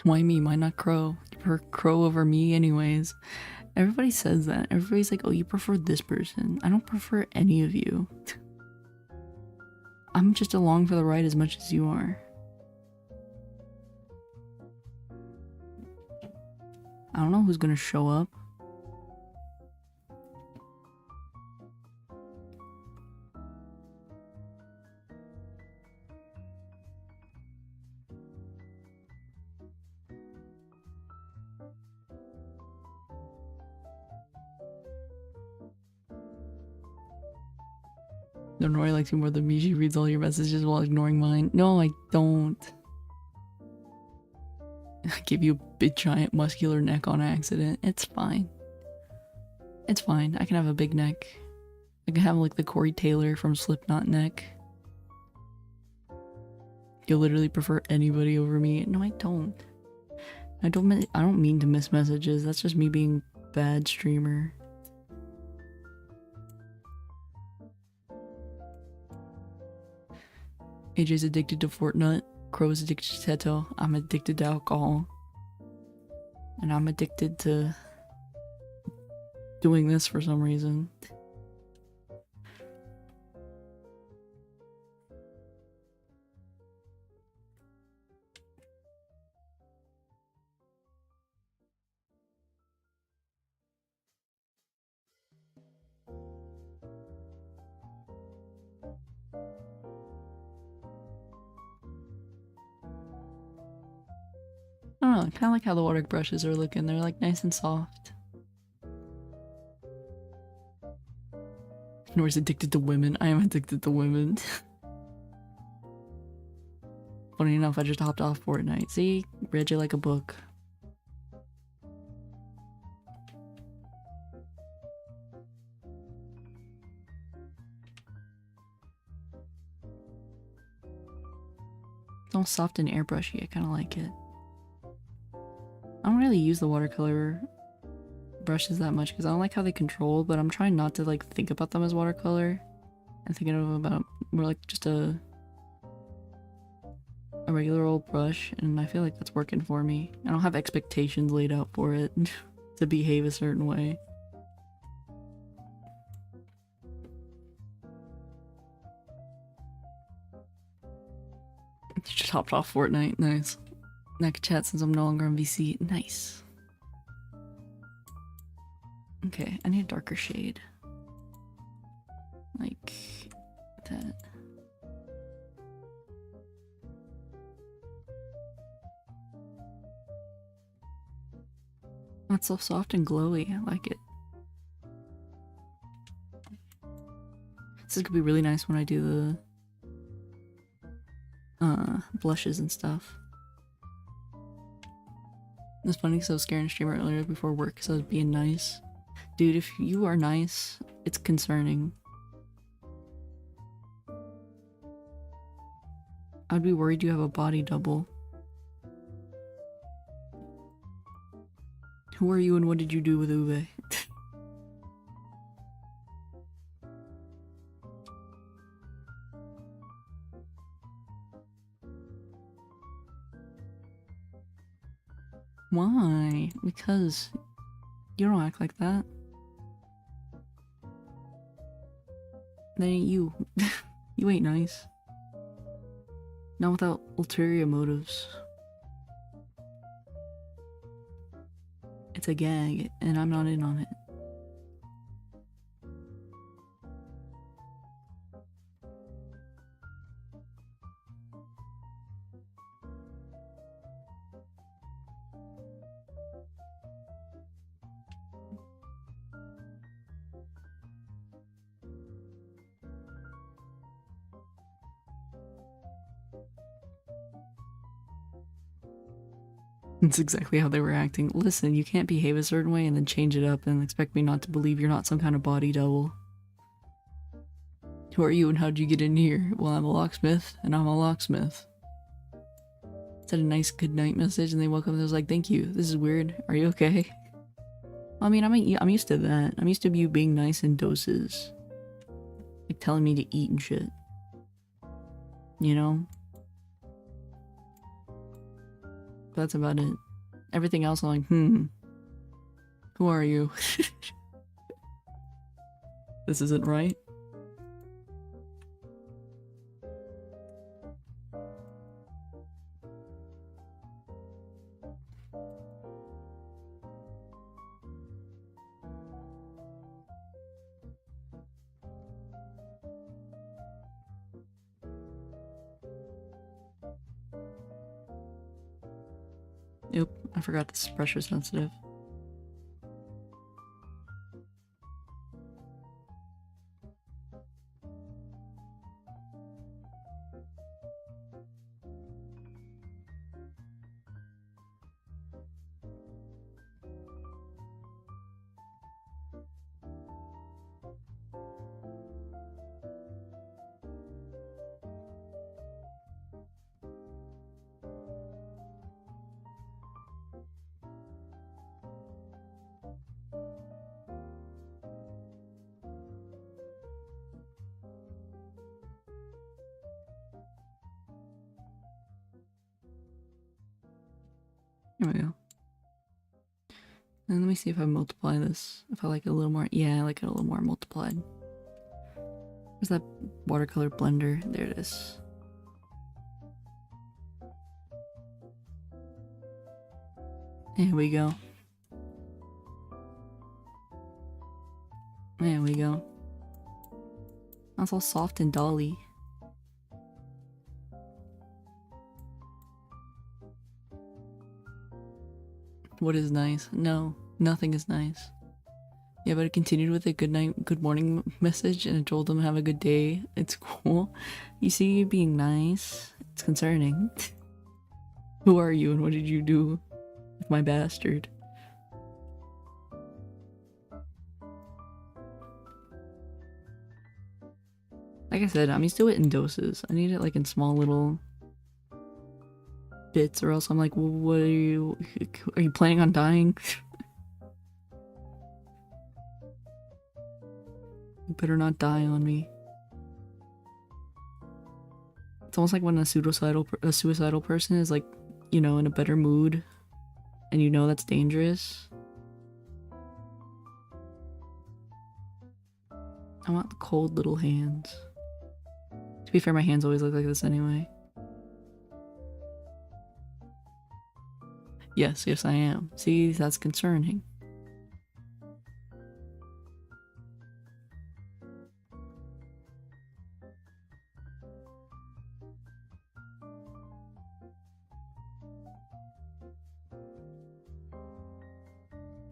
Why me? Why not Crow? You prefer Crow over me anyways. Everybody says that. Everybody's like, oh, you prefer this person. I don't prefer any of you. I'm just along for the ride as much as you are. I don't know who's gonna show up. No, Nori likes you more than me. She reads all your messages while ignoring mine. No, I don't. I give you a big giant muscular neck on accident. It's fine. It's fine. I can have a big neck. I can have like the Corey Taylor from Slipknot neck. You literally prefer anybody over me. No, I don't. I don't mean to miss messages. That's just me being a bad streamer. AJ's addicted to Fortnite. Crow's addicted to Teto. I'm addicted to alcohol. And I'm addicted to doing this for some reason. I don't know, I kind of like how the water brushes are looking. They're like nice and soft. Nor's addicted to women. I am addicted to women. Funny enough, I just hopped off Fortnite. See? Read you like a book. It's all soft and airbrushy. I kind of like it. I don't really use the watercolor brushes that much because I don't like how they control, but I'm trying not to like think about them as watercolor and thinking of them about more like just a a regular old brush, and I feel like that's working for me. I don't have expectations laid out for it to behave a certain way. Just hopped off Fortnite. Nice. I can chat since I'm no longer on VC. Nice. Okay, I need a darker shade. Like that. That's so soft and glowy. I like it. This is gonna be really nice when I do the blushes and stuff. It's funny because I was scaring a streamer earlier before work because I was being nice. Dude, if you are nice, it's concerning. I'd be worried you have a body double. Who are you and what did you do with Ube? Why? Because you don't act like that. That ain't you. You ain't nice. Not without ulterior motives. It's a gag, and I'm not in on it. That's exactly how they were acting. Listen, you can't behave a certain way and then change it up and expect me not to believe you're not some kind of body double. Who are you and how'd you get in here? Well, I'm a locksmith, and I'm a locksmith. Said a nice good night message, and they woke up and I was like, thank you. This is weird. Are you okay? I mean, I'm used to that. I'm used to you being nice in doses. Like telling me to eat and shit. You know? That's about it. Everything else I'm like, who are you? This isn't right. Oop, I forgot this is pressure sensitive. There we go. And let me see if I multiply this. If I like it a little more. Yeah, I like it a little more multiplied. Where's that watercolor blender? There it is. There we go. There we go. That's all soft and dolly. What is nice? No, nothing is nice. Yeah, but it continued with a good night, good morning message, and it told them have a good day. It's cool. You see you being nice. It's concerning. Who are you and what did you do with my bastard? Like I said, I'm used to it in doses. I need it like in small little bits, or else I'm like, well, what are you planning on dying? You better not die on me. It's almost like when a suicidal person is like, you know, in a better mood, and you know that's dangerous. I want the cold little hands. To be fair, my hands always look like this anyway. Yes, yes I am. See, that's concerning.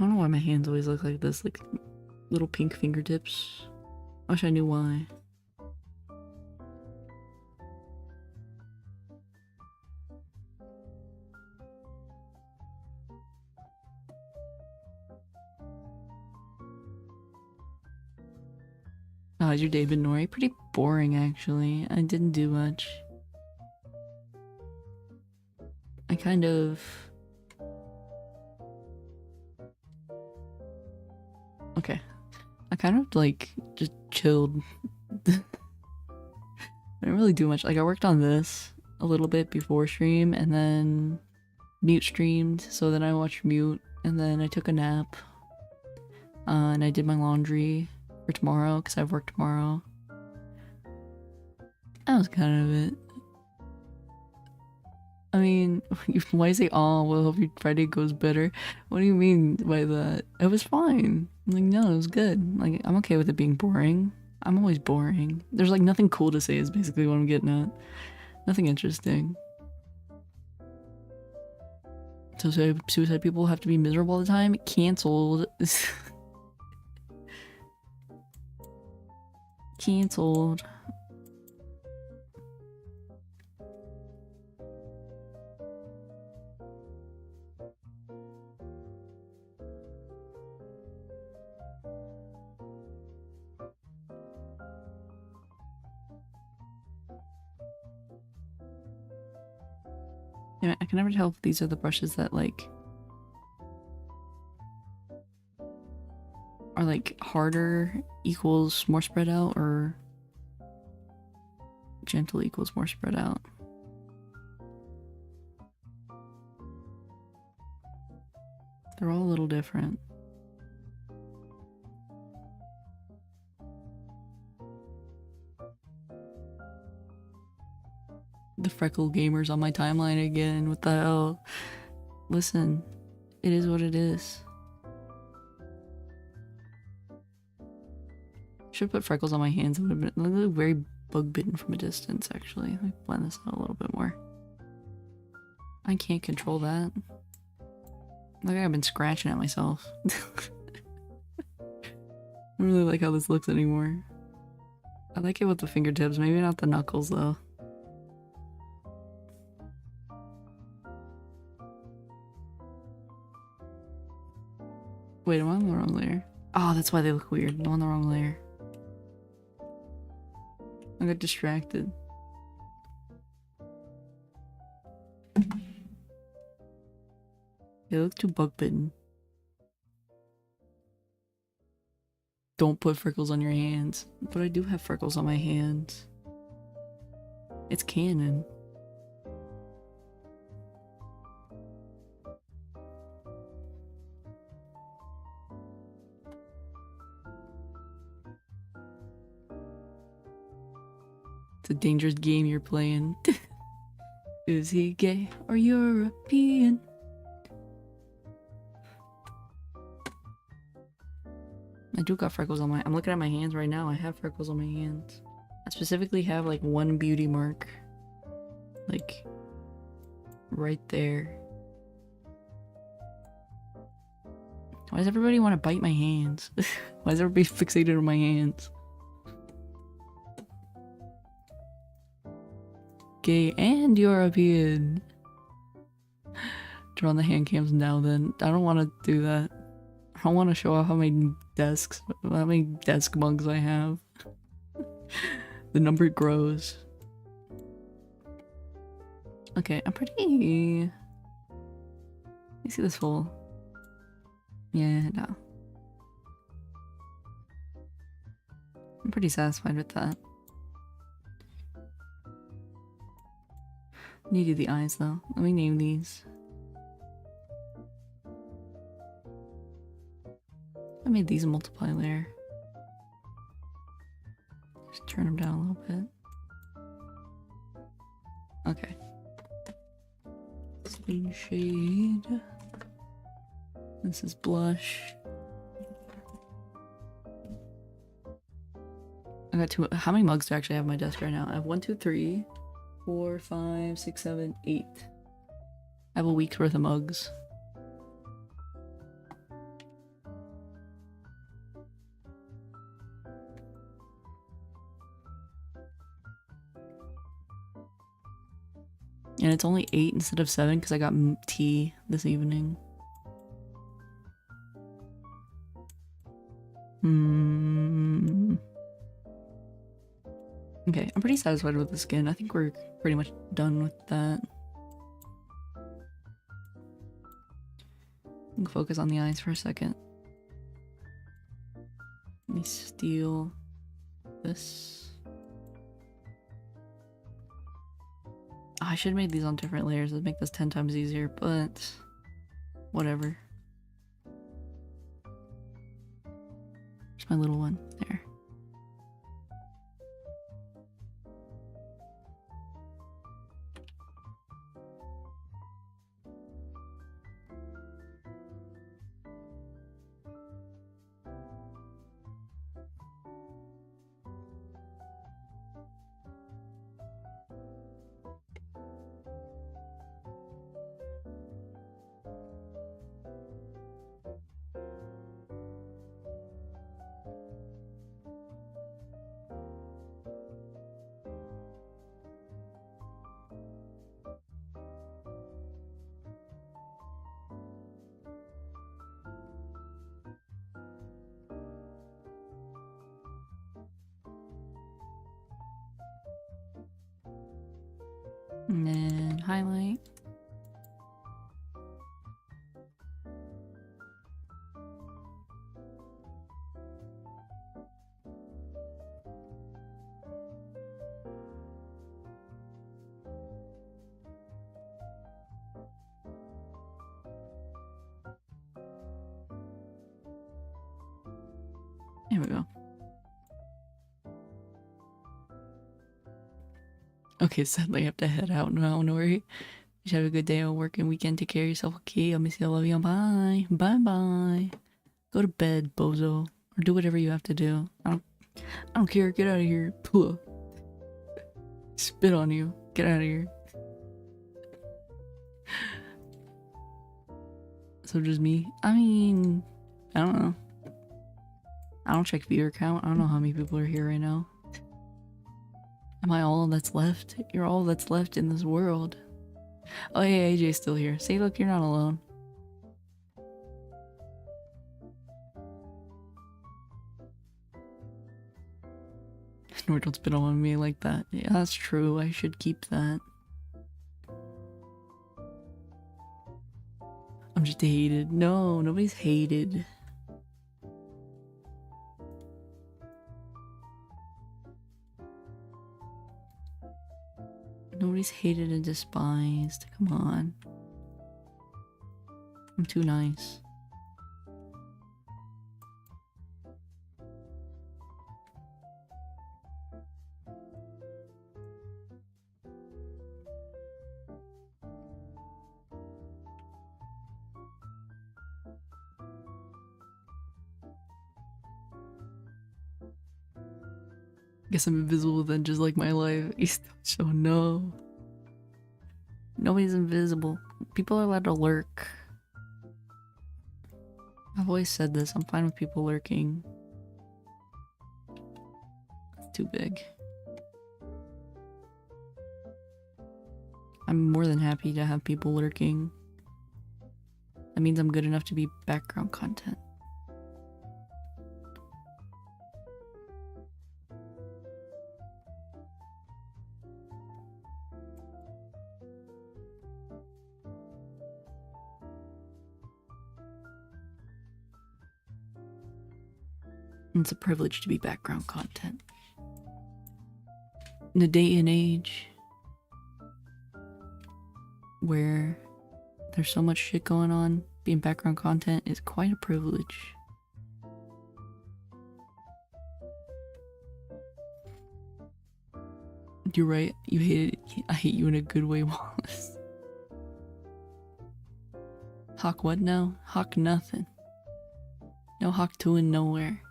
I don't know why my hands always look like this, like little pink fingertips. I wish I knew why. Oh, how's your day been, Nori? Pretty boring, actually. I didn't do much. I kind of... Okay. I kind of, like, just chilled. I didn't really do much. Like, I worked on this a little bit before stream, and then Mute streamed, so then I watched Mute, and then I took a nap. And I did my laundry for tomorrow, because I have work tomorrow. That was kind of it. I mean, why say, oh, well, hope your Friday goes better? What do you mean by that? It was fine. Like, no, it was good. Like, I'm okay with it being boring. I'm always boring. There's, like, nothing cool to say is basically what I'm getting at. Nothing interesting. So suicide people have to be miserable all the time? Cancelled. Cancelled. Yeah, I can never tell if these are the brushes that, like, are, like, harder equals more spread out, or gentle equals more spread out. They're all a little different. The freckle gamers on my timeline again. What the hell? Listen, it is what it is. Should put freckles on my hands. It would have been, they look very bug bitten from a distance, actually. Let me blend this out a little bit more. I can't control that. Look, I've been scratching at myself. I don't really like how this looks anymore. I like it with the fingertips, maybe not the knuckles though. Wait, am I on the wrong layer? Oh, that's why they look weird. I'm on the wrong layer. I got distracted. They look too bug bitten. Don't put freckles on your hands. But I do have freckles on my hands. It's canon. It's a dangerous game you're playing. Is he gay or European? I do got freckles on my... I'm looking at my hands right now. I have freckles on my hands. I specifically have like one beauty mark. Like... right there. Why does everybody want to bite my hands? Why is everybody fixated on my hands? Gay and European. Turn on the hand cams now then. I don't want to do that. I don't want to show off how many desk mugs I have. The number grows. Okay, I'm pretty... Let me see this full. Yeah, no. I'm pretty satisfied with that. Need to do the eyes though. Let me name these. I made these a multiply layer. Just turn them down a little bit. Okay. Spin shade. This is blush. I got two. How many mugs do I actually have on my desk right now? I have 1, 2, 3, 4, 5, 6, 7, 8. I have a week's worth of mugs. And it's only 8 instead of 7 because I got tea this evening. Okay, I'm pretty satisfied with the skin. I think we're pretty much done with that. I'm gonna focus on the eyes for a second. Let me steal this. I should have made these on different layers. It'd make this 10 times easier, but whatever. Where's my little one? There. And then highlight. There we go. Okay, sadly I have to head out now, Nori. Just have a good day at work and weekend. Take care of yourself, okay? I'll miss you, I love you, bye. Bye-bye. Go to bed, bozo. Or do whatever you have to do. I don't care, get out of here. Puh. Spit on you. Get out of here. So just me? I mean, I don't know. I don't check viewer count. I don't know how many people are here right now. Am I all that's left? You're all that's left in this world. Oh yeah, AJ's still here. Say, look, you're not alone. Nor don't spit on me like that. Yeah, that's true. I should keep that. I'm just hated. No, nobody's hated. Nobody's hated and despised. Come on. I'm too nice. Guess I'm invisible then, just like my life. Oh no. Nobody's invisible. People are allowed to lurk. I've always said this. I'm fine with people lurking. It's too big. I'm more than happy to have people lurking. That means I'm good enough to be background content. It's a privilege to be background content. In a day and age where there's so much shit going on, being background content is quite a privilege. You're right, you hate it. I hate you in a good way, Wallace. Hawk what now? Hawk nothing. No Hawk doing nowhere.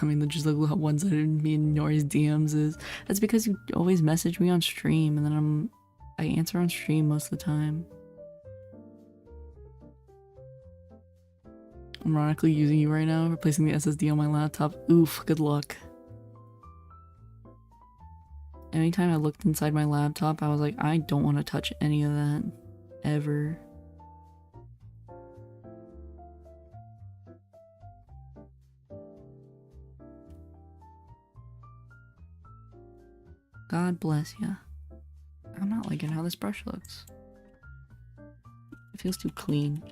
I mean, just like the ones that me and Nori's DMs is. That's because you always message me on stream, and then I answer on stream most of the time. I'm ironically using you right now, replacing the SSD on my laptop. Oof, good luck. Anytime I looked inside my laptop, I was like, I don't want to touch any of that. Ever. God bless ya. I'm not liking how this brush looks. It feels too clean.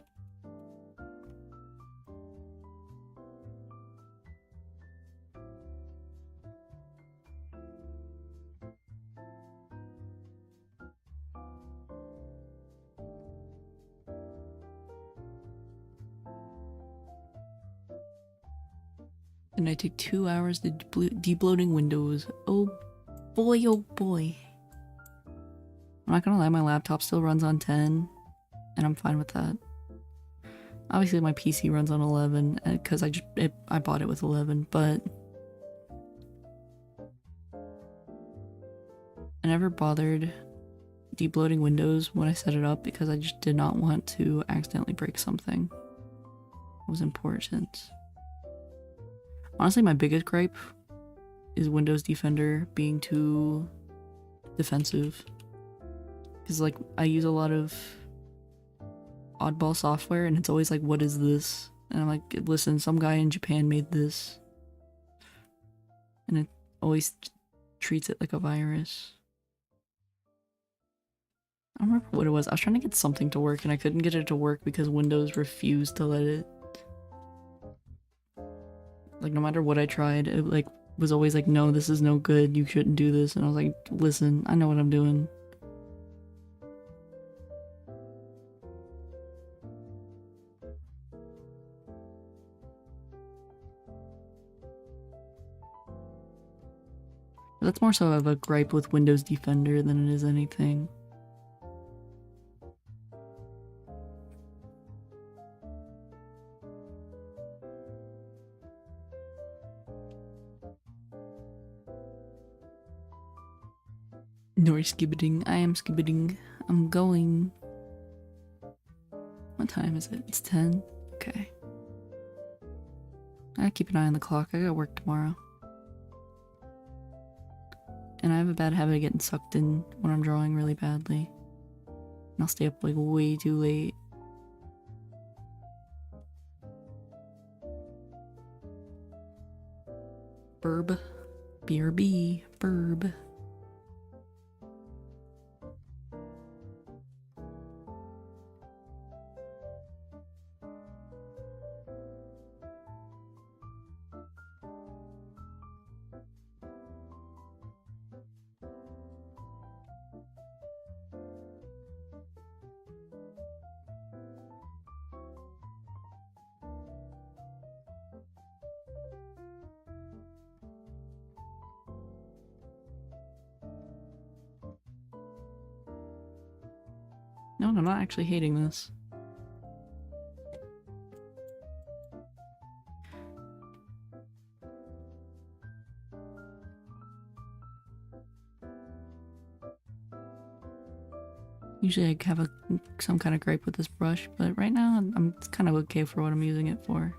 And I take 2 hours to debloating Windows. Oh boy. I'm not gonna lie, my laptop still runs on 10, and I'm fine with that. Obviously my PC runs on 11, because I bought it with 11, but I never bothered debloating Windows when I set it up because I just did not want to accidentally break something. It was important. Honestly, my biggest gripe is Windows Defender being too defensive. Because, like, I use a lot of oddball software, and it's always like, what is this? And I'm like, listen, some guy in Japan made this. And it always treats it like a virus. I don't remember what it was. I was trying to get something to work, and I couldn't get it to work because Windows refused to let it. Like, no matter what I tried, it, like, was always like, no, this is no good, you shouldn't do this. And I was like, listen, I know what I'm doing. That's more so of a gripe with Windows Defender than it is anything. Nor skibbiting. I am skibbiting. I'm going. What time is it? It's 10? Okay. I keep an eye on the clock. I got work tomorrow. And I have a bad habit of getting sucked in when I'm drawing really badly. And I'll stay up like way too late. Burb. BRB. Burb. No, I'm not actually hating this. Usually I have some kind of gripe with this brush, but right now I'm kind of okay for what I'm using it for.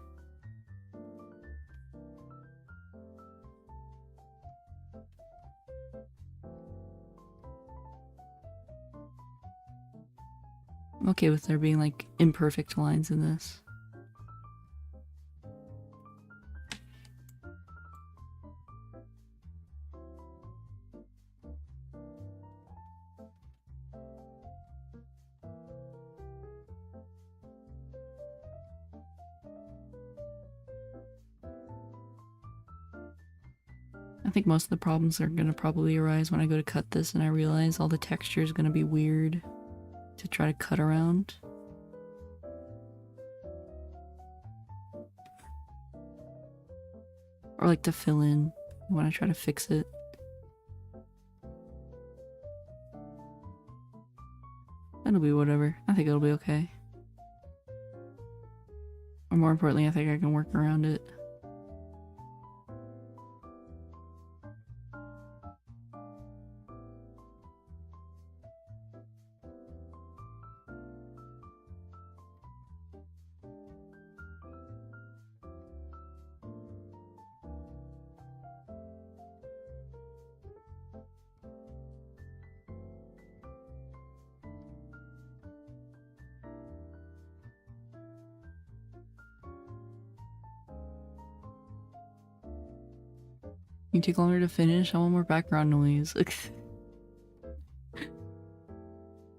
I'm okay with there being like imperfect lines in this. I I think most of the problems are gonna probably arise when I go to cut this and I realize all the texture is gonna be weird to try to cut around. Or like to fill in when I try to fix it. It'll be whatever. I think it'll be okay. Or more importantly, I think I can work around it. You take longer to finish. I want more background noise.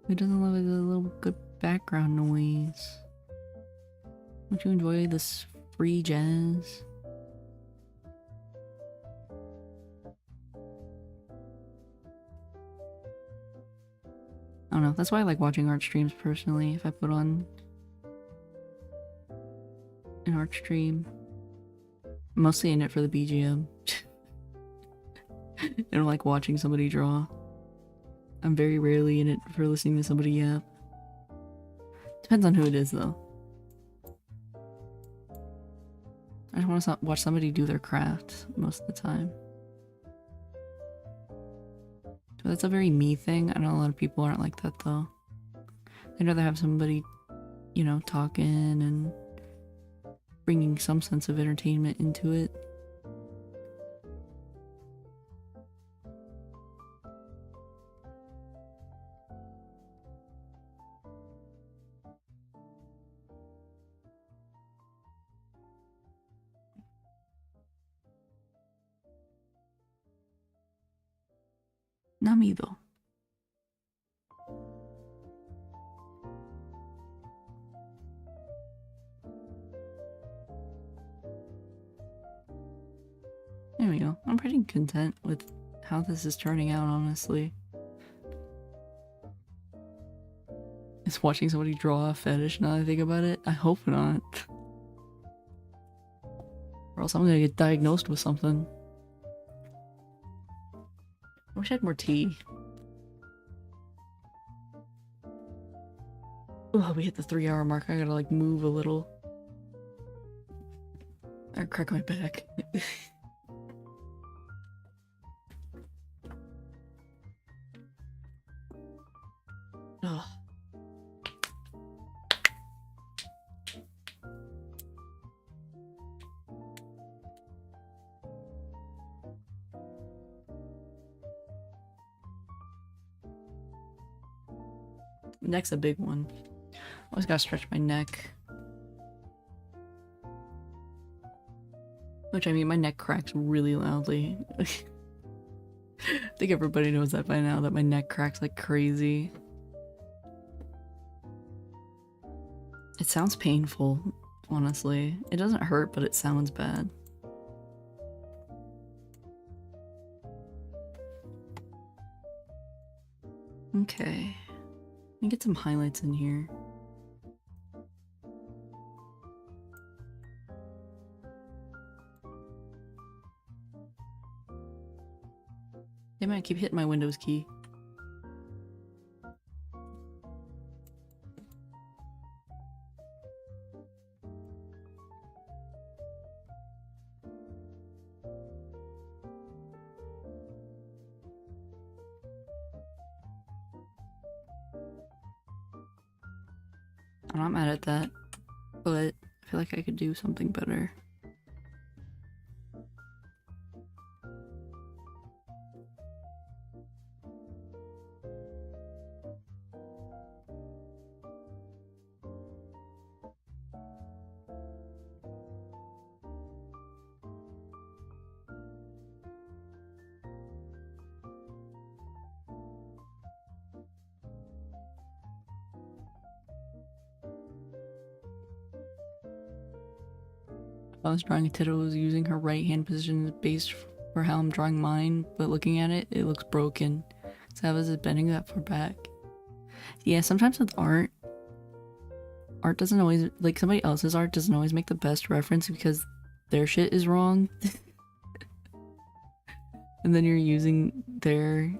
Who doesn't love a little good background noise? Don't you enjoy this free jazz? I don't know. That's why I like watching art streams personally. If I put on an art stream, I'm mostly in it for the BGM. I don't like watching somebody draw. I'm very rarely in it for listening to somebody yap. Depends on who it is, though. I just want to watch somebody do their craft most of the time. But that's a very me thing. I know a lot of people aren't like that, though. They'd rather have somebody, you know, talking and bringing some sense of entertainment into it. Not me, though. There we go. I'm pretty content with how this is turning out, honestly. Is watching somebody draw a fetish now that I think about it? I hope not. Or else I'm gonna get diagnosed with something. I wish I had more tea. Oh, we hit the 3-hour mark. I gotta like move a little. I crack my back. Ugh. Neck's a big one. Always gotta stretch my neck. Which, I mean, my neck cracks really loudly. I think everybody knows that by now, that my neck cracks like crazy. It sounds painful, honestly. It doesn't hurt, but it sounds bad. Okay. Let me get some highlights in here. Damn it, I keep hitting my Windows key. I'm not mad at that, but I feel like I could do something better. I was drawing a Tito was using her right hand position as base for how I'm drawing mine, but looking at it, it looks broken. So I was just bending that far back. Yeah, sometimes with art doesn't always, like somebody else's art doesn't always make the best reference because their shit is wrong. And then you're using their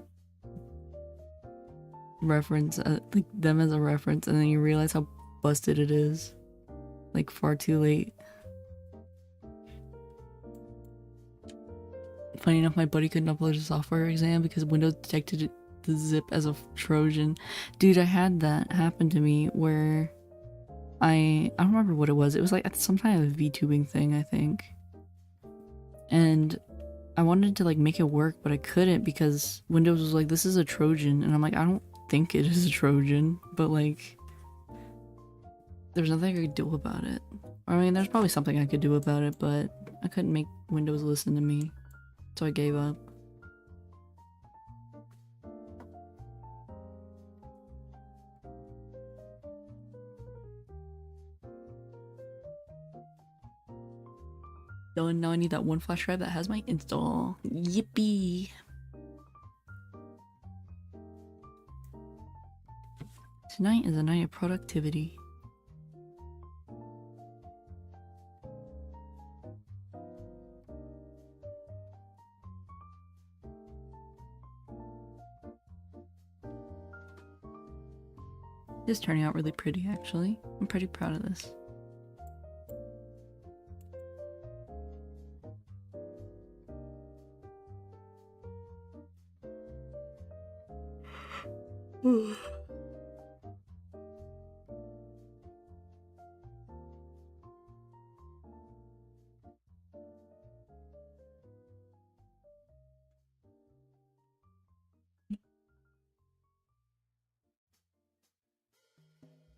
reference, like them as a reference, and then you realize how busted it is. Like far too late. Funny enough, my buddy couldn't upload his software exam because Windows detected the zip as a Trojan. Dude, I had that happen to me where I don't remember what it was. It was like some kind of VTubing thing, I think. And I wanted to like make it work, but I couldn't because Windows was like, this is a Trojan. And I'm like, I don't think it is a Trojan, but like, there's nothing I could do about it. I mean, there's probably something I could do about it, but I couldn't make Windows listen to me. So I gave up. Done. Now I need that one flash drive that has my install. Yippee! Tonight is a night of productivity. It's turning out really pretty, actually. I'm pretty proud of this.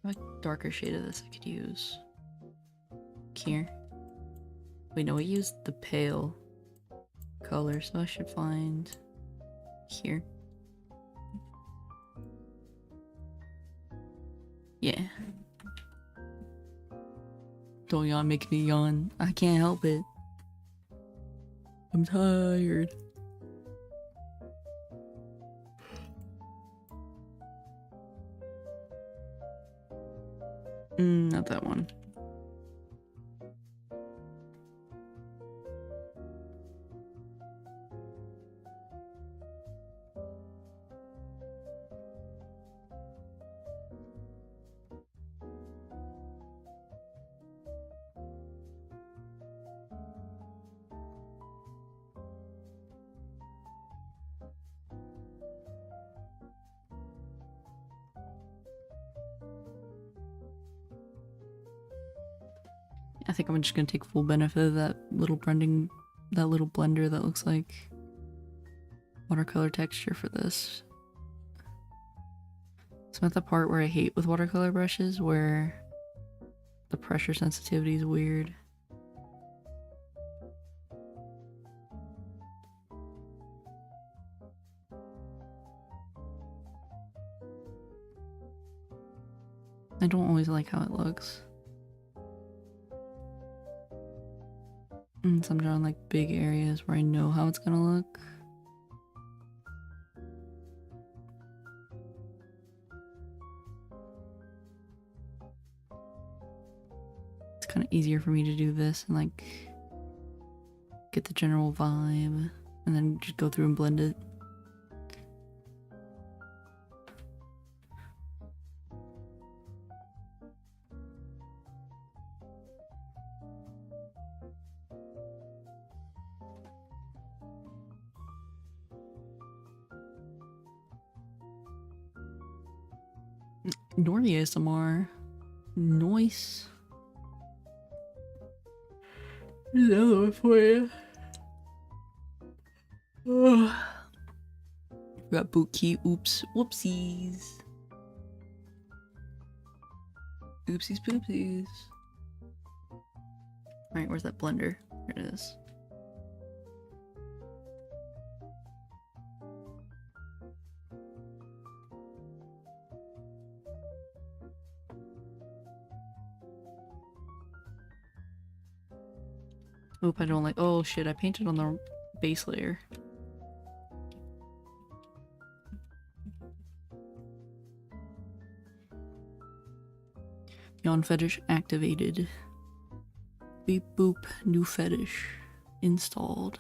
A darker shade of this I could use. Here. Wait, no, I used the pale color, so I should find here. Yeah. Don't yawn, make me yawn. I can't help it. I'm tired. Not that one. I think I'm just gonna take full benefit of that little blending, that little blender that looks like watercolor texture for this. So I'm at the part where I hate with watercolor brushes, where the pressure sensitivity is weird. I don't always like how it looks. So I'm drawing like big areas where I know how it's gonna look. It's kind of easier for me to do this and like get the general vibe and then just go through and blend it. Nori ASMR. Nice. Here's another one for you. Got boot key. Oops. Whoopsies. Oopsies poopsies. Alright, where's that blender? There it is. Oop, I don't like. Oh shit, I painted on the base layer. Yawn fetish activated. Beep boop, new fetish installed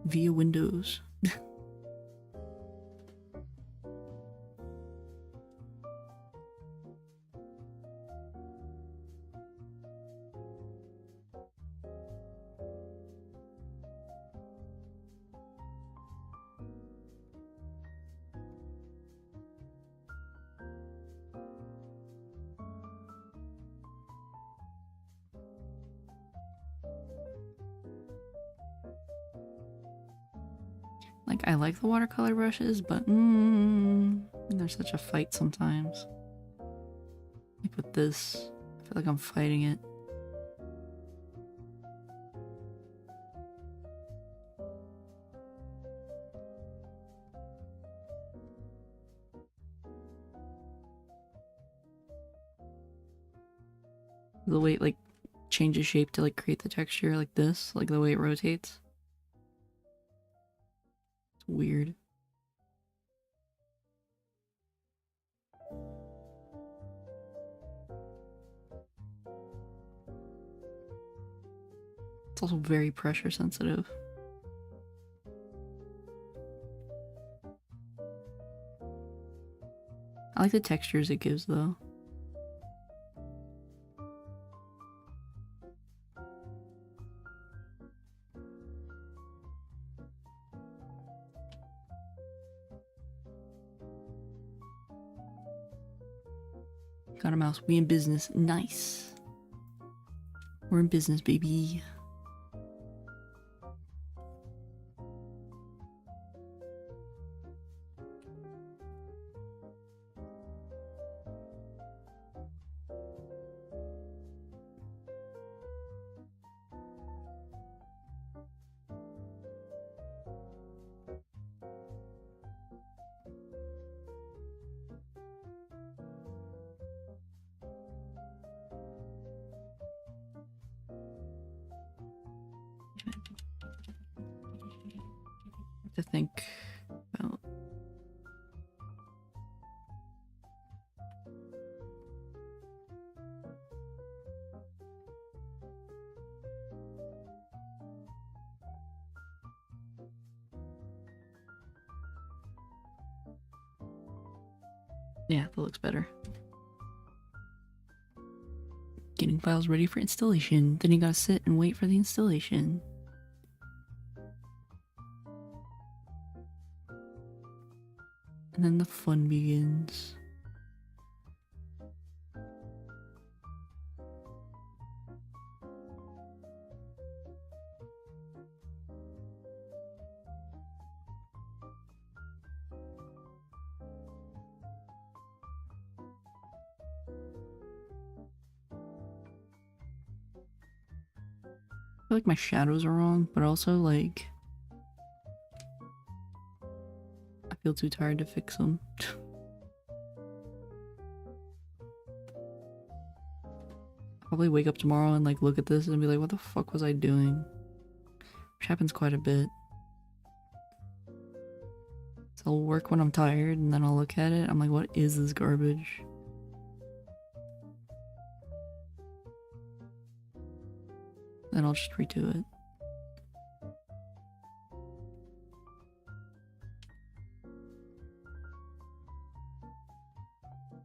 via Windows. Like, I like the watercolor brushes, but they're such a fight sometimes. Like with this, I feel like I'm fighting it. The way it like changes shape to like create the texture like this, like the way it rotates. It's weird. It's also very pressure sensitive. I like the textures it gives though. Got a mouse. We in business. Nice. We're in business, baby. To think about. Yeah, that looks better. Getting files ready for installation. Then you gotta sit and wait for the installation. And then the fun begins. I feel like my shadows are wrong, but also like I feel too tired to fix them. Probably wake up tomorrow and like look at this and be like, what the fuck was I doing? Which happens quite a bit. So I'll work when I'm tired and then I'll look at it. I'm like, what is this garbage? Then I'll just redo it.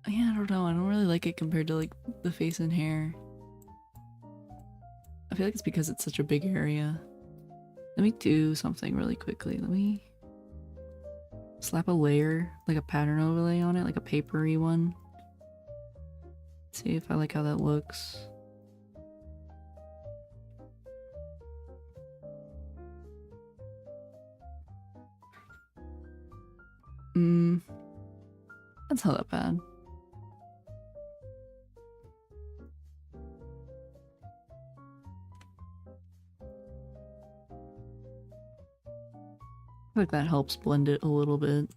Yeah, I don't know. I don't really like it compared to like the face and hair. I feel like it's because it's such a big area. Let me do something really quickly. Let me slap a layer, like a pattern overlay on it, like a papery one. See if I like how that looks. That's not that bad. I feel like that helps blend it a little bit.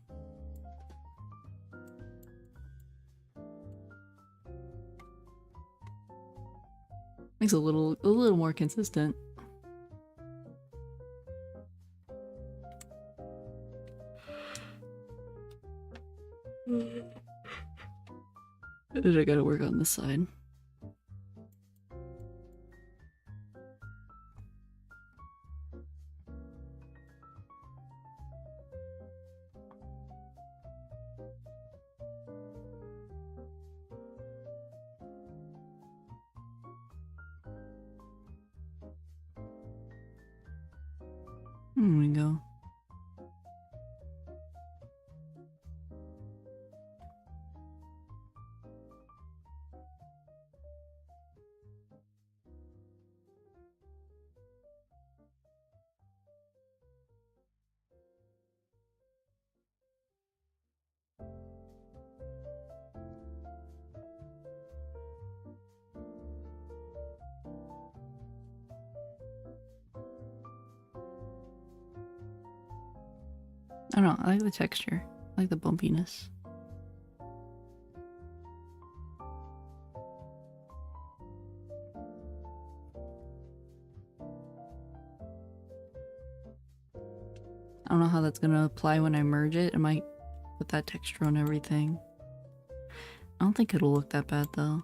Makes it a little more consistent. And I gotta work on this side. There we go. I don't know, I like the texture. I like the bumpiness. I don't know how that's gonna apply when I merge it. It might put that texture on everything. I don't think it'll look that bad though.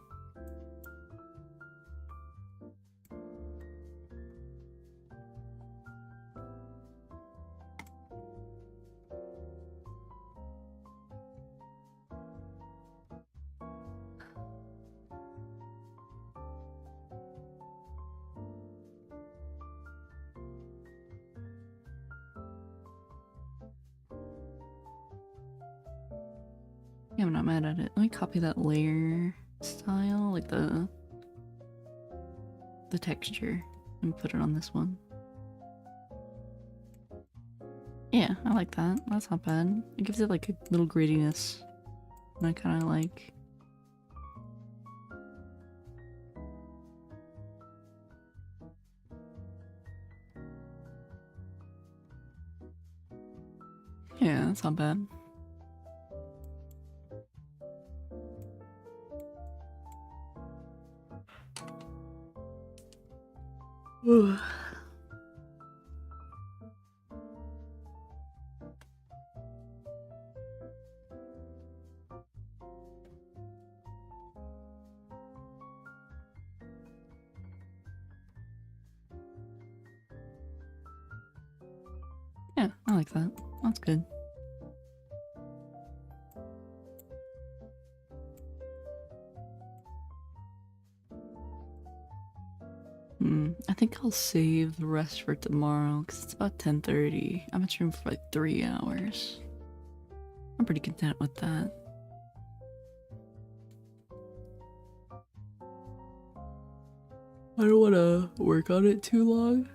Yeah, I'm not mad at it. Let me copy that layer style, like the texture, and put it on this one. Yeah, I like that. That's not bad. It gives it like a little grittiness. And I kind of like. Yeah, that's not bad. Ugh. Yeah, I like that. That's good. I think I'll save the rest for tomorrow because it's about 10:30. I'm at stream for like 3 hours. I'm pretty content with that. I don't want to work on it too long.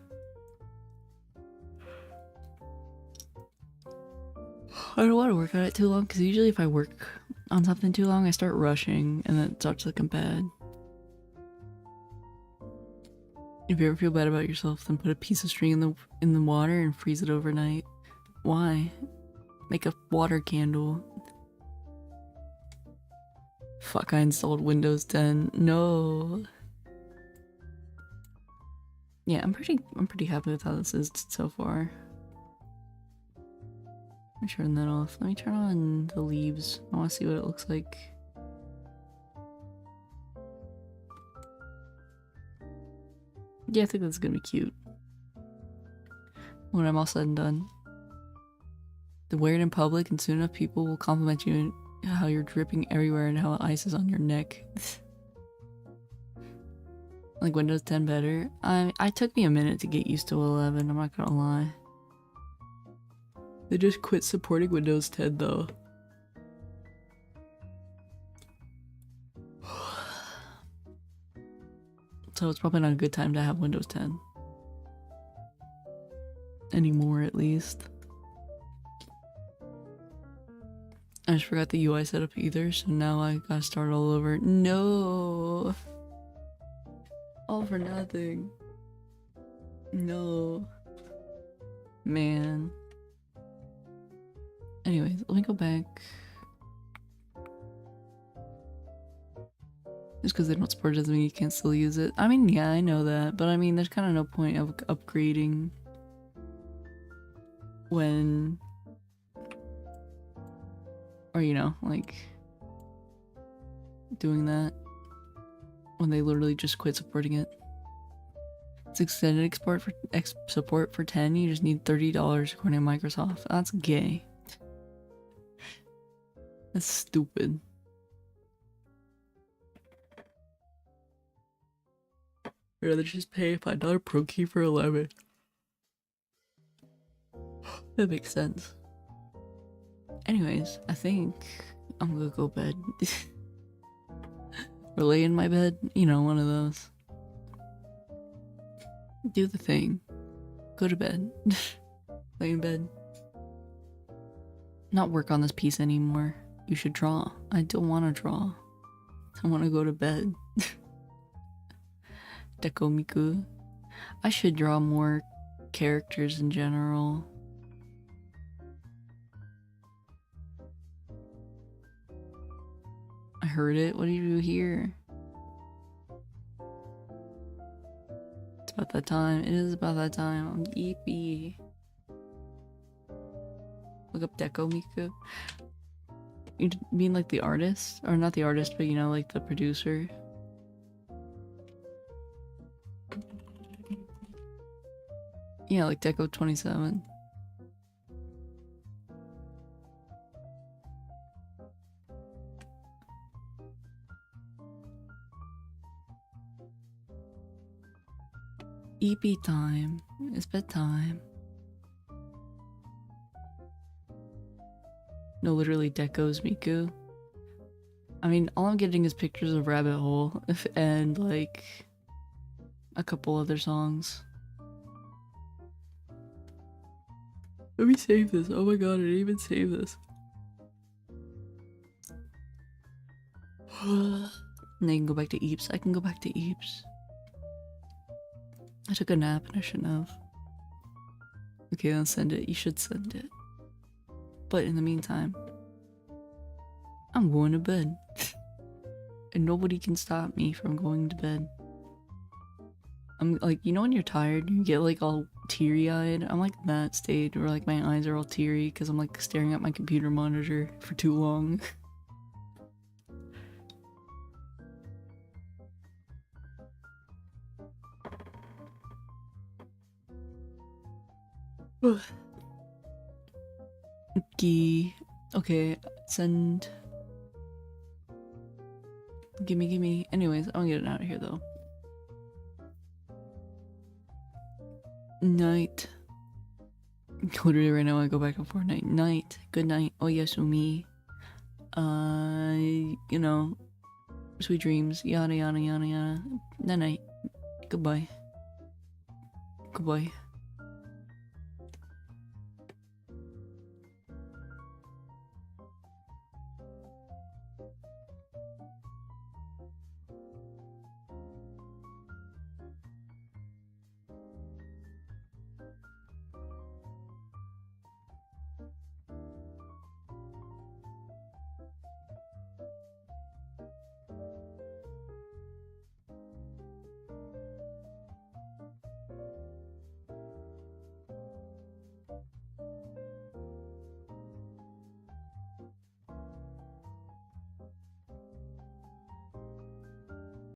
I don't want to work on it too long because usually if I work on something too long, I start rushing and then it starts looking bad. If you ever feel bad about yourself, then put a piece of string in the water and freeze it overnight. Why? Make a water candle. Fuck, I installed Windows 10. No. Yeah, I'm pretty happy with how this is so far. Let me turn that off. Let me turn on the leaves. I want to see what it looks like. Yeah, I think that's gonna be cute. When I'm all said and done. To wear it in public and soon enough people will compliment you and how you're dripping everywhere and how ice is on your neck. Like Windows 10 better. I took me a minute to get used to 11, I'm not gonna lie. They just quit supporting Windows 10 though. So it's probably not a good time to have Windows 10. Anymore, at least. I just forgot the UI setup either, so now I gotta start all over. No! All for nothing. No. Man. Anyways, let me go back. Just because they don't support it doesn't mean you can't still use it. I mean, yeah, I know that, but I mean, there's kind of no point of upgrading when... Or, you know, like doing that when they literally just quit supporting it. It's extended support for 10. You just need $30 according to Microsoft. That's gay. That's stupid. I'd rather just pay a $5 pro key for 11. That makes sense. Anyways, I think I'm gonna go bed. Or lay in my bed. You know, one of those. Do the thing. Go to bed. Lay in bed. Not work on this piece anymore. You should draw. I don't want to draw. I want to go to bed. Dekomiku. I should draw more characters in general. I heard it. What do you do here? It's about that time. It is about that time. I'm eepy. Look up Dekomiku. You mean like the artist? Or not the artist, but you know, like the producer? Yeah, like Deco 27. EP time. It's bedtime. No, literally Deco's Miku. I mean, all I'm getting is pictures of Rabbit Hole and like a couple other songs. Let me save this. Oh my god, I didn't even save this. And then you can go back to Eeps. I can go back to Eeps. I took a nap and I shouldn't have. Okay, then send it. You should send it. But in the meantime, I'm going to bed. And nobody can stop me from going to bed. I'm like, you know when you're tired and you get like all teary-eyed? I'm like in that stage where like my eyes are all teary because I'm like staring at my computer monitor for too long. Okay, send. Gimme. Anyways, I'm getting out of here though. Night. Literally right now I go back and forth. Night. Good night. Oyasumi. You know, sweet dreams. Yada yada yada yada. Night night. Goodbye. Goodbye.